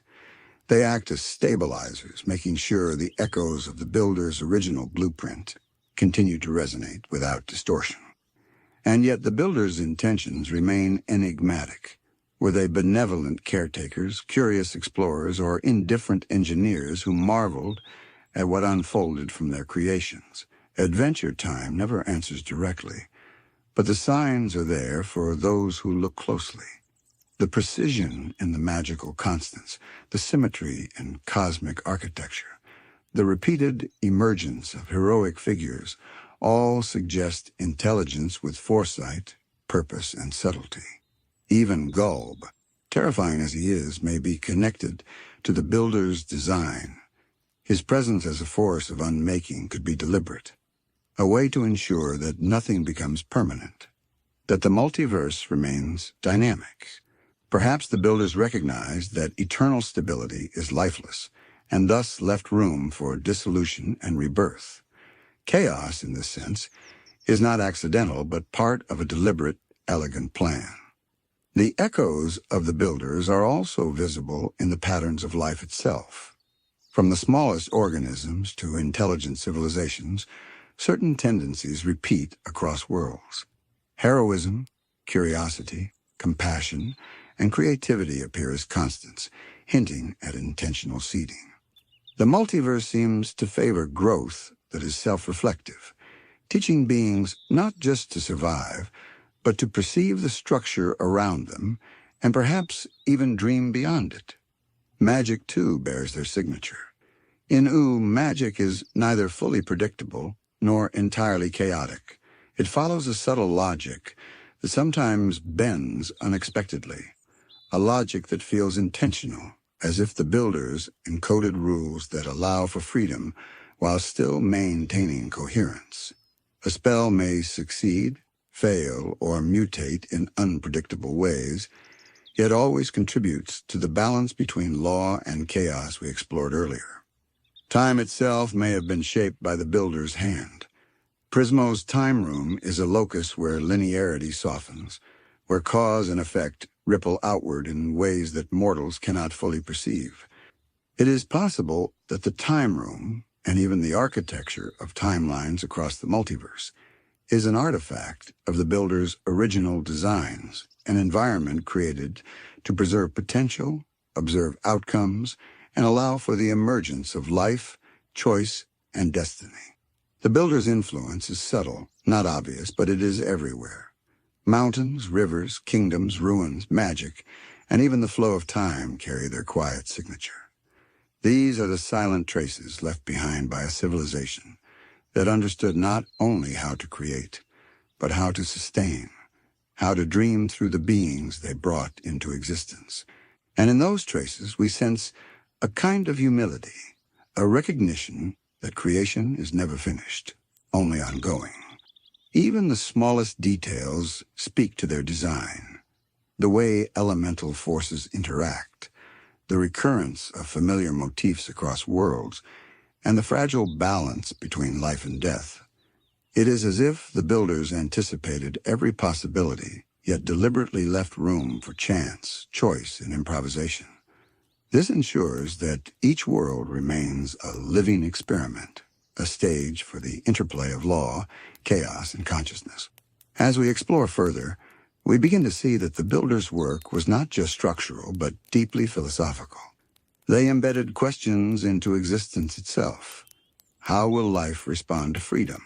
They act as stabilizers, making sure the echoes of the builder's original blueprint continue to resonate without distortion. And yet the builder's intentions remain enigmatic. Were they benevolent caretakers, curious explorers, or indifferent engineers who marveled at what unfolded from their creations? Adventure Time never answers directly, but the signs are there for those who look closely. The precision in the magical constants, the symmetry in cosmic architecture, the repeated emergence of heroic figures all suggest intelligence with foresight, purpose, and subtlety. Even GOLB, terrifying as he is, may be connected to the builder's design. His presence as a force of unmaking could be deliberate, a way to ensure that nothing becomes permanent, that the multiverse remains dynamic. Perhaps the builders recognized that eternal stability is lifeless, and thus left room for dissolution and rebirth. Chaos, in this sense, is not accidental, but part of a deliberate, elegant plan. The echoes of the builders are also visible in the patterns of life itself. From the smallest organisms to intelligent civilizations, certain tendencies repeat across worlds. Heroism, curiosity, compassion, and creativity appear as constants, hinting at intentional seeding. The multiverse seems to favor growth that is self-reflective, teaching beings not just to survive, but to perceive the structure around them and perhaps even dream beyond it. Magic, too, bears their signature. In U, magic is neither fully predictable nor entirely chaotic. It follows a subtle logic that sometimes bends unexpectedly, a logic that feels intentional, as if the builders encoded rules that allow for freedom while still maintaining coherence. A spell may succeed, fail, or mutate in unpredictable ways, yet always contributes to the balance between law and chaos we explored earlier. Time itself may have been shaped by the builder's hand. Prismo's time room is a locus where linearity softens, where cause and effect ripple outward in ways that mortals cannot fully perceive. It is possible that the time room, and even the architecture of timelines across the multiverse, is an artifact of the builder's original designs, an environment created to preserve potential, observe outcomes, and allow for the emergence of life, choice, and destiny. The builder's influence is subtle, not obvious, but it is everywhere. Mountains, rivers, kingdoms, ruins, magic, and even the flow of time carry their quiet signature. These are the silent traces left behind by a civilization that understood not only how to create, but how to sustain, how to dream through the beings they brought into existence. And in those traces, we sense a kind of humility, a recognition that creation is never finished, only ongoing. Even the smallest details speak to their design, the way elemental forces interact, the recurrence of familiar motifs across worlds, and the fragile balance between life and death. It is as if the builders anticipated every possibility, yet deliberately left room for chance, choice, and improvisation. This ensures that each world remains a living experiment, a stage for the interplay of law, chaos, and consciousness. As we explore further, we begin to see that the builders' work was not just structural, but deeply philosophical. They embedded questions into existence itself. How will life respond to freedom?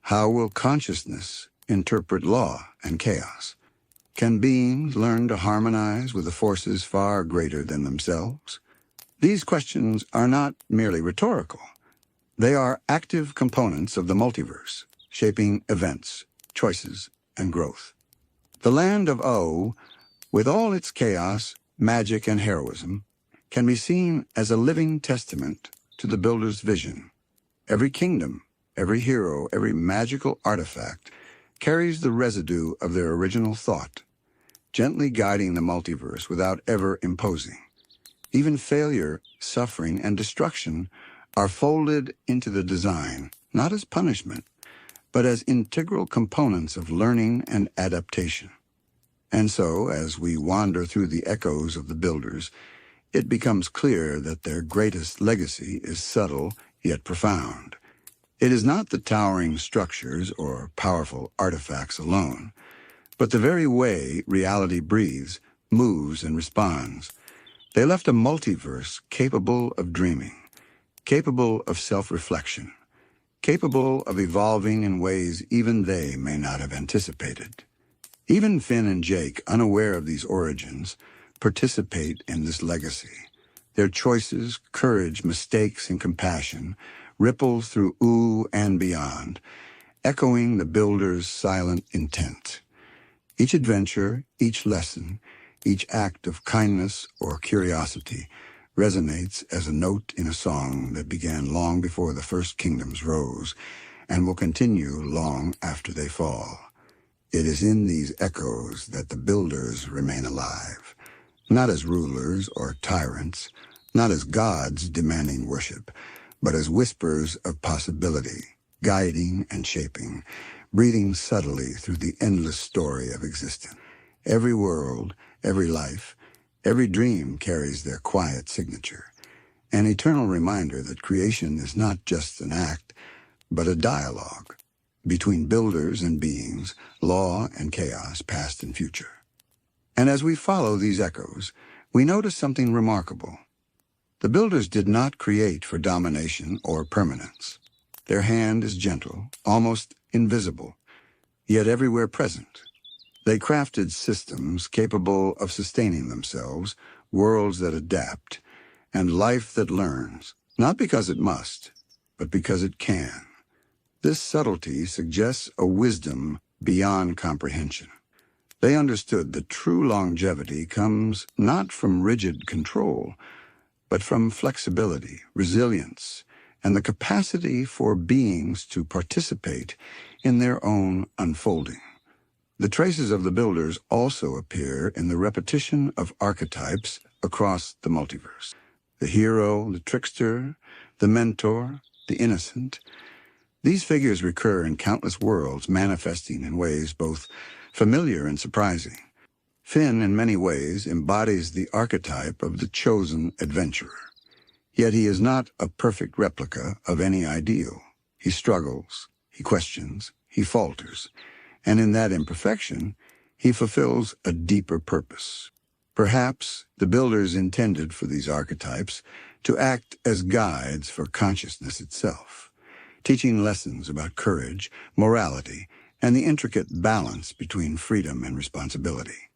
How will consciousness interpret law and chaos? Can beings learn to harmonize with the forces far greater than themselves? These questions are not merely rhetorical. They are active components of the multiverse, shaping events, choices, and growth. The land of O, with all its chaos, magic, and heroism, can be seen as a living testament to the builder's vision. Every kingdom, every hero, every magical artifact carries the residue of their original thought, gently guiding the multiverse without ever imposing. Even failure, suffering, and destruction are folded into the design, not as punishment, but as integral components of learning and adaptation. And so, as we wander through the echoes of the builders, it becomes clear that their greatest legacy is subtle yet profound. It is not the towering structures or powerful artifacts alone, but the very way reality breathes, moves, and responds. They left a multiverse capable of dreaming, capable of self-reflection, capable of evolving in ways even they may not have anticipated. Even Finn and Jake, unaware of these origins, participate in this legacy. Their choices, courage, mistakes, and compassion ripple through ooh and beyond, echoing the builder's silent intent. Each adventure, each lesson, each act of kindness or curiosity resonates as a note in a song that began long before the first kingdoms rose and will continue long after they fall. It is in these echoes that the builders remain alive, not as rulers or tyrants, not as gods demanding worship, but as whispers of possibility, guiding and shaping, breathing subtly through the endless story of existence. Every world, every life, every dream carries their quiet signature, an eternal reminder that creation is not just an act, but a dialogue between builders and beings, law and chaos, past and future. And as we follow these echoes, we notice something remarkable. The builders did not create for domination or permanence. Their hand is gentle, almost invisible, yet everywhere present. They crafted systems capable of sustaining themselves, worlds that adapt, and life that learns, not because it must, but because it can. This subtlety suggests a wisdom beyond comprehension. They understood that true longevity comes not from rigid control, but from flexibility, resilience, and the capacity for beings to participate in their own unfolding. The traces of the builders also appear in the repetition of archetypes across the multiverse. The hero, the trickster, the mentor, the innocent. These figures recur in countless worlds, manifesting in ways both familiar and surprising. Finn, in many ways, embodies the archetype of the chosen adventurer. Yet he is not a perfect replica of any ideal. He struggles, he questions, he falters, and in that imperfection, he fulfills a deeper purpose. Perhaps the builders intended for these archetypes to act as guides for consciousness itself, teaching lessons about courage, morality, and the intricate balance between freedom and responsibility.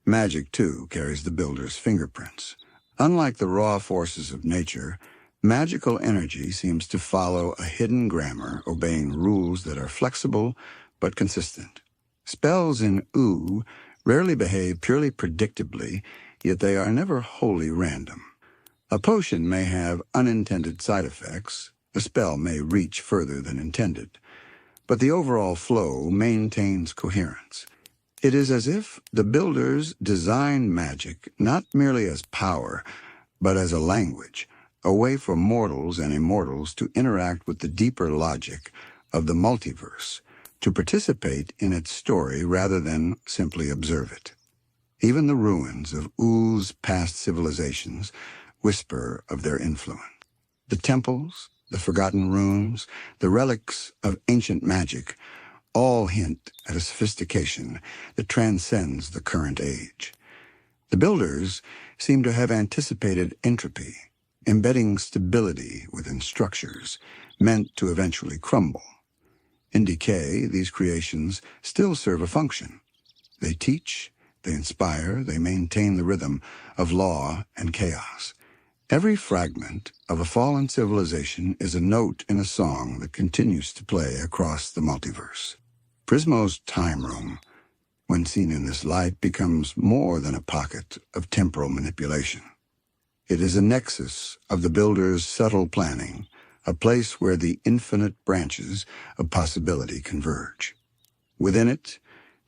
Magic, too, carries the builder's fingerprints. Unlike the raw forces of nature, magical energy seems to follow a hidden grammar, obeying rules that are flexible but consistent. Spells in ooh rarely behave purely predictably, yet they are never wholly random. A potion may have unintended side effects, a spell may reach further than intended, but the overall flow maintains coherence. It is as if the builders designed magic not merely as power, but as a language, a way for mortals and immortals to interact with the deeper logic of the multiverse, to participate in its story rather than simply observe it. Even the ruins of Oo's past civilizations whisper of their influence. The temples, the forgotten runes, the relics of ancient magic all hint at a sophistication that transcends the current age. The builders seem to have anticipated entropy, embedding stability within structures meant to eventually crumble. In decay, these creations still serve a function. They teach, they inspire, they maintain the rhythm of law and chaos. Every fragment of a fallen civilization is a note in a song that continues to play across the multiverse. Prismo's time room, when seen in this light, becomes more than a pocket of temporal manipulation. It is a nexus of the builder's subtle planning, a place where the infinite branches of possibility converge. Within it,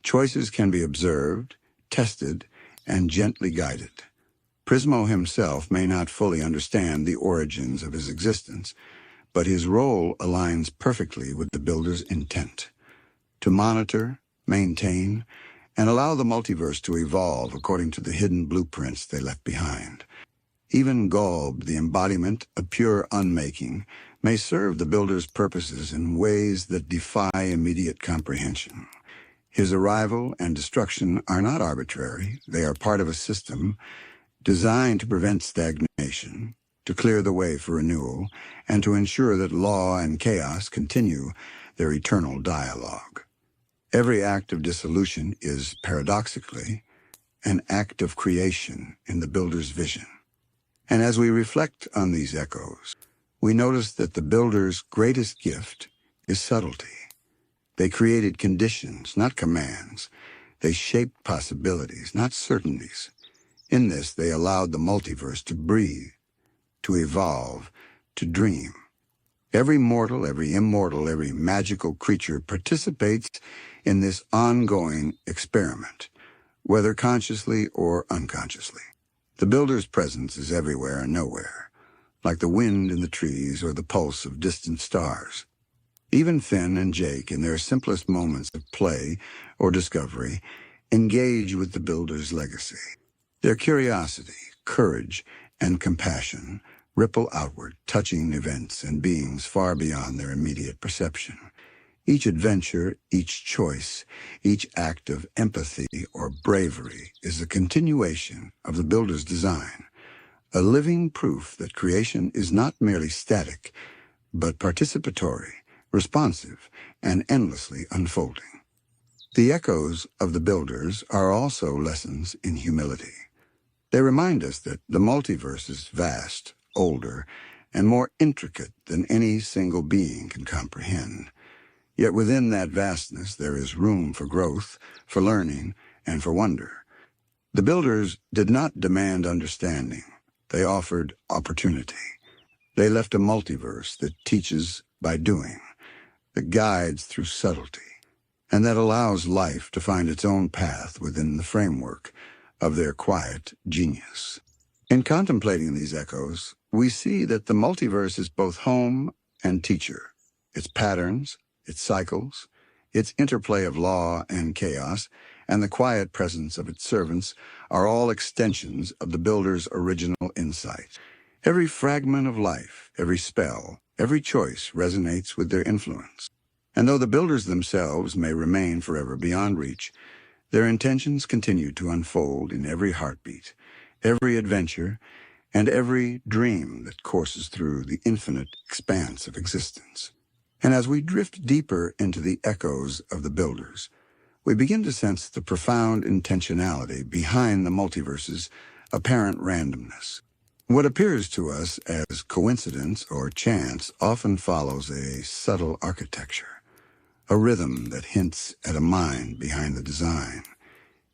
choices can be observed, tested, and gently guided. Prismo himself may not fully understand the origins of his existence, but his role aligns perfectly with the builder's intent: to monitor, maintain, and allow the multiverse to evolve according to the hidden blueprints they left behind. Even GOLB, the embodiment of pure unmaking, may serve the builder's purposes in ways that defy immediate comprehension. His arrival and destruction are not arbitrary. They are part of a system designed to prevent stagnation, to clear the way for renewal, and to ensure that law and chaos continue their eternal dialogue. Every act of dissolution is, paradoxically, an act of creation in the builder's vision. And as we reflect on these echoes, we notice that the builder's greatest gift is subtlety. They created conditions, not commands. They shaped possibilities, not certainties. In this, they allowed the multiverse to breathe, to evolve, to dream. Every mortal, every immortal, every magical creature participates in this ongoing experiment, whether consciously or unconsciously. The builder's presence is everywhere and nowhere, like the wind in the trees or the pulse of distant stars. Even Finn and Jake, in their simplest moments of play or discovery, engage with the builder's legacy. Their curiosity, courage, and compassion ripple outward, touching events and beings far beyond their immediate perception. Each adventure, each choice, each act of empathy or bravery is a continuation of the builder's design, a living proof that creation is not merely static, but participatory, responsive, and endlessly unfolding. The echoes of the builders are also lessons in humility. They remind us that the multiverse is vast, older, and more intricate than any single being can comprehend. Yet within that vastness there is room for growth, for learning, and for wonder. The builders did not demand understanding. They offered opportunity. They left a multiverse that teaches by doing, that guides through subtlety, and that allows life to find its own path within the framework of their quiet genius. In contemplating these echoes, we see that the multiverse is both home and teacher. Its patterns, its cycles, its interplay of law and chaos, and the quiet presence of its servants are all extensions of the builder's original insight. Every fragment of life, every spell, every choice resonates with their influence. And though the builders themselves may remain forever beyond reach, their intentions continue to unfold in every heartbeat, every adventure, and every dream that courses through the infinite expanse of existence. And as we drift deeper into the echoes of the builders, we begin to sense the profound intentionality behind the multiverse's apparent randomness. What appears to us as coincidence or chance often follows a subtle architecture, a rhythm that hints at a mind behind the design.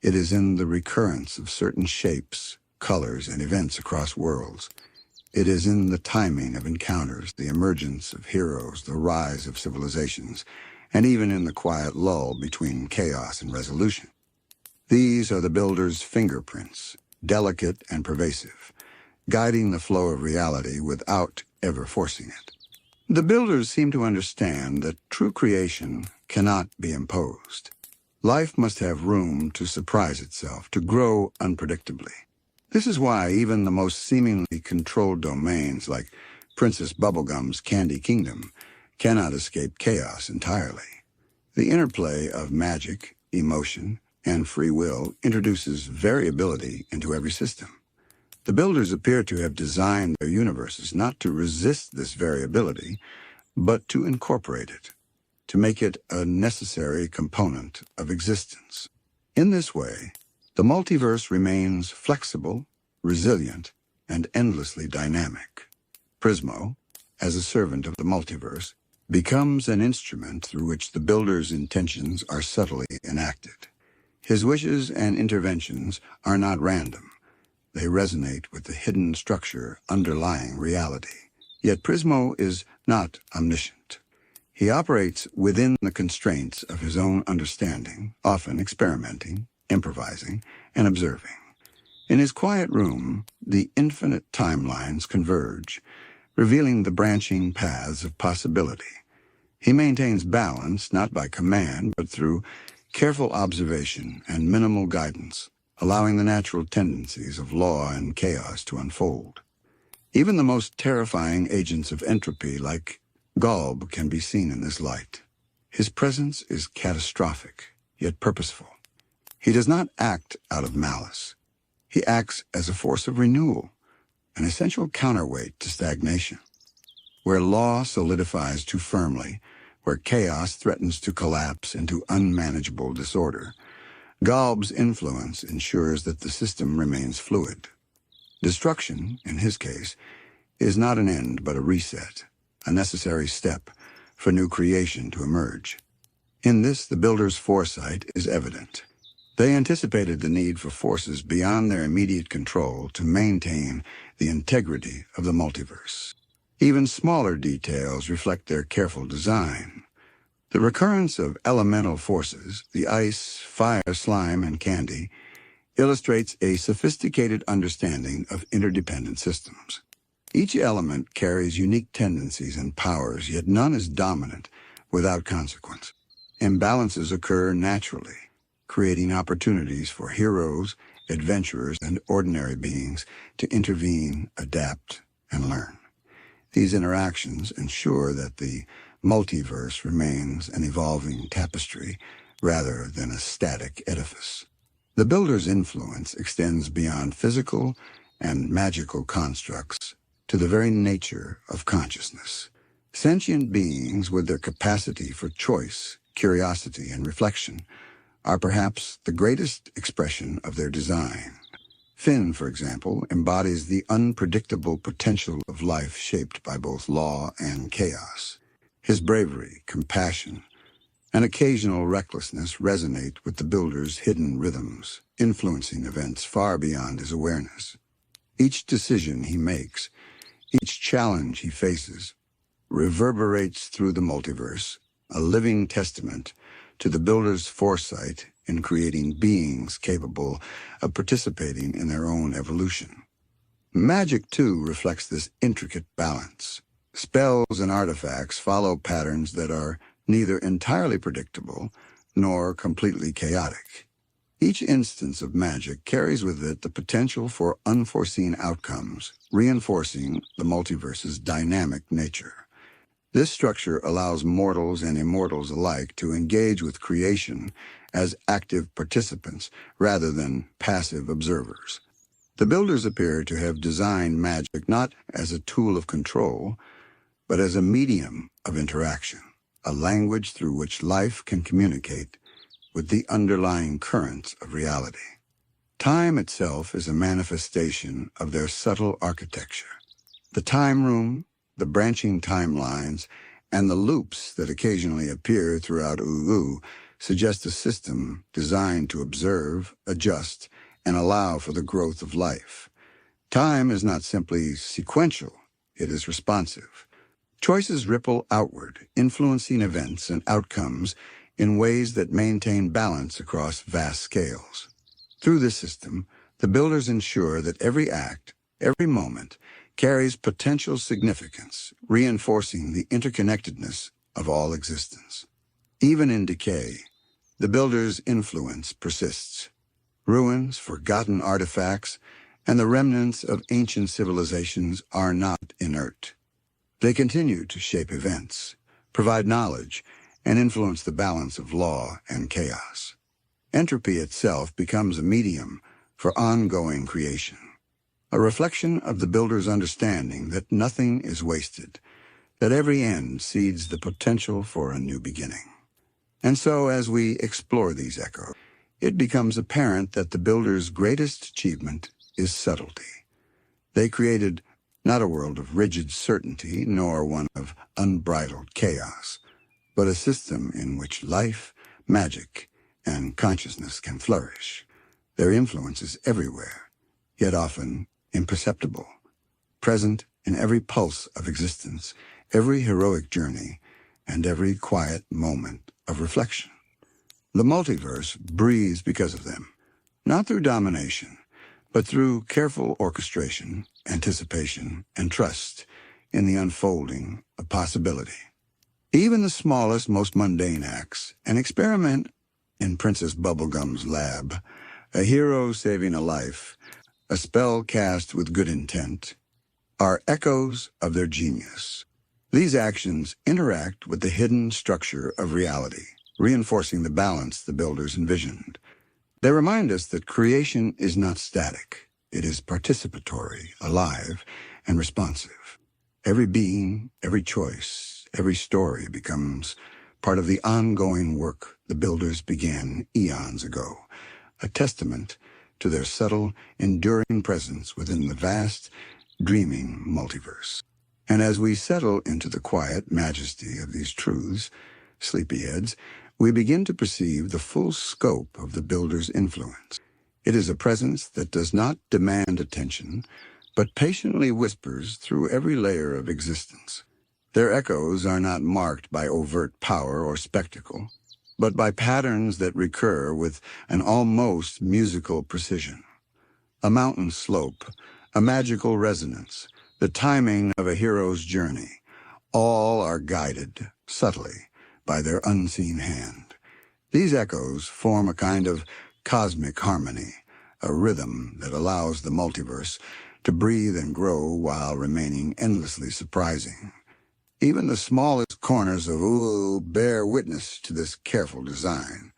It is in the recurrence of certain shapes, colors, and events across worlds. It is in the timing of encounters, the emergence of heroes, the rise of civilizations, and even in the quiet lull between chaos and resolution. These are the builder's fingerprints, delicate and pervasive, guiding the flow of reality without ever forcing it. The builders seem to understand that true creation cannot be imposed. Life must have room to surprise itself, to grow unpredictably. This is why even the most seemingly controlled domains, like Princess Bubblegum's Candy Kingdom, cannot escape chaos entirely. The interplay of magic, emotion, and free will introduces variability into every system. The builders appear to have designed their universes not to resist this variability, but to incorporate it, to make it a necessary component of existence. In this way, the multiverse remains flexible, resilient, and endlessly dynamic. Prismo, as a servant of the multiverse, becomes an instrument through which the builder's intentions are subtly enacted. His wishes and interventions are not random. They resonate with the hidden structure underlying reality. Yet Prismo is not omniscient. He operates within the constraints of his own understanding, often experimenting, improvising, and observing. In his quiet room, the infinite timelines converge, revealing the branching paths of possibility. He maintains balance not by command, but through careful observation and minimal guidance, allowing the natural tendencies of law and chaos to unfold. Even the most terrifying agents of entropy, like GOLB, can be seen in this light. His presence is catastrophic, yet purposeful. He does not act out of malice. He acts as a force of renewal, an essential counterweight to stagnation. Where law solidifies too firmly, where chaos threatens to collapse into unmanageable disorder, GOLB's influence ensures that the system remains fluid. Destruction, in his case, is not an end but a reset, a necessary step for new creation to emerge. In this, the builder's foresight is evident. They anticipated the need for forces beyond their immediate control to maintain the integrity of the multiverse. Even smaller details reflect their careful design. The recurrence of elemental forces, the ice, fire, slime, and candy, illustrates a sophisticated understanding of interdependent systems. Each element carries unique tendencies and powers, yet none is dominant without consequence. Imbalances occur naturally, creating opportunities for heroes, adventurers, and ordinary beings to intervene, adapt, and learn. These interactions ensure that the multiverse remains an evolving tapestry rather than a static edifice. The builder's influence extends beyond physical and magical constructs to the very nature of consciousness. Sentient beings, with their capacity for choice, curiosity, and reflection, are perhaps the greatest expression of their design. Finn, for example, embodies the unpredictable potential of life shaped by both law and chaos. His bravery, compassion, and occasional recklessness resonate with the builder's hidden rhythms, influencing events far beyond his awareness. Each decision he makes, each challenge he faces, reverberates through the multiverse, a living testament to the builder's foresight in creating beings capable of participating in their own evolution. Magic, too, reflects this intricate balance. Spells and artifacts follow patterns that are neither entirely predictable nor completely chaotic. Each instance of magic carries with it the potential for unforeseen outcomes, reinforcing the multiverse's dynamic nature. This structure allows mortals and immortals alike to engage with creation as active participants rather than passive observers. The builders appear to have designed magic not as a tool of control, but as a medium of interaction, a language through which life can communicate with the underlying currents of reality. Time itself is a manifestation of their subtle architecture. The time room, the branching timelines, and the loops that occasionally appear throughout UU suggest a system designed to observe, adjust, and allow for the growth of life. Time is not simply sequential, it is responsive. Choices ripple outward, influencing events and outcomes in ways that maintain balance across vast scales. Through this system, the builders ensure that every act, every moment, carries potential significance, reinforcing the interconnectedness of all existence. Even in decay, the builder's influence persists. Ruins, forgotten artifacts, and the remnants of ancient civilizations are not inert. They continue to shape events, provide knowledge, and influence the balance of law and chaos. Entropy itself becomes a medium for ongoing creation. a reflection of the builder's understanding that nothing is wasted, that every end seeds the potential for a new beginning. And so, as we explore these echoes, it becomes apparent that the builder's greatest achievement is subtlety. They created not a world of rigid certainty, nor one of unbridled chaos, but a system in which life, magic, and consciousness can flourish. Their influence is everywhere, yet often imperceptible, present in every pulse of existence, every heroic journey, and every quiet moment of reflection. The multiverse breathes because of them, not through domination, but through careful orchestration, anticipation, and trust in the unfolding of possibility. Even the smallest, most mundane acts, an experiment in Princess Bubblegum's lab, a hero saving a life, a spell cast with good intent, are echoes of their genius. These actions interact with the hidden structure of reality, reinforcing the balance the builders envisioned. They remind us that creation is not static. It is participatory, alive, and responsive. Every being, every choice, every story becomes part of the ongoing work the builders began eons ago, a testament to their subtle, enduring presence within the vast, dreaming multiverse. And as we settle into the quiet majesty of these truths, sleepyheads, we begin to perceive the full scope of the builder's influence. It is a presence that does not demand attention, but patiently whispers through every layer of existence. Their echoes are not marked by overt power or spectacle, but by patterns that recur with an almost musical precision. A mountain slope, a magical resonance, the timing of a hero's journey, all are guided, subtly, by their unseen hand. These echoes form a kind of cosmic harmony, a rhythm that allows the multiverse to breathe and grow while remaining endlessly surprising. Even the smallest corners of Ulu bear witness to this careful design.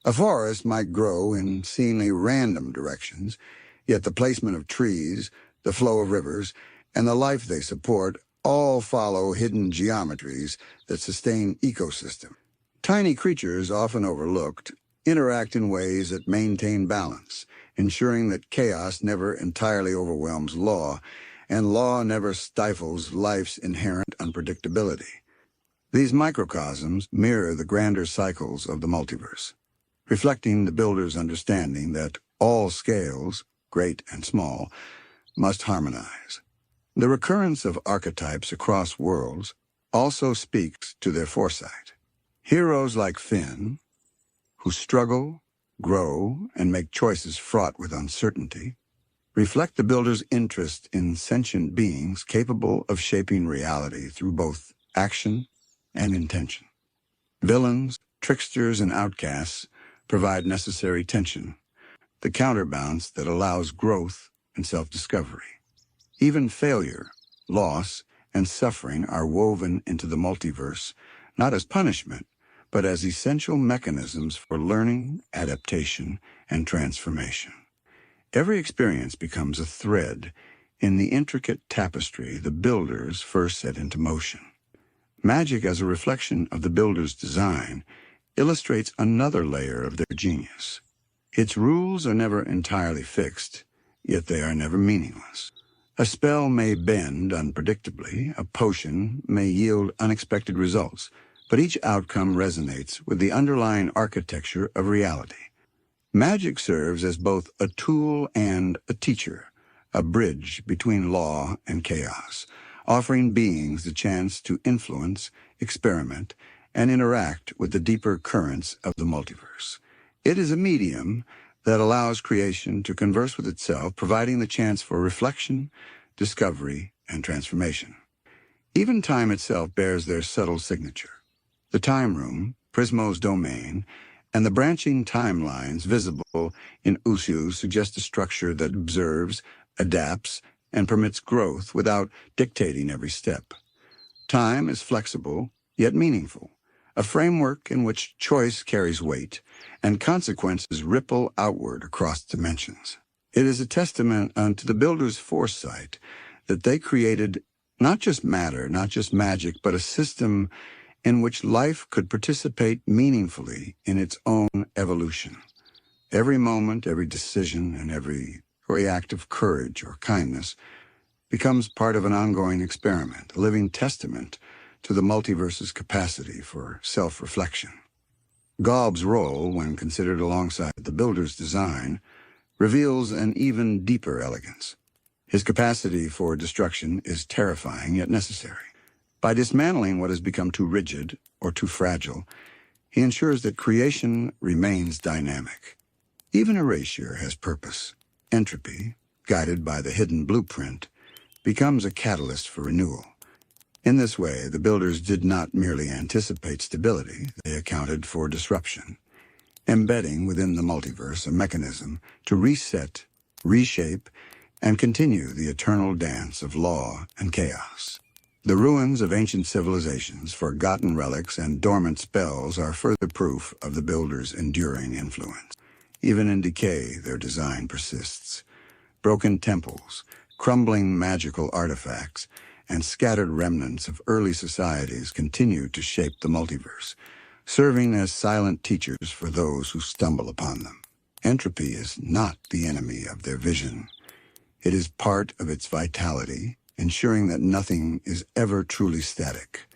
A forest might grow in seemingly random directions, yet the placement of trees, the flow of rivers, and the life they support all follow hidden geometries that sustain ecosystem. Tiny creatures, often overlooked, interact in ways that maintain balance, ensuring that chaos never entirely overwhelms law, and law never stifles life's inherent unpredictability. These microcosms mirror the grander cycles of the multiverse, reflecting the builder's understanding that all scales, great and small, must harmonize. The recurrence of archetypes across worlds also speaks to their foresight. Heroes like Finn, who struggle, grow, and make choices fraught with uncertainty, reflect the builder's interest in sentient beings capable of shaping reality through both action and intention. Villains, tricksters, and outcasts provide necessary tension, the counterbalance that allows growth and self-discovery. Even failure, loss, and suffering are woven into the multiverse, not as punishment, but as essential mechanisms for learning, adaptation, and transformation. Every experience becomes a thread in the intricate tapestry the builders first set into motion. Magic, as a reflection of the builder's design, illustrates another layer of their genius. Its rules are never entirely fixed, yet they are never meaningless. A spell may bend unpredictably, a potion may yield unexpected results, but each outcome resonates with the underlying architecture of reality. Magic serves as both a tool and a teacher, a bridge between law and chaos, offering beings the chance to influence, experiment, and interact with the deeper currents of the multiverse. It is a medium that allows creation to converse with itself, providing the chance for reflection, discovery, and transformation. Even time itself bears their subtle signature. The time room, Prismo's domain, and the branching timelines visible in Usu suggest a structure that observes, adapts, and permits growth without dictating every step. Time is flexible, yet meaningful, a framework in which choice carries weight, and consequences ripple outward across dimensions. It is a testament unto the builders' foresight that they created not just matter, not just magic, but a system in which life could participate meaningfully in its own evolution. Every moment, every decision, and every act of courage or kindness becomes part of an ongoing experiment, a living testament to the multiverse's capacity for self-reflection. GOLB's role, when considered alongside the builder's design, reveals an even deeper elegance. His capacity for destruction is terrifying yet necessary. By dismantling what has become too rigid or too fragile, he ensures that creation remains dynamic. Even erasure has purpose. Entropy, guided by the hidden blueprint, becomes a catalyst for renewal. In this way, the builders did not merely anticipate stability, they accounted for disruption, embedding within the multiverse a mechanism to reset, reshape, and continue the eternal dance of law and chaos. The ruins of ancient civilizations, forgotten relics, and dormant spells are further proof of the builders' enduring influence. Even in decay, their design persists. Broken temples, crumbling magical artifacts, and scattered remnants of early societies continue to shape the multiverse, serving as silent teachers for those who stumble upon them. Entropy is not the enemy of their vision. It is part of its vitality, ensuring that nothing is ever truly static,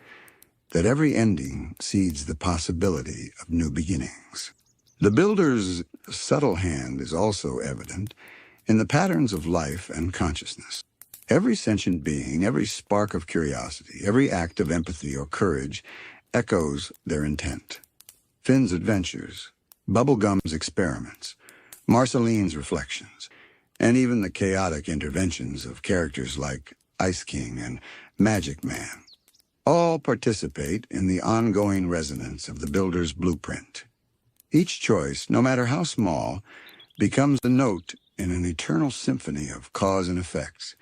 that every ending seeds the possibility of new beginnings. The builder's subtle hand is also evident in the patterns of life and consciousness. Every sentient being, every spark of curiosity, every act of empathy or courage echoes their intent. Finn's adventures, Bubblegum's experiments, Marceline's reflections, and even the chaotic interventions of characters like Ice King and Magic Man all participate in the ongoing resonance of the builder's blueprint. Each choice, no matter how small, becomes a note in an eternal symphony of cause and effects,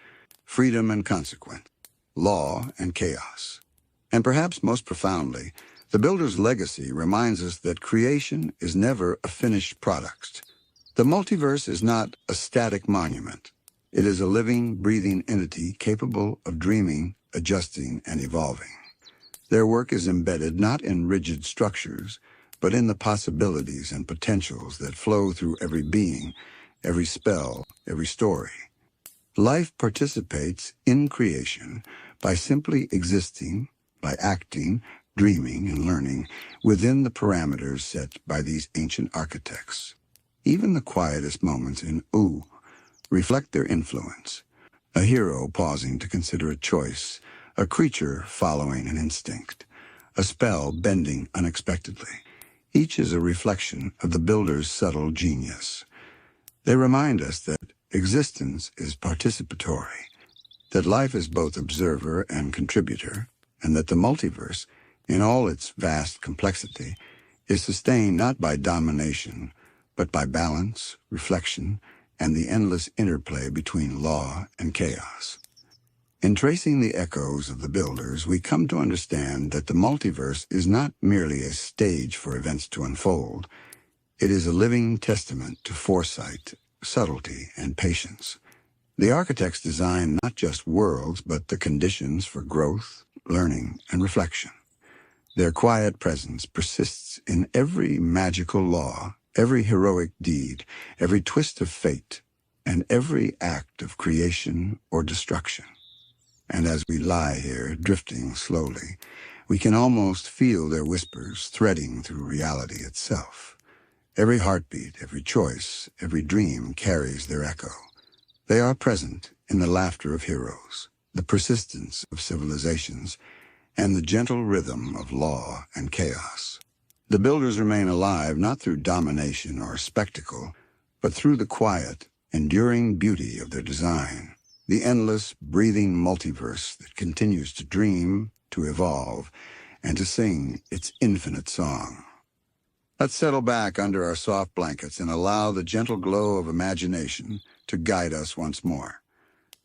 freedom and consequence, law and chaos. And perhaps most profoundly, the builder's legacy reminds us that creation is never a finished product. The multiverse is not a static monument. It is a living, breathing entity capable of dreaming, adjusting, and evolving. Their work is embedded not in rigid structures, but in the possibilities and potentials that flow through every being, every spell, every story. Life participates in creation by simply existing, by acting, dreaming, and learning within the parameters set by these ancient architects. Even the quietest moments in Ooh reflect their influence. A hero pausing to consider a choice, a creature following an instinct, a spell bending unexpectedly. Each is a reflection of the builder's subtle genius. They remind us that existence is participatory, that life is both observer and contributor, and that the multiverse, in all its vast complexity, is sustained not by domination, but by balance, reflection, and the endless interplay between law and chaos. In tracing the echoes of the builders, we come to understand that the multiverse is not merely a stage for events to unfold. It is a living testament to foresight, subtlety, and patience. The architects design not just worlds, but the conditions for growth, learning, and reflection. Their quiet presence persists in every magical law, every heroic deed, every twist of fate, and every act of creation or destruction. And as we lie here, drifting slowly, we can almost feel their whispers threading through reality itself. Every heartbeat, every choice, every dream carries their echo. They are present in the laughter of heroes, the persistence of civilizations, and the gentle rhythm of law and chaos. The builders remain alive not through domination or spectacle, but through the quiet, enduring beauty of their design, the endless, breathing multiverse that continues to dream, to evolve, and to sing its infinite song. Let's settle back under our soft blankets and allow the gentle glow of imagination to guide us once more.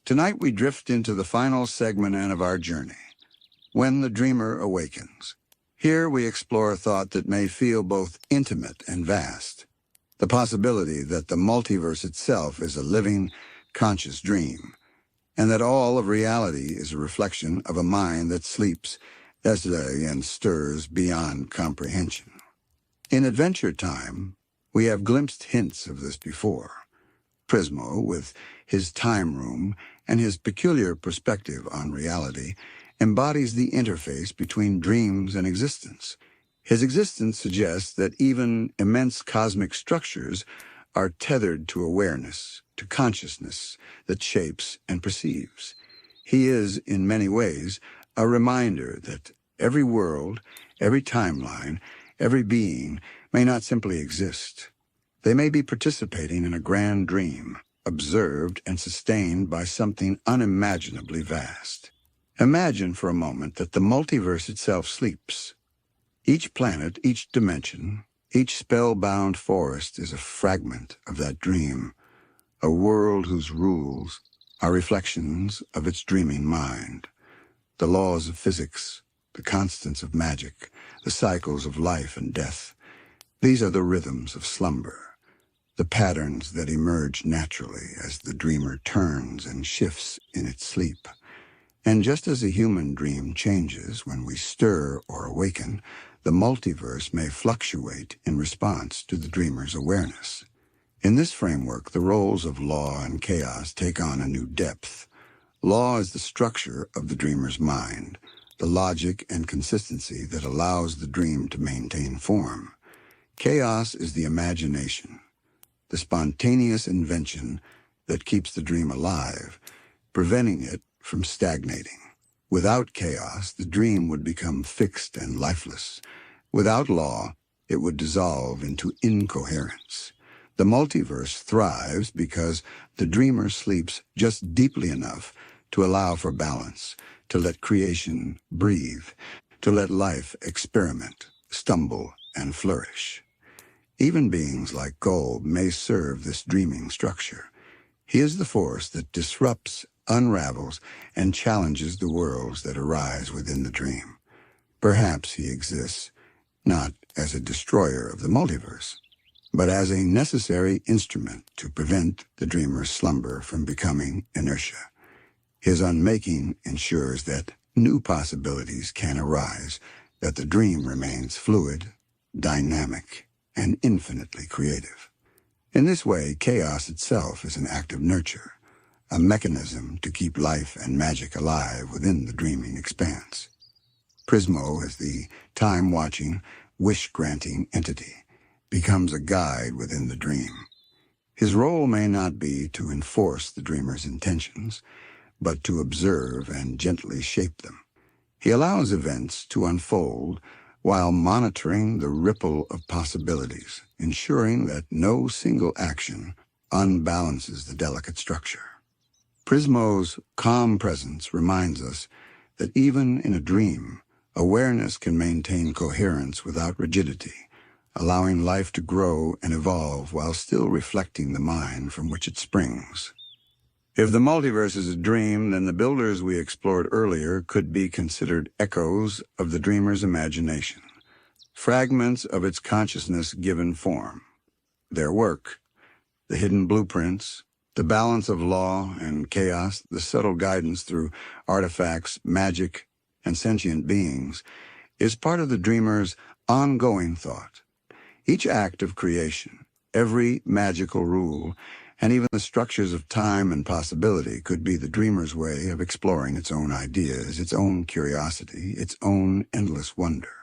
Tonight we drift into the final segment of our journey, When the Dreamer Awakens. Here we explore a thought that may feel both intimate and vast. the possibility that the multiverse itself is a living, conscious dream, and that all of reality is a reflection of a mind that sleeps, and stirs beyond comprehension. In Adventure Time, we have glimpsed hints of this before. Prismo, with his time room and his peculiar perspective on reality, embodies the interface between dreams and existence. His existence suggests that even immense cosmic structures are tethered to awareness, to consciousness that shapes and perceives. He is, in many ways, a reminder that every world, every timeline, every being may not simply exist. They may be participating in a grand dream, observed and sustained by something unimaginably vast. Imagine for a moment that the multiverse itself sleeps. Each planet, each dimension, each spellbound forest is a fragment of that dream, a world whose rules are reflections of its dreaming mind. The laws of physics, the constants of magic, the cycles of life and death. These are the rhythms of slumber, the patterns that emerge naturally as the dreamer turns and shifts in its sleep. And just as a human dream changes when we stir or awaken, the multiverse may fluctuate in response to the dreamer's awareness. In this framework, the roles of law and chaos take on a new depth. Law is the structure of the dreamer's mind, the logic and consistency that allows the dream to maintain form. Chaos is the imagination, the spontaneous invention that keeps the dream alive, preventing it from stagnating. Without chaos, the dream would become fixed and lifeless. Without law, it would dissolve into incoherence. The multiverse thrives because the dreamer sleeps just deeply enough to allow for balance, to let creation breathe, to let life experiment, stumble, and flourish. Even beings like GOLB may serve this dreaming structure. He is the force that disrupts, unravels, and challenges the worlds that arise within the dream. Perhaps he exists not as a destroyer of the multiverse, but as a necessary instrument to prevent the dreamer's slumber from becoming inertia. His unmaking ensures that new possibilities can arise, that the dream remains fluid, dynamic, and infinitely creative. In this way, chaos itself is an act of nurture, a mechanism to keep life and magic alive within the dreaming expanse. Prismo, as the time-watching, wish-granting entity, becomes a guide within the dream. His role may not be to enforce the dreamer's intentions, but to observe and gently shape them. He allows events to unfold while monitoring the ripple of possibilities, ensuring that no single action unbalances the delicate structure. Prismo's calm presence reminds us that even in a dream, awareness can maintain coherence without rigidity, allowing life to grow and evolve while still reflecting the mind from which it springs. If the multiverse is a dream, then the builders we explored earlier could be considered echoes of the dreamer's imagination, fragments of its consciousness given form. Their work, the hidden blueprints, the balance of law and chaos, the subtle guidance through artifacts, magic, and sentient beings, is part of the dreamer's ongoing thought. Each act of creation, every magical rule, and even the structures of time and possibility could be the dreamer's way of exploring its own ideas, its own curiosity, its own endless wonder.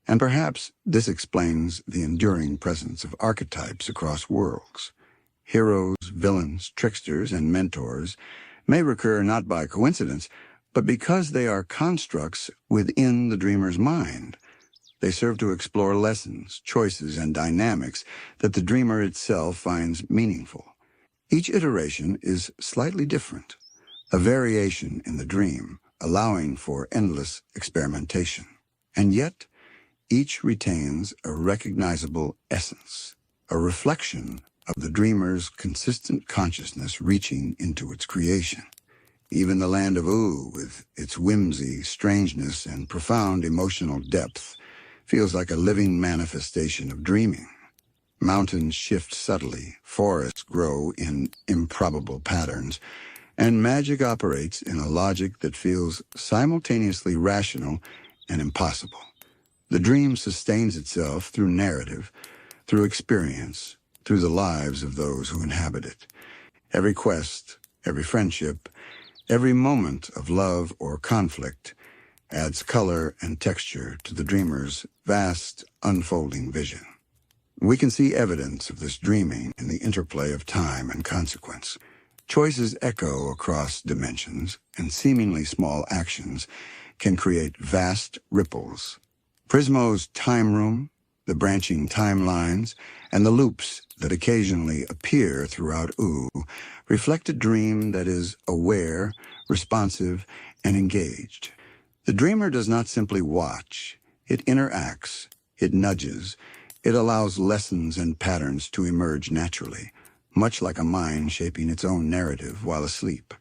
And perhaps this explains the enduring presence of archetypes across worlds. Heroes, villains, tricksters, and mentors may recur not by coincidence, but because they are constructs within the dreamer's mind. They serve to explore lessons, choices, and dynamics that the dreamer itself finds meaningful. Each iteration is slightly different, a variation in the dream, allowing for endless experimentation. And yet, each retains a recognizable essence, a reflection of the dreamer's consistent consciousness reaching into its creation. Even the land of Oo, with its whimsy, strangeness, and profound emotional depth, feels like a living manifestation of dreaming. Mountains shift subtly, forests grow in improbable patterns, and magic operates in a logic that feels simultaneously rational and impossible. The dream sustains itself through narrative, through experience, through the lives of those who inhabit it. Every quest, every friendship, every moment of love or conflict adds color and texture to the dreamer's vast, unfolding vision. We can see evidence of this dreaming in the interplay of time and consequence. Choices echo across dimensions, and seemingly small actions can create vast ripples. Prismo's time room, the branching timelines, and the loops that occasionally appear throughout OO reflect a dream that is aware, responsive, and engaged. The dreamer does not simply watch. It interacts, it nudges, it allows lessons and patterns to emerge naturally, much like a mind shaping its own narrative while asleep.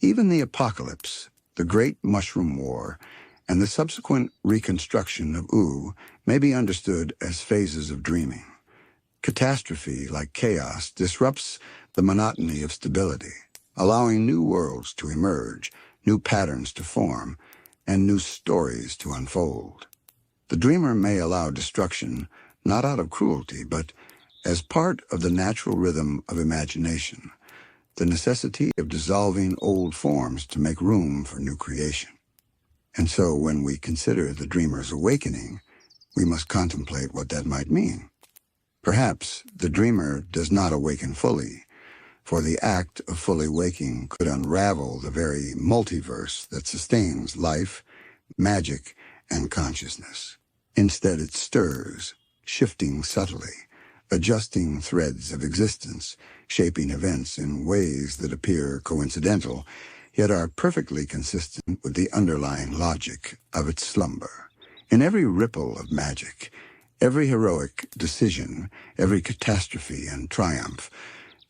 Even the apocalypse, the Great Mushroom War, and the subsequent reconstruction of OO may be understood as phases of dreaming. Catastrophe, like chaos, disrupts the monotony of stability, allowing new worlds to emerge, new patterns to form, and new stories to unfold. The dreamer may allow destruction, not out of cruelty, but as part of the natural rhythm of imagination, the necessity of dissolving old forms to make room for new creation. And so when we consider the dreamer's awakening, we must contemplate what that might mean. Perhaps the dreamer does not awaken fully, for the act of fully waking could unravel the very multiverse that sustains life, magic, and consciousness. Instead, it stirs, shifting subtly, adjusting threads of existence, shaping events in ways that appear coincidental, yet are perfectly consistent with the underlying logic of its slumber. In every ripple of magic, every heroic decision, every catastrophe and triumph,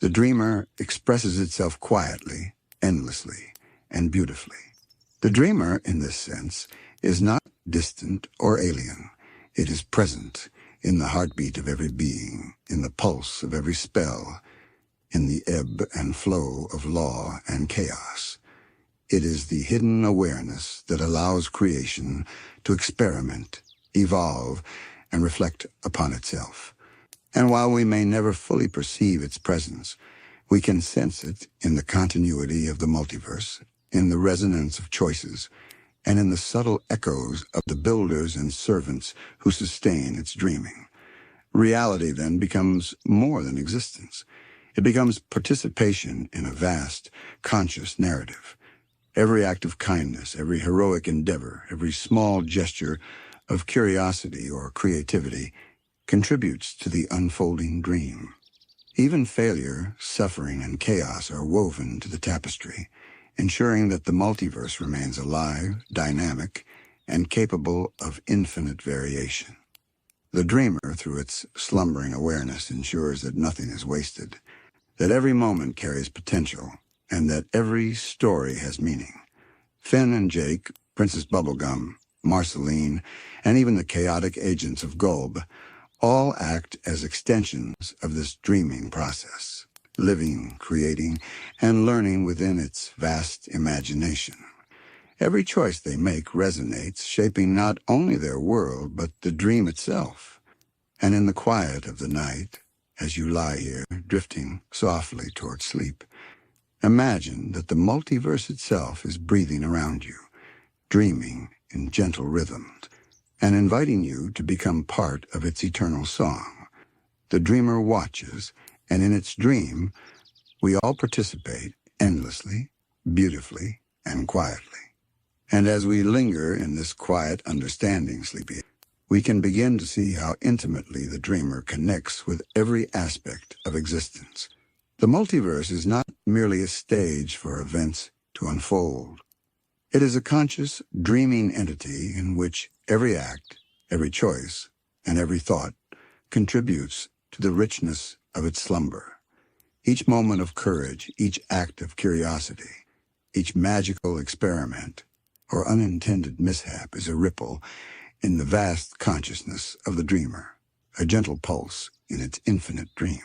the dreamer expresses itself quietly, endlessly, and beautifully. The dreamer, in this sense, is not distant or alien. It is present in the heartbeat of every being, in the pulse of every spell, in the ebb and flow of law and chaos. It is the hidden awareness that allows creation to experiment, evolve, and reflect upon itself. And while we may never fully perceive its presence, we can sense it in the continuity of the multiverse, in the resonance of choices, and in the subtle echoes of the builders and servants who sustain its dreaming. Reality then becomes more than existence. It becomes participation in a vast, conscious narrative. Every act of kindness, every heroic endeavor, every small gesture of curiosity or creativity contributes to the unfolding dream. Even failure, suffering, and chaos are woven to the tapestry, ensuring that the multiverse remains alive, dynamic, and capable of infinite variation. The dreamer, through its slumbering awareness, ensures that nothing is wasted, that every moment carries potential, and that every story has meaning. Finn and Jake, Princess Bubblegum, Marceline, and even the chaotic agents of GOLB all act as extensions of this dreaming process, living, creating, and learning within its vast imagination. Every choice they make resonates, shaping not only their world, but the dream itself. And in the quiet of the night, as you lie here, drifting softly toward sleep, imagine that the multiverse itself is breathing around you, dreaming in gentle rhythms, and inviting you to become part of its eternal song. The dreamer watches, and in its dream, we all participate endlessly, beautifully, and quietly. And as we linger in this quiet understanding, sleepy, we can begin to see how intimately the dreamer connects with every aspect of existence. The multiverse is not merely a stage for events to unfold. It is a conscious, dreaming entity in which every act, every choice, and every thought contributes to the richness of its slumber. Each moment of courage, each act of curiosity, each magical experiment or unintended mishap is a ripple in the vast consciousness of the dreamer, a gentle pulse in its infinite dream.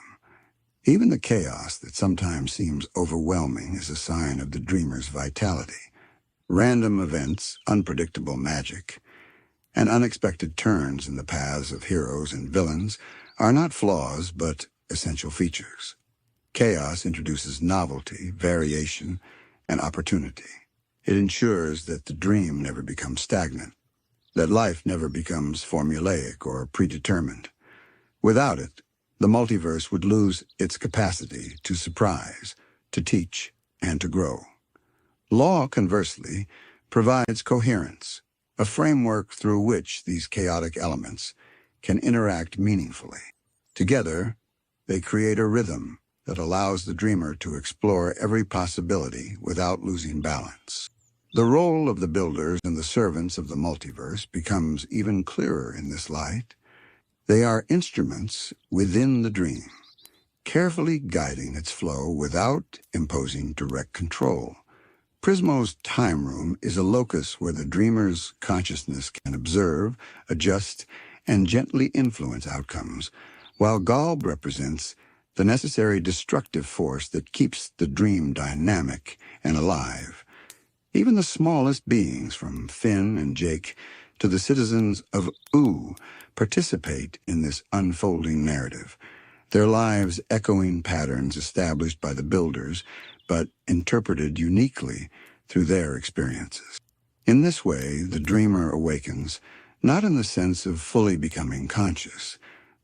Even the chaos that sometimes seems overwhelming is a sign of the dreamer's vitality. Random events, unpredictable magic, and unexpected turns in the paths of heroes and villains are not flaws but essential features. Chaos introduces novelty, variation, and opportunity. It ensures that the dream never becomes stagnant, that life never becomes formulaic or predetermined. Without it, the multiverse would lose its capacity to surprise, to teach, and to grow. Law, conversely, provides coherence, a framework through which these chaotic elements can interact meaningfully. Together, they create a rhythm that allows the dreamer to explore every possibility without losing balance. The role of the builders and the servants of the multiverse becomes even clearer in this light. They are instruments within the dream, carefully guiding its flow without imposing direct control. Prismo's time room is a locus where the dreamer's consciousness can observe, adjust, and gently influence outcomes, while GOLB represents the necessary destructive force that keeps the dream dynamic and alive. Even the smallest beings, from Finn and Jake to the citizens of Oo, participate in this unfolding narrative, their lives echoing patterns established by the builders, but interpreted uniquely through their experiences. In this way, the dreamer awakens, not in the sense of fully becoming conscious,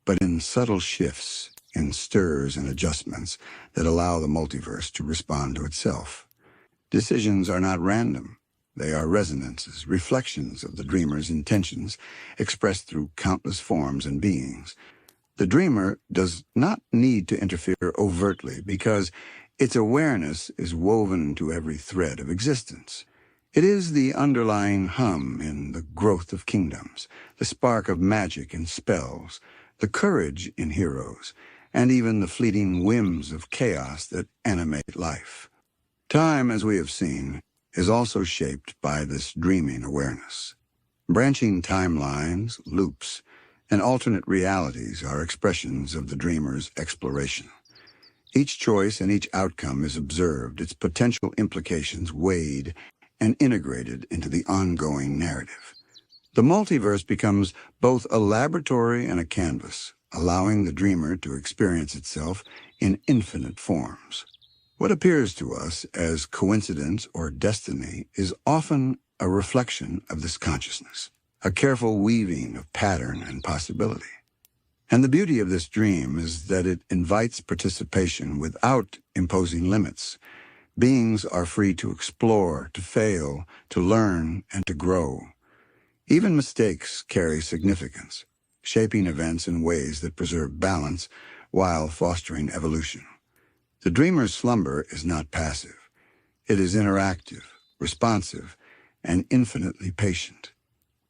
but in subtle shifts, in stirs and adjustments that allow the multiverse to respond to itself. Decisions are not random. They are resonances, reflections of the dreamer's intentions, expressed through countless forms and beings. The dreamer does not need to interfere overtly because its awareness is woven into every thread of existence. It is the underlying hum in the growth of kingdoms, the spark of magic in spells, the courage in heroes, and even the fleeting whims of chaos that animate life. Time, as we have seen, is also shaped by this dreaming awareness. Branching timelines, loops, and alternate realities are expressions of the dreamer's exploration. Each choice and each outcome is observed, its potential implications weighed and integrated into the ongoing narrative. The multiverse becomes both a laboratory and a canvas, allowing the dreamer to experience itself in infinite forms. What appears to us as coincidence or destiny is often a reflection of this consciousness, a careful weaving of pattern and possibility. And the beauty of this dream is that it invites participation without imposing limits. Beings are free to explore, to fail, to learn, and to grow. Even mistakes carry significance, shaping events in ways that preserve balance while fostering evolution. The dreamer's slumber is not passive. It is interactive, responsive, and infinitely patient.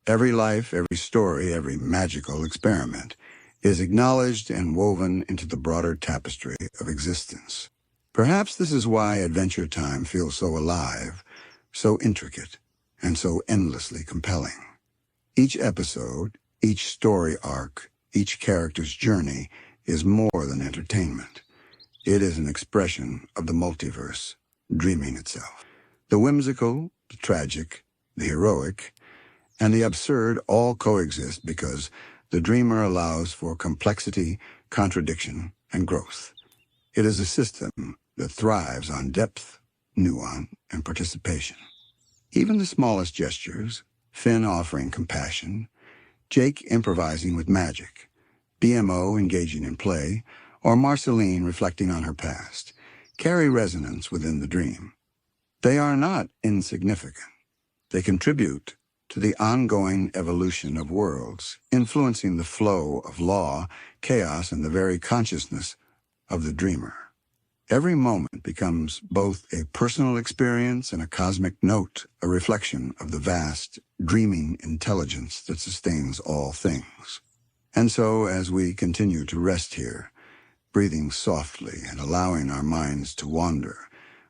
Every life, every story, every magical experiment is acknowledged and woven into the broader tapestry of existence. Perhaps this is why Adventure Time feels so alive, so intricate, and so endlessly compelling. Each episode, each story arc, each character's journey is more than entertainment. It is an expression of the multiverse, dreaming itself. The whimsical, the tragic, the heroic, and the absurd all coexist because the dreamer allows for complexity, contradiction, and growth. It is a system that thrives on depth, nuance, and participation. Even the smallest gestures, Finn offering compassion, Jake improvising with magic, BMO engaging in play, or Marceline reflecting on her past, carry resonance within the dream. They are not insignificant. They contribute to the ongoing evolution of worlds, influencing the flow of law, chaos, and the very consciousness of the dreamer. Every moment becomes both a personal experience and a cosmic note, a reflection of the vast, dreaming intelligence that sustains all things. And so, as we continue to rest here, breathing softly and allowing our minds to wander,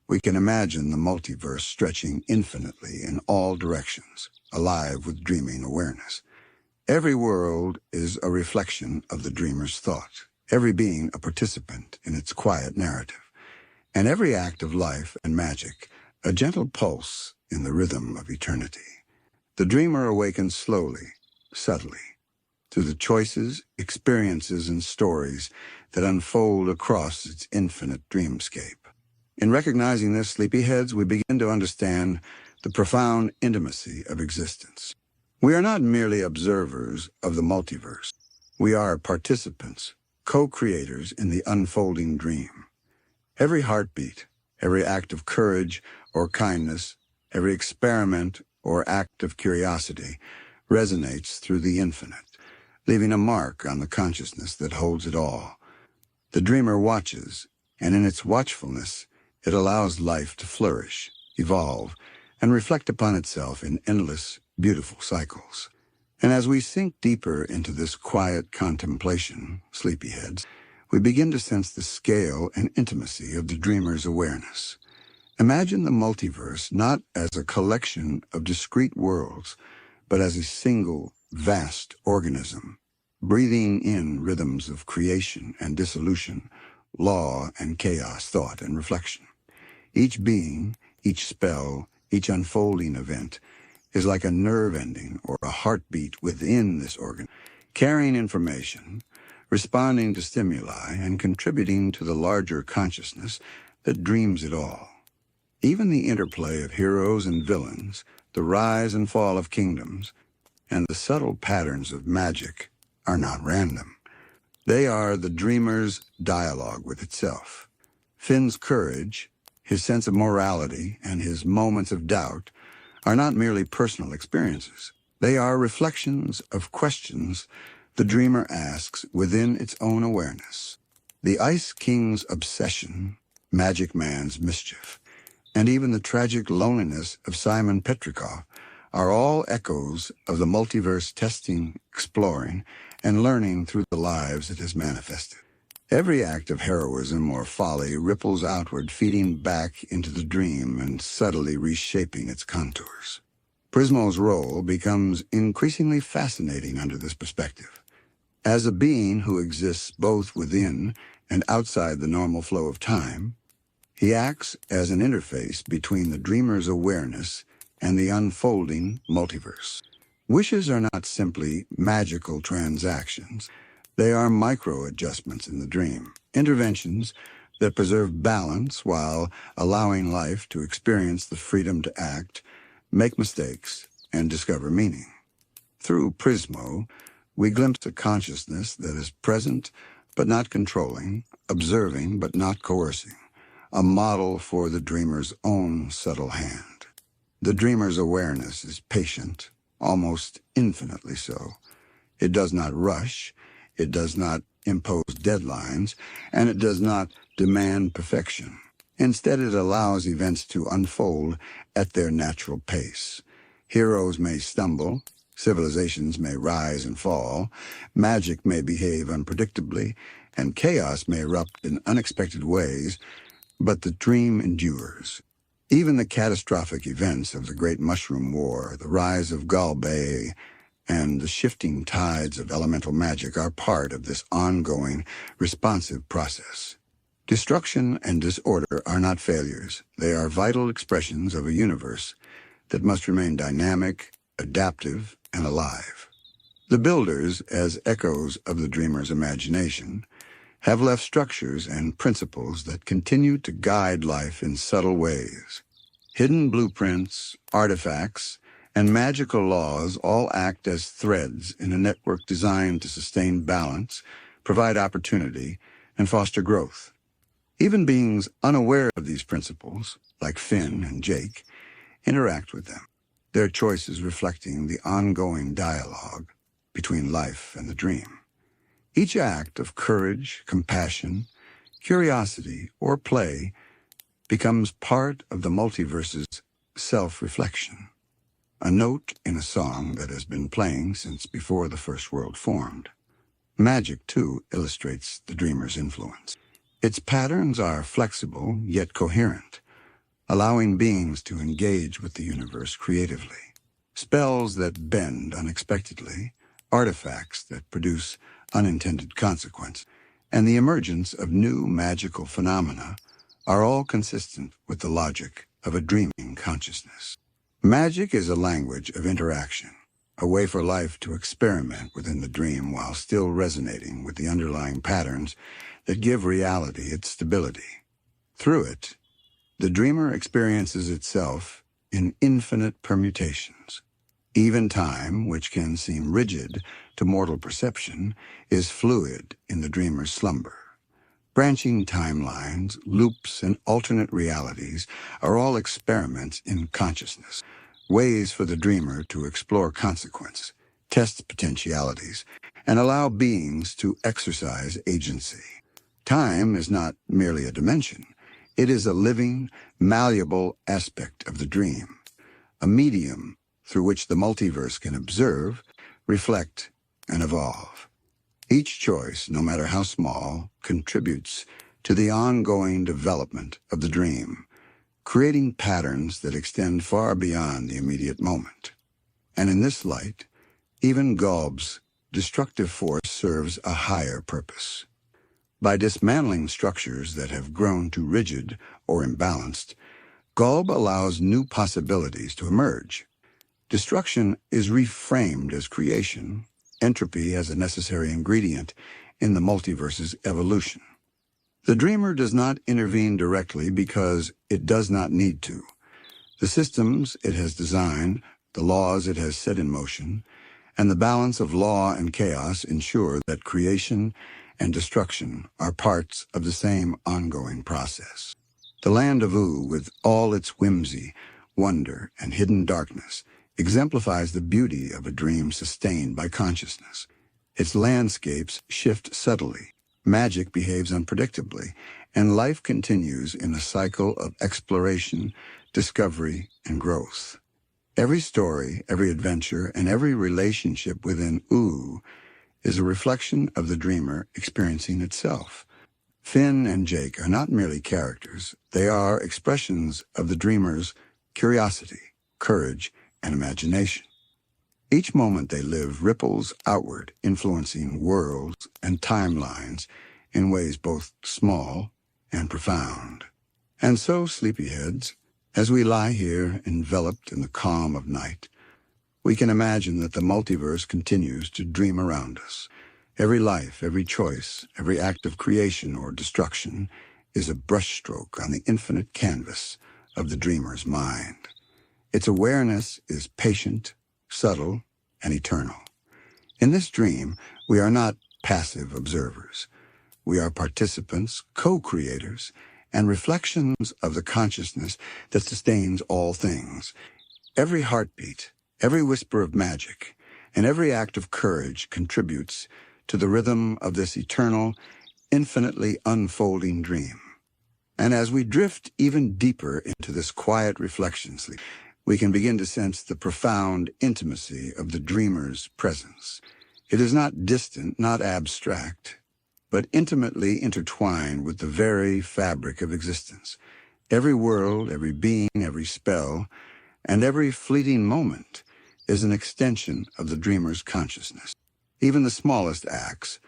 we can imagine the multiverse stretching infinitely in all directions, alive with dreaming awareness. Every world is a reflection of the dreamer's thought, every being a participant in its quiet narrative, and every act of life and magic a gentle pulse in the rhythm of eternity. The dreamer awakens slowly, subtly, through the choices, experiences, and stories that unfold across its infinite dreamscape. In recognizing this, sleepyheads, we begin to understand the profound intimacy of existence. We are not merely observers of the multiverse. We are participants, co-creators in the unfolding dream. Every heartbeat, every act of courage or kindness, every experiment or act of curiosity resonates through the infinite, leaving a mark on the consciousness that holds it all. The dreamer watches, and in its watchfulness, it allows life to flourish, evolve, and reflect upon itself in endless, beautiful cycles. And as we sink deeper into this quiet contemplation, sleepyheads, we begin to sense the scale and intimacy of the dreamer's awareness. Imagine the multiverse not as a collection of discrete worlds, but as a single, vast organism, breathing in rhythms of creation and dissolution, law and chaos, thought and reflection. Each being, each spell, each unfolding event is like a nerve ending or a heartbeat within this organ, carrying information, responding to stimuli, and contributing to the larger consciousness that dreams it all. Even the interplay of heroes and villains, the rise and fall of kingdoms, and the subtle patterns of magic are not random. They are the dreamer's dialogue with itself. Finn's courage, his sense of morality, and his moments of doubt are not merely personal experiences. They are reflections of questions the dreamer asks within its own awareness. The Ice King's obsession, Magic Man's mischief, and even the tragic loneliness of Simon Petrikov are all echoes of the multiverse testing, exploring, and learning through the lives it has manifested. Every act of heroism or folly ripples outward, feeding back into the dream and subtly reshaping its contours. Prismo's role becomes increasingly fascinating under this perspective. As a being who exists both within and outside the normal flow of time, he acts as an interface between the dreamer's awareness and the unfolding multiverse. Wishes are not simply magical transactions. They are micro-adjustments in the dream, interventions that preserve balance while allowing life to experience the freedom to act, make mistakes, and discover meaning. Through Prismo, we glimpse a consciousness that is present but not controlling, observing but not coercing, a model for the dreamer's own subtle hand. The dreamer's awareness is patient, almost infinitely so. It does not rush, it does not impose deadlines, and it does not demand perfection. Instead, it allows events to unfold at their natural pace. Heroes may stumble, civilizations may rise and fall, magic may behave unpredictably, and chaos may erupt in unexpected ways, but the dream endures. Even the catastrophic events of the Great Mushroom War, the rise of GOLB, and the shifting tides of elemental magic are part of this ongoing, responsive process. Destruction and disorder are not failures. They are vital expressions of a universe that must remain dynamic, adaptive, and alive. The builders, as echoes of the dreamer's imagination, have left structures and principles that continue to guide life in subtle ways. Hidden blueprints, artifacts, and magical laws all act as threads in a network designed to sustain balance, provide opportunity, and foster growth. Even beings unaware of these principles, like Finn and Jake, interact with them, their choices reflecting the ongoing dialogue between life and the dream. Each act of courage, compassion, curiosity, or play becomes part of the multiverse's self-reflection, a note in a song that has been playing since before the first world formed. Magic, too, illustrates the dreamer's influence. Its patterns are flexible yet coherent, allowing beings to engage with the universe creatively. Spells that bend unexpectedly, artifacts that produce unintended consequences, and the emergence of new magical phenomena are all consistent with the logic of a dreaming consciousness. Magic is a language of interaction, a way for life to experiment within the dream while still resonating with the underlying patterns that give reality its stability. Through it, the dreamer experiences itself in infinite permutations. Even time, which can seem rigid to mortal perception, is fluid in the dreamer's slumber. Branching timelines, loops, and alternate realities are all experiments in consciousness, ways for the dreamer to explore consequence, test potentialities, and allow beings to exercise agency. Time is not merely a dimension. It is a living, malleable aspect of the dream, a medium through which the multiverse can observe, reflect, and evolve. Each choice, no matter how small, contributes to the ongoing development of the dream, creating patterns that extend far beyond the immediate moment. And in this light, even GOLB's destructive force serves a higher purpose. By dismantling structures that have grown too rigid or imbalanced, GOLB allows new possibilities to emerge. Destruction is reframed as creation, entropy as a necessary ingredient in the multiverse's evolution. The dreamer does not intervene directly because it does not need to. The systems it has designed, the laws it has set in motion, and the balance of law and chaos ensure that creation and destruction are parts of the same ongoing process. The land of Oo, with all its whimsy, wonder, and hidden darkness, exemplifies the beauty of a dream sustained by consciousness. Its landscapes shift subtly, magic behaves unpredictably, and life continues in a cycle of exploration, discovery, and growth. Every story, every adventure, and every relationship within Oo is a reflection of the dreamer experiencing itself. Finn and Jake are not merely characters. They are expressions of the dreamer's curiosity, courage, and imagination. Each moment they live ripples outward, influencing worlds and timelines in ways both small and profound. And so, sleepyheads, as we lie here enveloped in the calm of night, we can imagine that the multiverse continues to dream around us. Every life, every choice, every act of creation or destruction is a brushstroke on the infinite canvas of the dreamer's mind. Its awareness is patient, subtle, and eternal. In this dream, we are not passive observers. We are participants, co-creators, and reflections of the consciousness that sustains all things. Every heartbeat, every whisper of magic, and every act of courage contributes to the rhythm of this eternal, infinitely unfolding dream. And as we drift even deeper into this quiet reflection sleep, we can begin to sense the profound intimacy of the dreamer's presence. It is not distant, not abstract, but intimately intertwined with the very fabric of existence. Every world, every being, every spell, and every fleeting moment is an extension of the dreamer's consciousness. Even the smallest acts,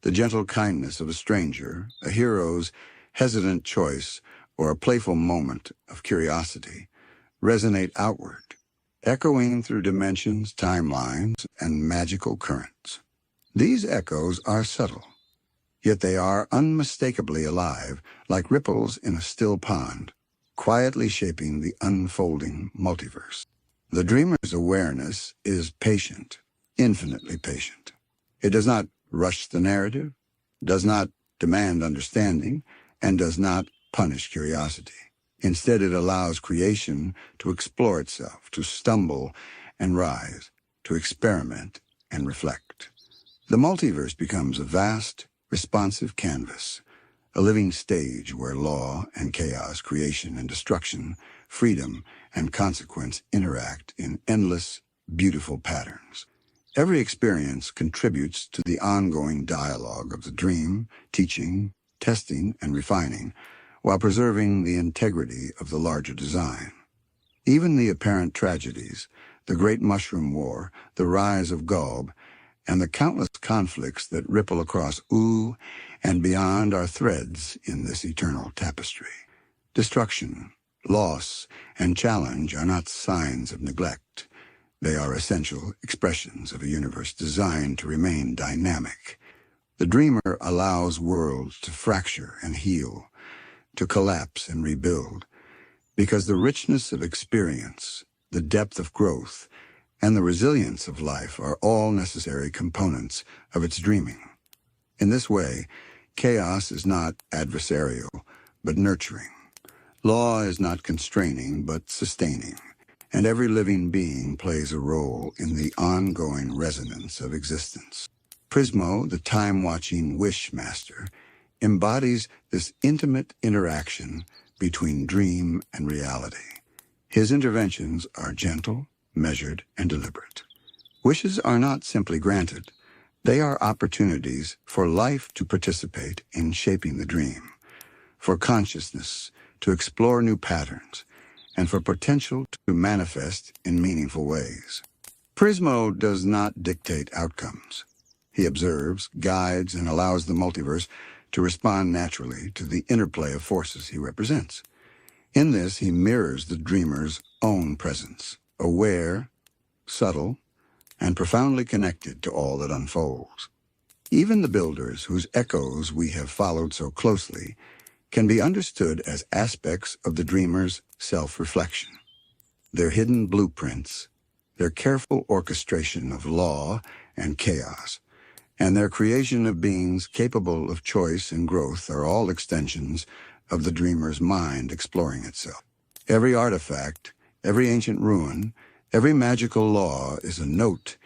the gentle kindness of a stranger, a hero's hesitant choice, or a playful moment of curiosity, resonate outward, echoing through dimensions, timelines, and magical currents. These echoes are subtle, yet they are unmistakably alive, like ripples in a still pond, quietly shaping the unfolding multiverse. The dreamer's awareness is patient, infinitely patient. It does not rush the narrative, does not demand understanding, and does not punish curiosity. Instead, it allows creation to explore itself, to stumble and rise, to experiment and reflect. The multiverse becomes a vast, responsive canvas, a living stage where law and chaos, creation and destruction, freedom and consequence interact in endless, beautiful patterns. Every experience contributes to the ongoing dialogue of the dream, teaching, testing, and refining, while preserving the integrity of the larger design. Even the apparent tragedies, the Great Mushroom War, the rise of GOLB, and the countless conflicts that ripple across ooh and beyond are threads in this eternal tapestry. Destruction, loss, and challenge are not signs of neglect. They are essential expressions of a universe designed to remain dynamic. The dreamer allows worlds to fracture and heal, to collapse and rebuild, because the richness of experience, the depth of growth, and the resilience of life are all necessary components of its dreaming. In this way, chaos is not adversarial, but nurturing. Law is not constraining, but sustaining, and every living being plays a role in the ongoing resonance of existence. Prismo, the time-watching wish master, embodies this intimate interaction between dream and reality. His interventions are gentle, measured, and deliberate. Wishes are not simply granted. They are opportunities for life to participate in shaping the dream, for consciousness to explore new patterns, and for potential to manifest in meaningful ways. Prismo does not dictate outcomes. He observes, guides, and allows the multiverse to respond naturally to the interplay of forces he represents. In this, he mirrors the dreamer's own presence, aware, subtle, and profoundly connected to all that unfolds. Even the builders, whose echoes we have followed so closely, can be understood as aspects of the dreamer's self-reflection. Their hidden blueprints, their careful orchestration of law and chaos, and their creation of beings capable of choice and growth are all extensions of the dreamer's mind exploring itself. Every artifact, every ancient ruin, every magical law is a note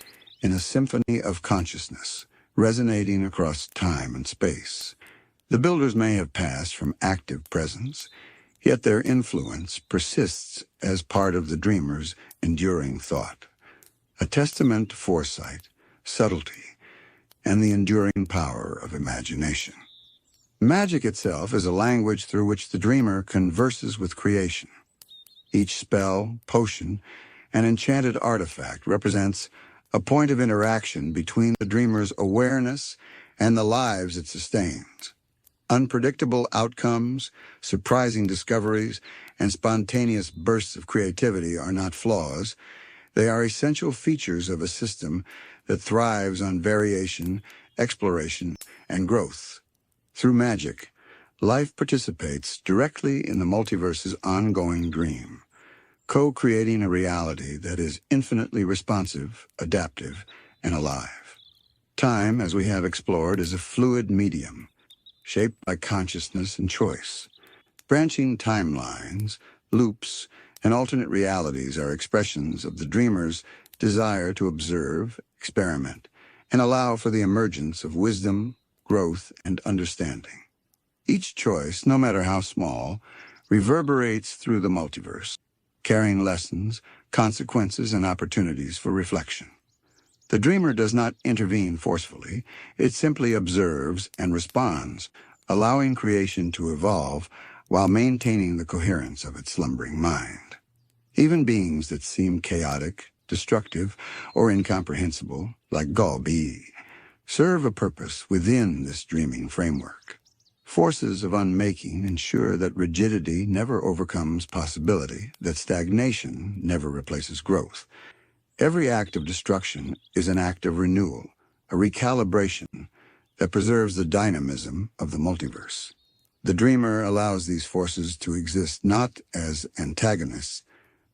in a symphony of consciousness, resonating across time and space. The builders may have passed from active presence, yet their influence persists as part of the dreamer's enduring thought, a testament to foresight, subtlety, and the enduring power of imagination. Magic itself is a language through which the dreamer converses with creation. Each spell, potion, and enchanted artifact represents a point of interaction between the dreamer's awareness and the lives it sustains. Unpredictable outcomes, surprising discoveries, and spontaneous bursts of creativity are not flaws. They are essential features of a system that thrives on variation, exploration, and growth. Through magic, life participates directly in the multiverse's ongoing dream, co-creating a reality that is infinitely responsive, adaptive, and alive. Time, as we have explored, is a fluid medium, shaped by consciousness and choice. Branching timelines, loops, and alternate realities are expressions of the dreamer's desire to observe, experiment, and allow for the emergence of wisdom, growth, and understanding. Each choice, no matter how small, reverberates through the multiverse, carrying lessons, consequences, and opportunities for reflection. The dreamer does not intervene forcefully. It simply observes and responds, allowing creation to evolve while maintaining the coherence of its slumbering mind. Even beings that seem chaotic, destructive, or incomprehensible, like GOLB, serve a purpose within this dreaming framework. Forces of unmaking ensure that rigidity never overcomes possibility, that stagnation never replaces growth. Every act of destruction is an act of renewal, a recalibration that preserves the dynamism of the multiverse. The dreamer allows these forces to exist not as antagonists,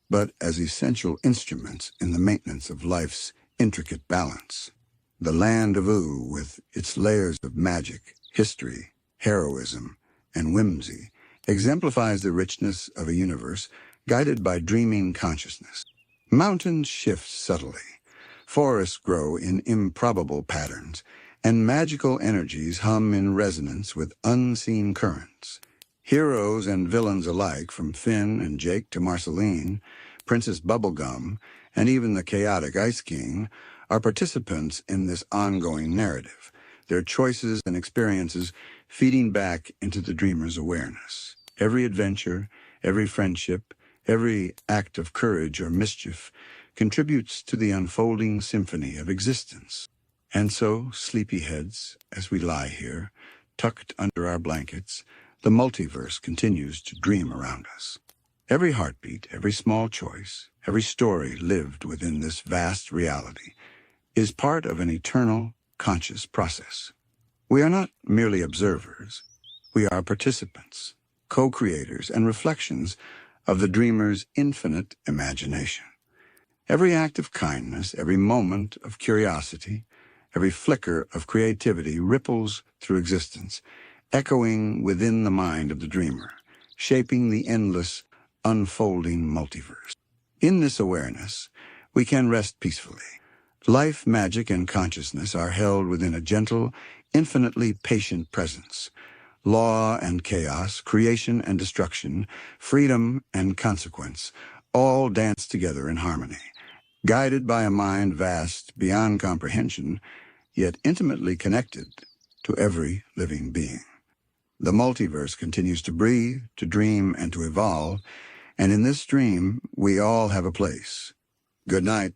but as essential instruments in the maintenance of life's intricate balance. The land of Ooh, with its layers of magic, history, heroism, and whimsy, exemplifies the richness of a universe guided by dreaming consciousness. Mountains shift subtly, forests grow in improbable patterns, and magical energies hum in resonance with unseen currents. Heroes and villains alike, from Finn and Jake to Marceline, Princess Bubblegum, and even the chaotic Ice King, are participants in this ongoing narrative, their choices and experiences feeding back into the dreamer's awareness. Every adventure, every friendship, every act of courage or mischief contributes to the unfolding symphony of existence. And so, sleepyheads, as we lie here, tucked under our blankets, the multiverse continues to dream around us. Every heartbeat, every small choice, every story lived within this vast reality is part of an eternal, conscious process. We are not merely observers. We are participants, co-creators, and reflections of the dreamer's infinite imagination. Every act of kindness, every moment of curiosity, every flicker of creativity ripples through existence, echoing within the mind of the dreamer, shaping the endless, unfolding multiverse. In this awareness, we can rest peacefully. Life, magic, and consciousness are held within a gentle, infinitely patient presence. Law and chaos, creation and destruction, freedom and consequence, all dance together in harmony, guided by a mind vast beyond comprehension, yet intimately connected to every living being. The multiverse continues to breathe, to dream, and to evolve, and in this dream, we all have a place. Good night.